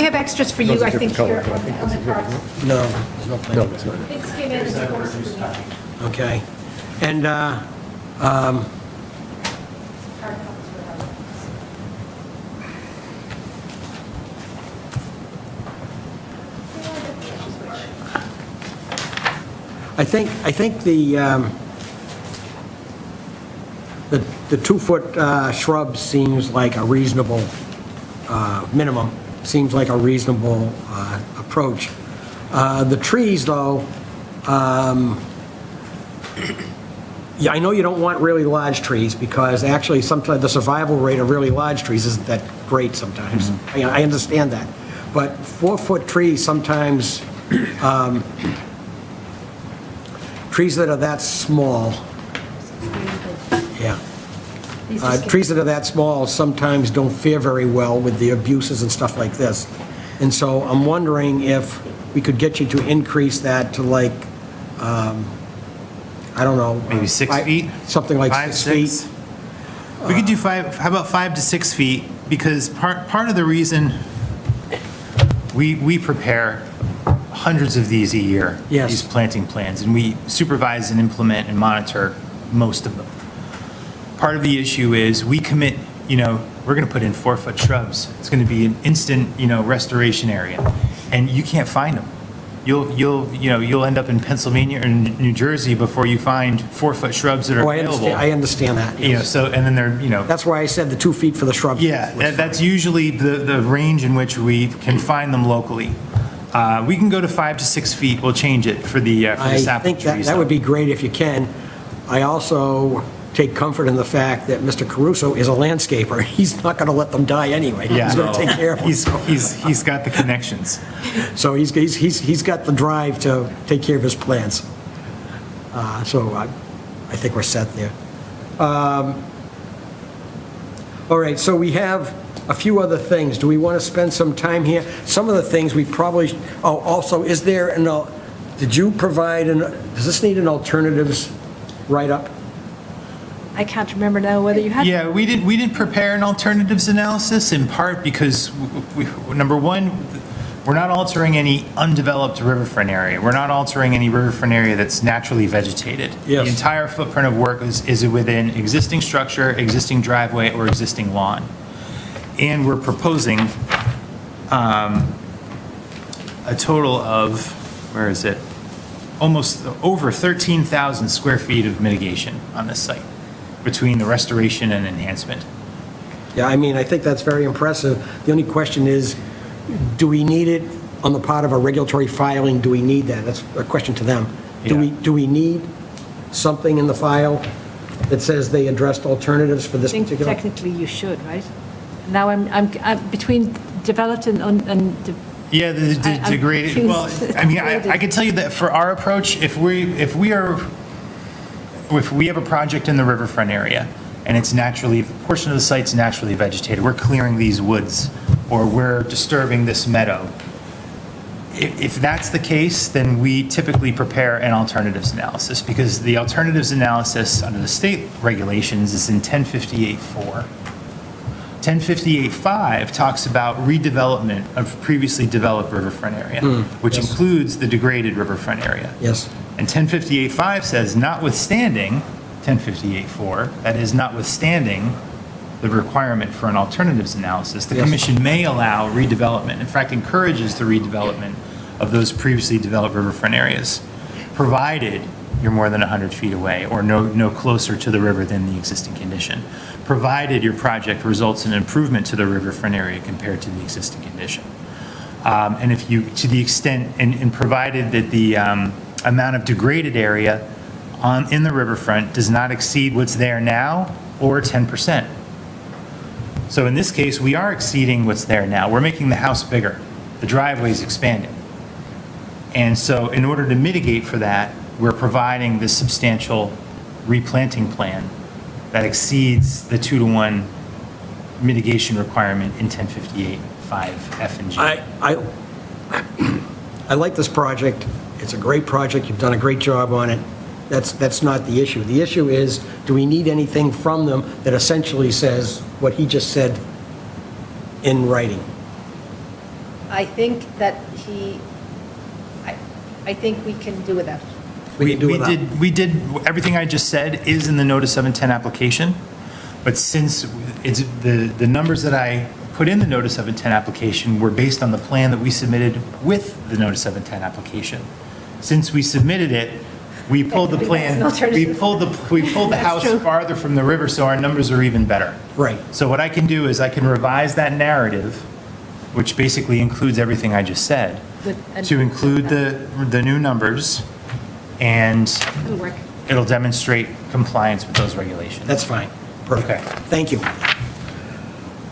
have extras for you, I think, here on the card. No, there's no plan. No, it's not. It's given. Okay. And, I think the 2-foot shrub seems like a reasonable minimum, seems like a reasonable approach. The trees, though, yeah, I know you don't want really large trees, because actually sometimes the survival rate of really large trees isn't that great sometimes. I understand that. But 4-foot trees sometimes, trees that are that small, yeah. Trees that are that small sometimes don't fare very well with the abuses and stuff like this. And so I'm wondering if we could get you to increase that to like, I don't know. Maybe 6 feet? Something like 5, 6 feet. We could do 5, how about 5 to 6 feet? Because part of the reason we prepare hundreds of these a year, Yes. these planting plans, and we supervise and implement and monitor most of them. Part of the issue is we commit, we're going to put in 4-foot shrubs. It's going to be an instant, restoration area, and you can't find them. You'll end up in Pennsylvania or New Jersey before you find 4-foot shrubs that are Oh, available. I understand that. yes. So, and then they're, That's why I said the 2 feet for the shrubs. yeah, that's usually the range in which we can find them locally. We can go to 5 to 6 feet. We'll change it for the I sapling think that trees. that would be great if you can. I also take comfort in the fact that Mr. Caruso is a landscaper. He's not going to let them die anyway. Yeah. He's going to take care of them. He's got the connections. So he's got the drive to take care of his plants. So I think we're set there. All right, so we have a few other things. Do we want to spend some time here? Some of the things we probably, also, is there did you provide, does this need an alternatives write-up? I can't remember now whether you had. Yeah, we didn't prepare an alternatives analysis, in part because, number one, we're not altering any undeveloped riverfront area. We're not altering any riverfront area that's naturally vegetated. Yes. The entire footprint of work is within existing structure, existing driveway, or existing lawn. And we're proposing a total of, where is it? Almost over 13,000 square feet of mitigation on this site between the restoration and enhancement. Yeah, I think that's very impressive. The only question is, do we need it on the part of a regulatory filing? Do we need that? That's a question to them. Do we need something in the file that says they addressed alternatives for this I think particular? technically you should, right? Now I'm between developed and Yeah, the degraded, well, I can tell you that for our approach, if we have a project in the riverfront area and it's naturally, a portion of the site's naturally vegetated. We're clearing these woods, or we're disturbing this meadow. If that's the case, then we typically prepare an alternatives analysis, because the alternatives analysis under the state regulations is in 1058.4. 1058.5 talks about redevelopment of previously developed riverfront area, which includes the degraded riverfront area. Yes. And 1058.5 says, notwithstanding 1058.4, that is notwithstanding the requirement for an alternatives analysis, the Yes. commission may allow redevelopment, in fact, encourages the redevelopment of those previously developed riverfront areas, provided you're more than 100 feet away or no closer to the river than the existing condition, provided your project results in improvement to the riverfront area compared to the existing condition. And if you, to the extent, and provided that the amount of degraded area in the riverfront does not exceed what's there now, or 10%. So in this case, we are exceeding what's there now. We're making the house bigger. The driveway's expanding. And so in order to mitigate for that, we're providing this substantial replanting plan that exceeds the 2-to-1 mitigation requirement in 1058.5 F and G. I like this project. It's a great project. You've done a great job on it. That's not the issue. The issue is, do we need anything from them that essentially says what he just said in writing? I think that I think we can do without it. We did, everything I just said is in the notice of intent application, but since it's, the numbers that I put in the notice of intent application were based on the plan that we submitted with the notice of intent application. Since we submitted it, we pulled the plan, we pulled the house farther from the river, so our numbers are even better. Right. So what I can do is I can revise that narrative, which basically includes everything I just said, to include the new numbers, and It'll work. it'll demonstrate compliance with those regulations. That's fine. Perfect. Okay. Thank you.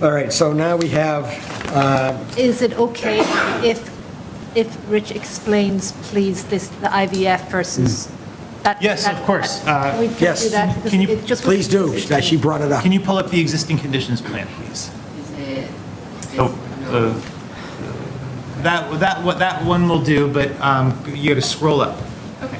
All right, so now we have, Is it okay if Rich explains, please, the IVF versus that? Yes, of course. Can we do Yes. that? Because Can you- it just please do. She brought it up. Can you pull up the existing conditions plan, please? So, that one will do, but you got to scroll up. Okay.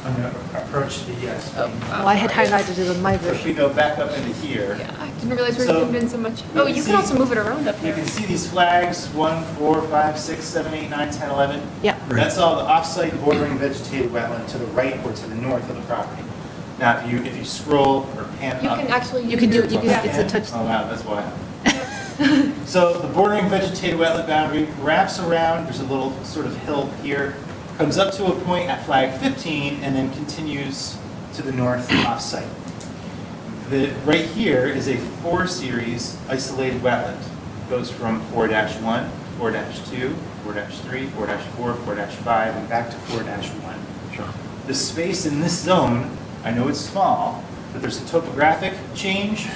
I'm going to approach the yes. Oh, I had highlighted it on my If version. we go back up into here, Yeah, I didn't realize we were So, zoomed in so much. you Oh, can you see- can also move it around up you there. can see these flags, 1, 4, 5, 6, 7, 8, 9, 10, 11. Yeah. That's all the off-site bordering vegetated wetland to the right or to the north of the property. Now, if you scroll or pan You up. can actually. You can do it, you can, Yeah. it's a touch. Oh, wow, that's why. So the bordering vegetated wetland boundary wraps around, there's a little sort of hill here, comes up to a point at flag 15, and then continues to the north off-site. Right here is a 4-series isolated wetland. Goes from 4-1, 4-2, 4-3, 4-4, 4-5, and back to 4-1. The space in this zone, I know it's small, but there's a topographic change,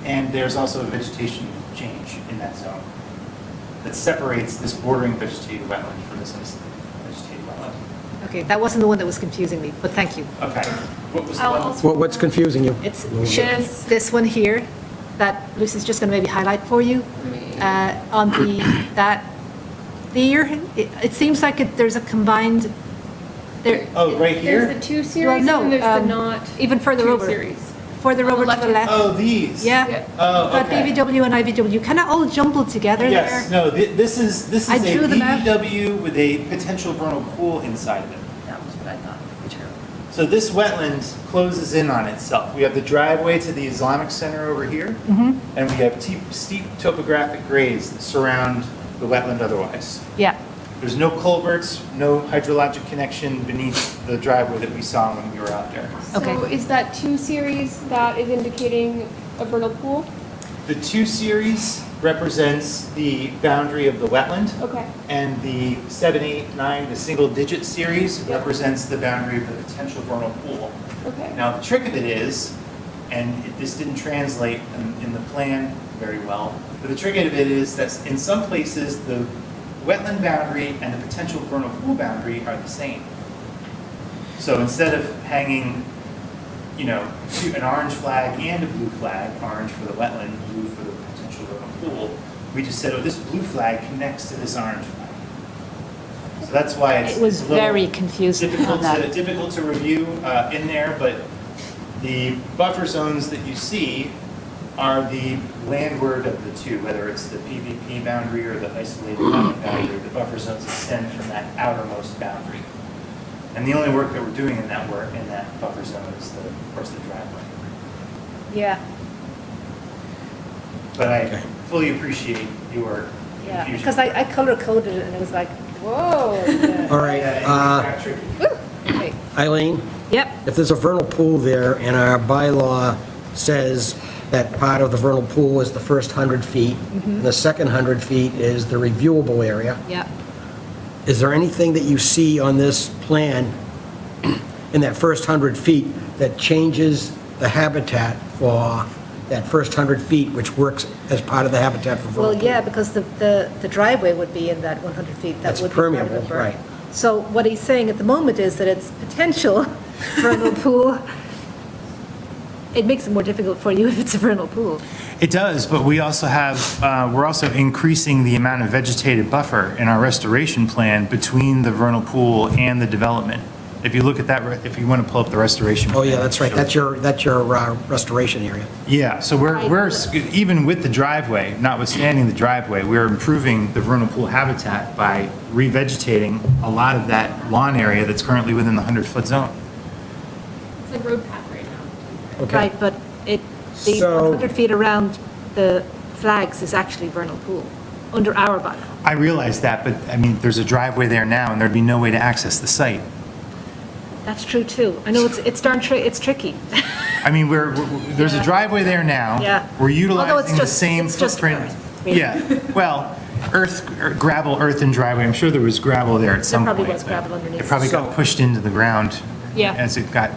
and there's also a vegetation change in that zone that separates this bordering vegetated wetland from this isolated vegetated wetland. Okay, that wasn't the one that was confusing me, but thank you. Okay. What was the one? What's confusing you? It's this one here that Lucy's just going to maybe highlight for you. On it seems like there's a combined, there. Oh, right here? There's the 2 series no, and there's the not. even further 2 over. series. Further over to the left. Oh, these? Yeah. Oh, Got okay. BVW and IVW kind of all jumbled together Yes, there. no, this is I a drew them out. BVW with a potential vernal pool inside of it. That was what I thought. So this wetland closes in on itself. We have the driveway to the Islamic Center over here, and we have steep topographic grades that surround the wetland otherwise. Yeah. There's no culverts, no hydrologic connection beneath the driveway that we saw when we were out there. So is that 2 series that is indicating a vernal pool? The 2 series represents the boundary of the wetland. Okay. And the 7, 8, 9, the single-digit series represents the boundary of the potential vernal pool. Okay. Now, the trick of it is, and this didn't translate in the plan very well, but the trick of it is that in some places, the wetland boundary and the potential vernal pool boundary are the same. So instead of hanging an orange flag and a blue flag, orange for the wetland, blue for the potential vernal pool. We just said, oh, this blue flag connects to this orange flag. So that's why it's It was a little very confusing on that. difficult to review in there, but the buffer zones that you see are the landward of the two, whether it's the PVP boundary or the isolated boundary. The buffer zones extend from that outermost boundary. And the only work that we're doing in that buffer zone is, of course, the driveway. Yeah, But I fully appreciate your yeah, confusion. because I color-coded it, and it was like, whoa. Yeah. All right, Okay. Eileen? Yep. If there's a vernal pool there and our bylaw says that part of the vernal pool is the first 100 feet, and the second 100 feet is the reviewable area, Yep. is there anything that you see on this plan in that first 100 feet that changes the habitat for that first 100 feet, which works as part of the habitat for vernal Well, pool? yeah, because the driveway would be in that 100 feet. That That's would be part of permeable, the berm. right. So what he's saying at the moment is that it's potential vernal pool. It makes it more difficult for you if it's a vernal pool. It does, but we also have, we're also increasing the amount of vegetated buffer in our restoration plan between the vernal pool and the development. If you look at that, if you want to pull up the restoration. Oh, yeah, plan, that's right. sure. That's your restoration area. Yeah, so we're, even with the driveway, notwithstanding the driveway, we're improving the vernal pool habitat by revegetating a lot of that lawn area that's currently within the 100-foot zone. It's like road path right now. Okay. Right, but the So- 100 feet around the flags is actually vernal pool, under our bylaw. I realize that, but I mean, there's a driveway there now and there'd be no way to access the site. That's true, too. I know it's darn it's tricky. I mean, there's a driveway there now. Yeah. We're Although it's utilizing the just- same it's just footprint. earth, really. Yeah, well, gravel, earth and driveway, I'm sure there was gravel there at some point. probably was but gravel underneath. It probably got pushed into the ground. Yeah. As it got,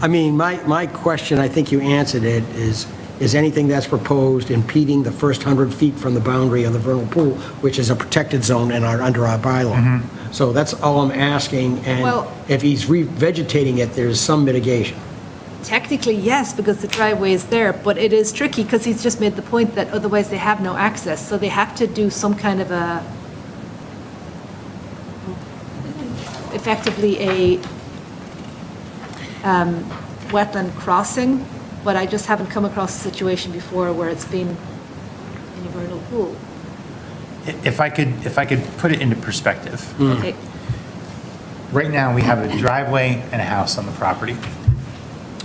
I mean, my question, I think you answered it, is anything that's proposed impeding the first 100 feet from the boundary of the vernal pool, which is a protected zone under our bylaw. So that's all I'm asking, and Well- if he's revegetating it, there's some mitigation. Technically, yes, because the driveway is there, but it is tricky because he's just made the point that otherwise they have no access, so they have to do some kind of effectively a wetland crossing, but I just haven't come across a situation before where it's been in a vernal pool. if I could put it into perspective. Okay, Right now, we have a driveway and a house on the property.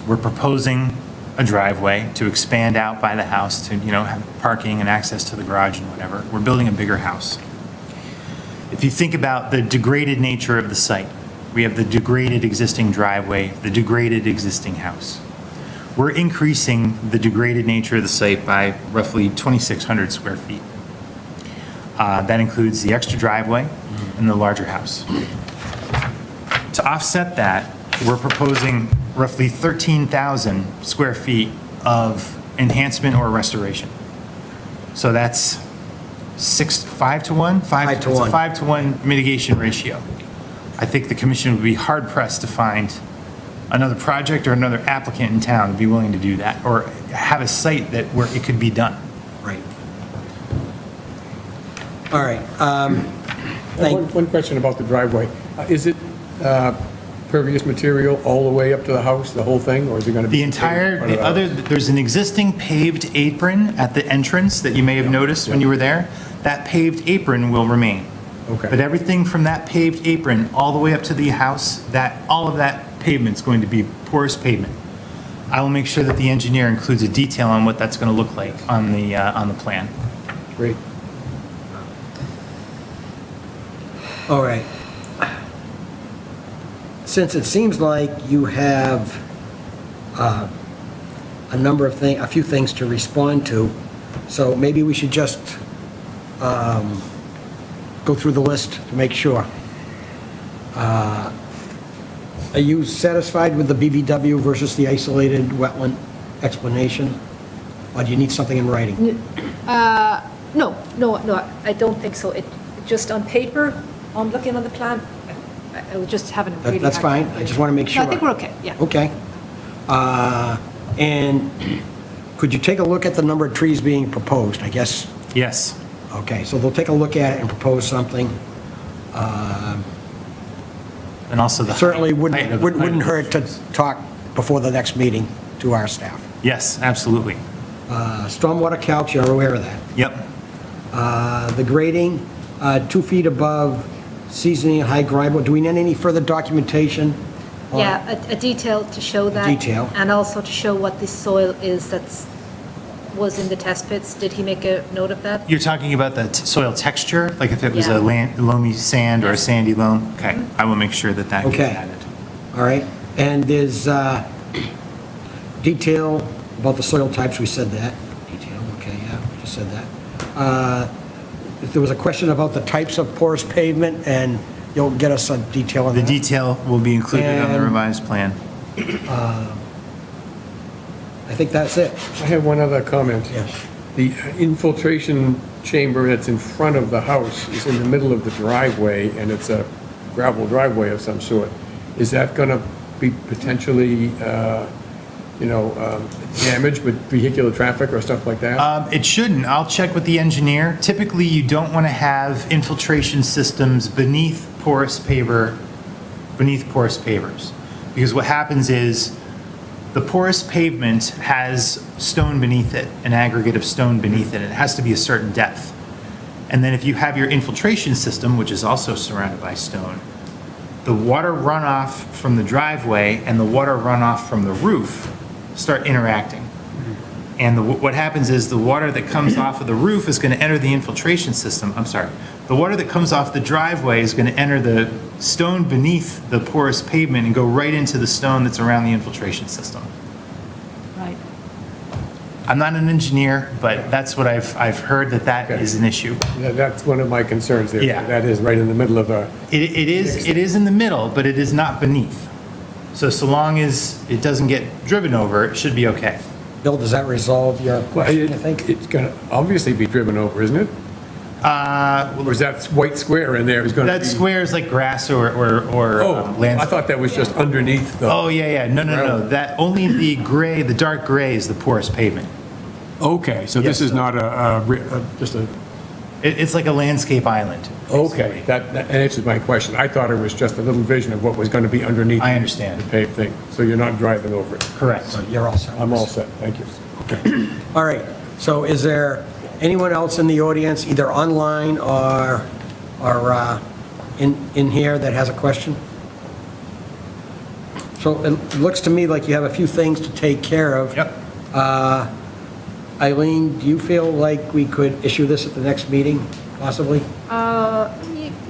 We're proposing a driveway to expand out by the house to, have parking and access to the garage and whatever. We're building a bigger house. If you think about the degraded nature of the site, we have the degraded existing driveway, the degraded existing house. We're increasing the degraded nature of the site by roughly 2,600 square feet. That includes the extra driveway and the larger house. To offset that, we're proposing roughly 13,000 square feet of enhancement or restoration. So that's 5 to 1? 5 to 1. 5 to 1 mitigation ratio. I think the commission would be hard pressed to find another project or another applicant in town to be willing to do that, or have a site where it could be done. Right. All right. One question about the driveway. Is it pervious material all the way up to the house, the whole thing, or is it going to be? There's an existing paved apron at the entrance that you may have noticed when you were there. That paved apron will remain. Okay. But everything from that paved apron all the way up to the house, all of that pavement's going to be porous pavement. I will make sure that the engineer includes a detail on what that's going to look like on the plan. Great. All right. Since it seems like you have a few things to respond to, so maybe we should just go through the list to make sure. Are you satisfied with the BVW versus the isolated wetland explanation? Or do you need something in writing? no, I don't think so. It, just on paper, I'm looking on the plan, I would just haven't really. That's fine, I just want to make sure. No, I think we're okay, yeah. Okay. And could you take a look at the number of trees being proposed, I guess? Yes. Okay, so they'll take a look at it and propose something. And also the Certainly height wouldn't of- wouldn't hurt to talk before the next meeting to our staff. Yes, absolutely. Stormwater calcs, you're aware of that. Yep. The grading, 2 feet above seasoning high grade. Do we need any further documentation? Yeah, a detail to show that. Detail. And also to show what the soil is was in the test pits. Did he make a note of that? You're talking about the soil texture, like if it was Yeah. a loamy sand or a sandy loam? Okay, I will make sure that that gets Okay. added. All right, and there's detail about the soil types, we said that. Detail, okay, yeah, we just said that. There was a question about the types of porous pavement, and you'll get us some detail on The that. detail will be included on the And- revised plan. I think that's it. I have one other comment. Yes. The infiltration chamber that's in front of the house is in the middle of the driveway, and it's a gravel driveway of some sort. Is that going to be potentially, damaged with vehicular traffic or stuff like that? It shouldn't. I'll check with the engineer. Typically, you don't want to have infiltration systems beneath porous pavers. Because what happens is the porous pavement has stone beneath it, an aggregate of stone beneath it. It has to be a certain depth. And then if you have your infiltration system, which is also surrounded by stone, the water runoff from the driveway and the water runoff from the roof start interacting. And what happens is the water that comes off of the roof is going to enter the infiltration system. I'm sorry. The water that comes off the driveway is going to enter the stone beneath the porous pavement and go right into the stone that's around the infiltration system. Right. I'm not an engineer, but that's what I've heard that Okay. is an issue. That's one of my concerns there. Yeah. That is right in the middle of a, It is in the middle, but it is not beneath. So long as it doesn't get driven over, it should be okay. Bill, does that resolve your well, question, you think? it's going to obviously be driven over, isn't it? Or is that white square in there is going to be? That square is like grass or Oh, I landscape. thought that was just underneath the. Oh, yeah. No. That, only the gray, the dark gray is the porous pavement. Okay, so this Yes. is not just a, It's like a landscape island. okay, that answers my question. I thought it was just a little vision of what was going to be underneath. I understand. The paved thing, so you're not driving over it. Correct. You're all set. I'm all set, thank you. All right, so is there anyone else in the audience, either online or in here that has a question? So it looks to me like you have a few things to take care of. Yep. Eileen, do you feel like we could issue this at the next meeting, possibly?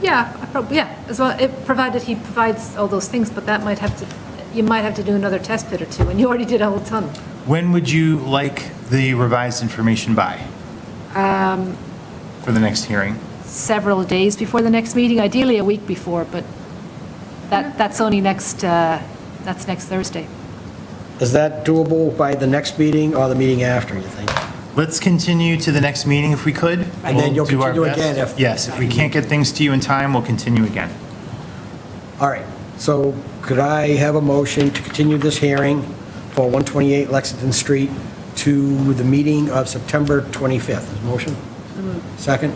Yeah, as well, provided he provides all those things, but that you might have to do another test pit or two, and you already did a whole ton. When would you like the revised information by? For the next hearing? Several days before the next meeting, ideally a week before, but that's only next Thursday. Is that doable by the next meeting or the meeting after, you think? Let's continue to the next meeting if we could. And then you'll We'll do our continue best. again if- Yes, if we can't get things to you in time, we'll continue again. All right, so could I have a motion to continue this hearing for 128 Lexington Street to the meeting of September 25th? Is motion? Second?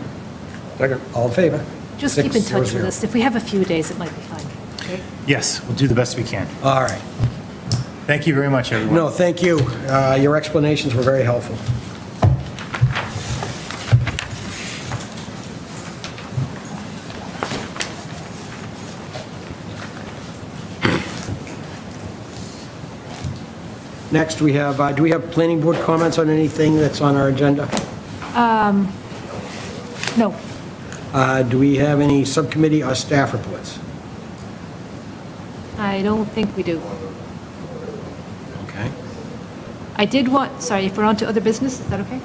Second. All in favor? Just keep in touch 600. with us. If we have a few days, it might be fine. Okay? Yes, we'll do the best we can. All right. Thank you very much, everyone. No, thank you. Your explanations were very helpful. Next, we have, do we have planning board comments on anything that's on our agenda? No. Do we have any subcommittee or staff reports? I don't think we do. Okay. I did want, sorry, if we're on to other business, is that okay?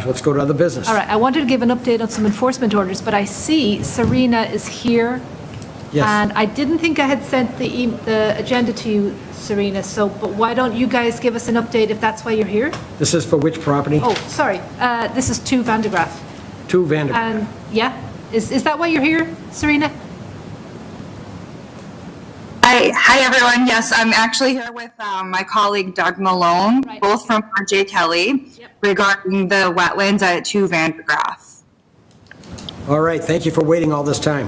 Let's go to other business. All right, I wanted to give an update on some enforcement orders, but I see Serena is here. Yes. And I didn't think I had sent the agenda to you, Serena, but why don't you guys give us an update if that's why you're here? This is for which property? Oh, sorry, this is 2 Vandegraff. 2 Vanderbilt. And, yeah, is that why you're here, Serena? I Hi everyone. Yes, I'm actually here with my colleague Doug Malone, both from RJ Kelly, regarding the wetlands at 2 Vandergraaf. All right, thank you for waiting all this time.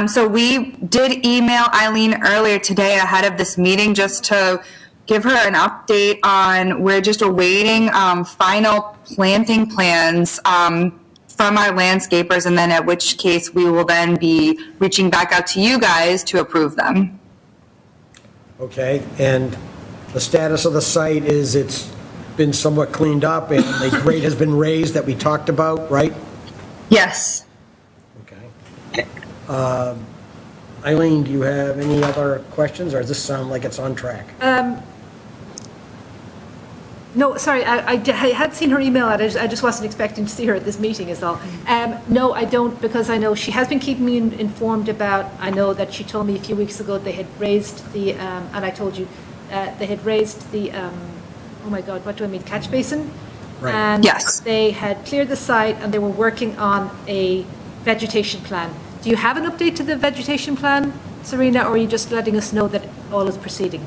So we did email Eileen earlier today ahead of this meeting just to give her an update on, we're just awaiting final planting plans from our landscapers, and then at which case we will then be reaching back out to you guys to approve them. Okay, and the status of the site is it's been somewhat cleaned up and the grade has been raised that we talked about, right? Yes. Eileen, do you have any other questions, or does this sound like it's on track? No, sorry, I had seen her email, I just wasn't expecting to see her at this meeting is all. No, I don't, because I know she has been keeping me informed about, I know that she told me a few weeks ago they had raised the, and I told you, they had raised the, oh my God, what do I mean, catch basin? Right. And Yes. they had cleared the site and they were working on a vegetation plan. Do you have an update to the vegetation plan, Serena, or are you just letting us know that all is proceeding?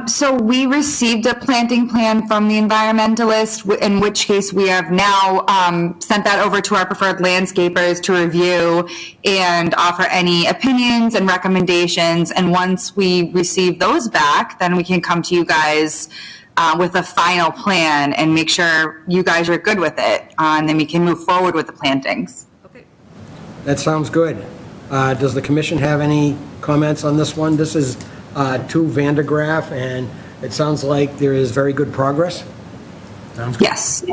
So we received a planting plan from the environmentalist, in which case we have now sent that over to our preferred landscapers to review and offer any opinions and recommendations. And once we receive those back, then we can come to you guys with a final plan and make sure you guys are good with it. And then we can move forward with the plantings. That sounds good. Does the commission have any comments on this one? This is 2 Vandergraaf, and it sounds like there is very good progress. Sounds good. Yes.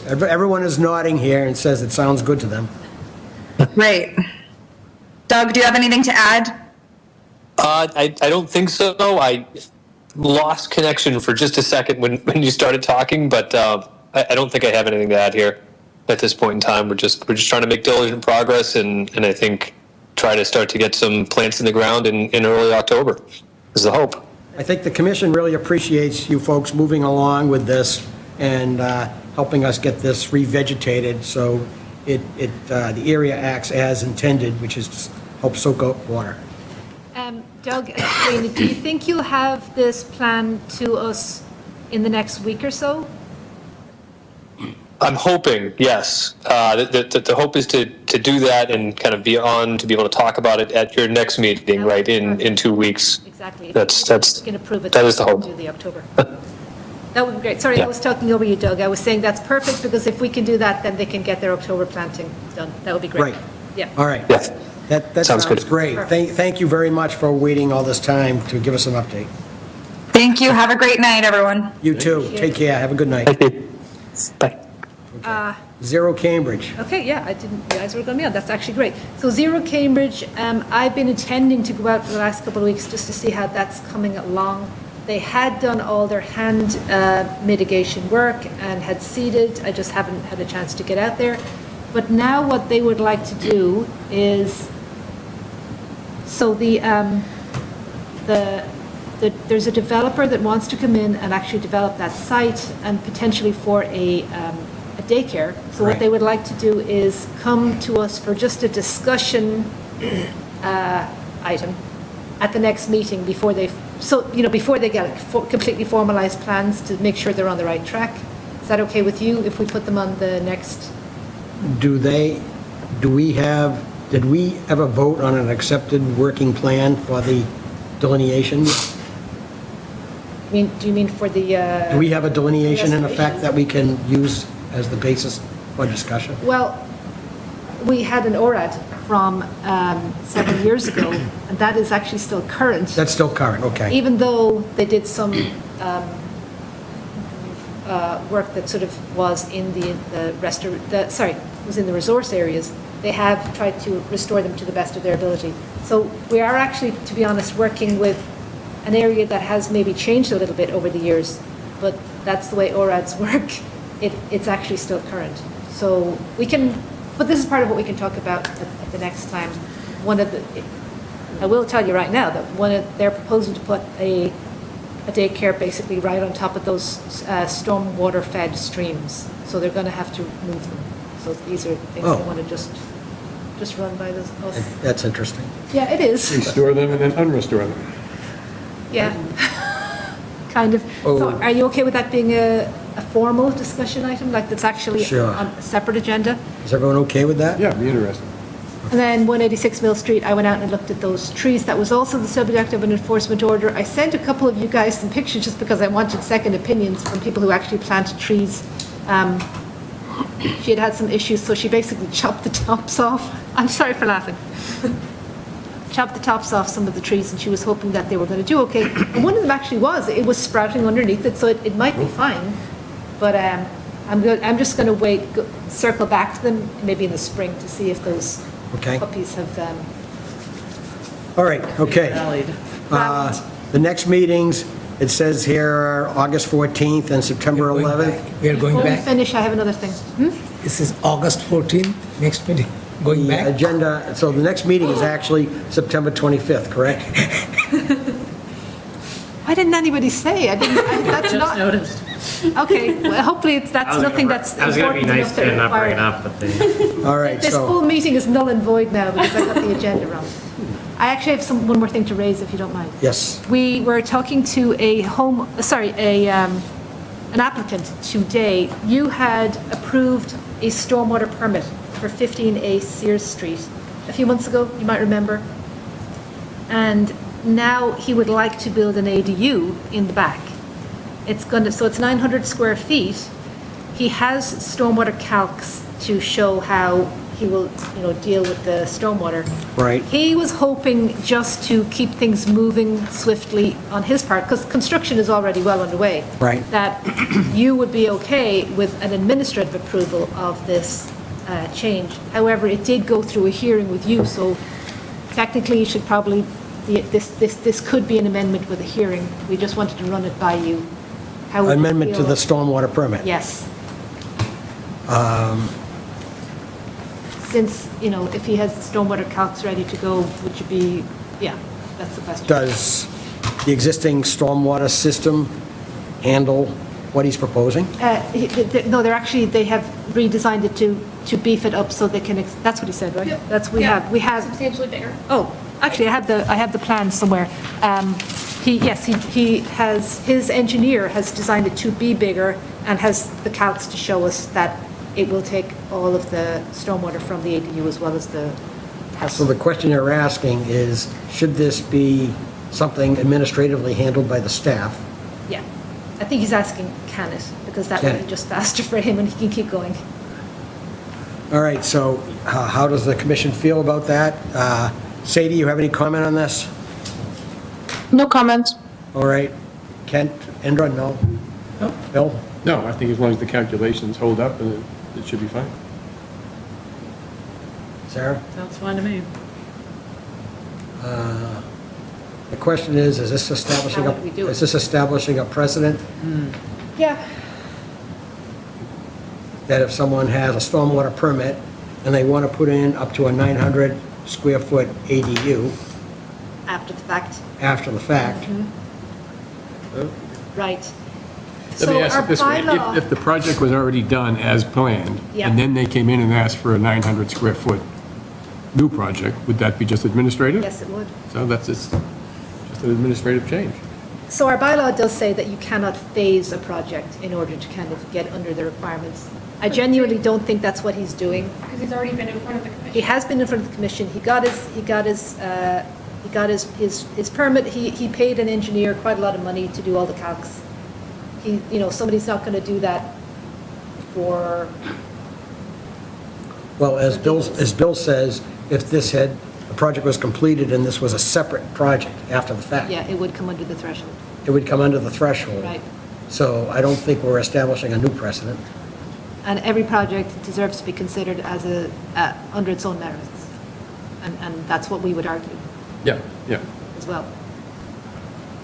Everyone is nodding here and says it sounds good to them. Great. Doug, do you have anything to add? I don't think so. I lost connection for just a second when you started talking, but I don't think I have anything to add here at this point in time. We're just trying to make diligent progress, and I think try to start to get some plants in the ground in early October is the hope. I think the commission really appreciates you folks moving along with this and helping us get this revegetated so the area acts as intended, which is to help soak up water. Doug, do you think you'll have this plan to us in the next week or so? I'm hoping, yes. The hope is to do that and kind of be on to be able to talk about it at your next meeting, right, in 2 weeks. Exactly. That's We can approve it. that is the hope. Do the October. That would be great. Sorry, I was talking over you, Doug. I was saying that's perfect, because if we can do that, then they can get their October planting done. That would be great. Right. Yeah. All right. Yeah. That Sounds sounds good. great. Thank you very much for waiting all this time to give us an update. Thank you. Have a great night, everyone. You too. Take care. Have a good night. Thank you. Bye. 0 Cambridge. Okay, yeah, I didn't realize we were going to be on. That's actually great. So 0 Cambridge, I've been intending to go out for the last couple of weeks just to see how that's coming along. They had done all their hand mitigation work and had seeded. I just haven't had a chance to get out there. But now what they would like to do is, so there's a developer that wants to come in and actually develop that site and potentially for a daycare. So what they would like to do is come to us for just a discussion item at the next meeting before they get completely formalized plans to make sure they're on the right track. Is that okay with you if we put them on the next? Did we ever vote on an accepted working plan for the delineation? Do you mean for the? Do we have a delineation in effect that we can use as the basis for discussion? Well, we had an ORAD from 7 years ago, and that is actually still current. That's still current, okay. Even though they did some work that sort of was in was in the resource areas, they have tried to restore them to the best of their ability. So we are actually, to be honest, working with an area that has maybe changed a little bit over the years, but that's the way ORADs work. It's actually still current. So we can, but this is part of what we can talk about at the next time. I will tell you right now that they're proposing to put a daycare basically right on top of those stormwater fed streams. So they're going to have to move them. So these are things they want to just just run by us. That's interesting. Yeah, it is. Restore them and then unrestore them. Yeah. Kind of. So Oh. are you okay with that being a formal discussion item, like that's actually Sure. on a separate agenda? Is everyone okay with that? Yeah, be interesting. And then 186 Mill Street, I went out and looked at those trees. That was also the subject of an enforcement order. I sent a couple of you guys some pictures just because I wanted second opinions from people who actually planted trees. She had had some issues, so she basically chopped the tops off. I'm sorry for laughing. Chopped the tops off some of the trees, and she was hoping that they were going to do okay. And one of them actually was. It was sprouting underneath it, so it might be fine. But I'm just going to circle back to them maybe in the spring to see if those Okay. puppies have. All right, okay. Rallied. The next meetings, it says here, are August 14th and September 11th. We are going Before we back. finish, I have another thing. This is August 14, next meeting, going The back. agenda, so the next meeting is actually September 25th, correct? Why didn't anybody say? That's Just not. noticed. Okay, well, hopefully that's nothing that's I was going to be important nice enough to not bring it require- up, but they. All right, This whole so, meeting is null and void now because I got the agenda wrong. I actually have one more thing to raise, if you don't mind. yes, We were talking to an applicant today. You had approved a stormwater permit for 15A Sears Street a few months ago, you might remember. And now he would like to build an ADU in the back. So it's 900 square feet. He has stormwater calcs to show how he will, deal with the stormwater. right. He was hoping just to keep things moving swiftly on his part, because construction is already well underway. Right. That you would be okay with an administrative approval of this change. However, it did go through a hearing with you, so technically you should probably, this could be an amendment with a hearing. We just wanted to run it by you. How would you Amendment to feel? the stormwater permit. Yes. Since, if he has stormwater calcs ready to go, would you be, yeah, that's the question. Does the existing stormwater system handle what he's proposing? No, they have redesigned it to beef it up so they can, that's what he said, right? Yep. That's, we Yeah, have, substantially bigger. oh, actually, I have the plan somewhere. He has, his engineer has designed it to be bigger and has the calcs to show us that it will take all of the stormwater from the ADU as well as the house. So the question you're asking is, should this be something administratively handled by the staff? Yeah. I think he's asking, can it? Because that Can would be it? just faster for him and he can keep going. All right, so how does the commission feel about that? Sadie, you have any comment on this? No comments. All right. Kent, Indra, no? No. Bill? No, I think as long as the calculations hold up, and it should be fine. Sarah? Sounds fine to me. The question is this establishing How would we do it? is this establishing a precedent Yeah. that if someone has a stormwater permit and they want to put in up to a 900 square foot ADU After the fact. after the fact, Right. Let me So ask our it this way, bylaw- if the project was already done as planned, Yeah. and then they came in and asked for a 900 square foot new project, would that be just administrative? Yes, it would. So that's just an administrative change. So our bylaw does say that you cannot phase a project in order to kind of get under the requirements. I genuinely don't think that's what he's doing. Because he's already been in front of the commission. He has been in front of the commission. He got his permit. He paid an engineer quite a lot of money to do all the calcs. Somebody's not going to do that for, well, as Bill says, if the project was completed and this was a separate project after the fact, yeah, it would come under the threshold. it would come under the threshold. Right. So I don't think we're establishing a new precedent. And every project deserves to be considered as under its own merits. And that's what we would argue Yeah, yeah. as well.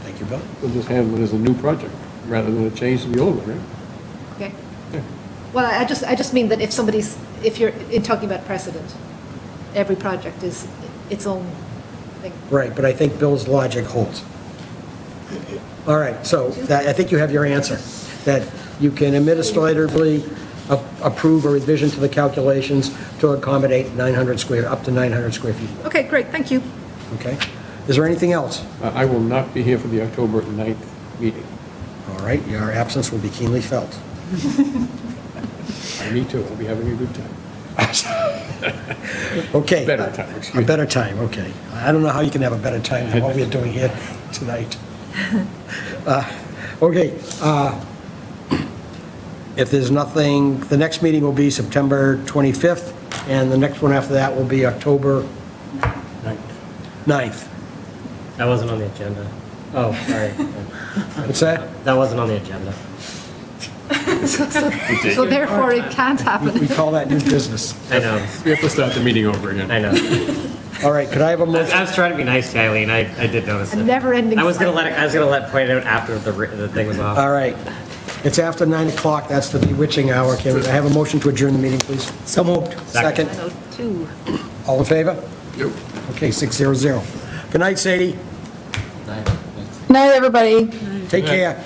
Thank you, Bill. We'll just handle it as a new project, rather than a change to the old one, right? Okay? Yeah. Well, I just mean that if you're talking about precedent, every project is its own thing. Right, but I think Bill's logic holds. All right, so I think you have your answer, that you can administratively approve a revision to the calculations to accommodate up to 900 square feet. Okay, great, thank you. Okay? Is there anything else? I will not be here for the October 9th meeting. All right, your absence will be keenly felt. Me too, I'll be having a good time. Okay. Better time, excuse me. A better time, okay. I don't know how you can have a better time than what we're doing here tonight. Okay, if there's nothing, the next meeting will be September 25th, and the next one after that will be October 9th. That wasn't on the agenda. Oh, sorry. What's that? That wasn't on the agenda. So therefore, it can't We happen. call that new business. I know. We have to start the meeting over again. I know. All right, could I have a motion? I was trying to be nice to Eileen. I did notice A it. never-ending I was gonna cycle. point it out after the thing was off. All right. It's after 9 o'clock, that's the bewitching hour. Can I have a motion to adjourn the meeting, please? So moved. Second. 9:02. All in favor? Yep. Okay, 600. Good night, Sadie. Night, everybody. Take care.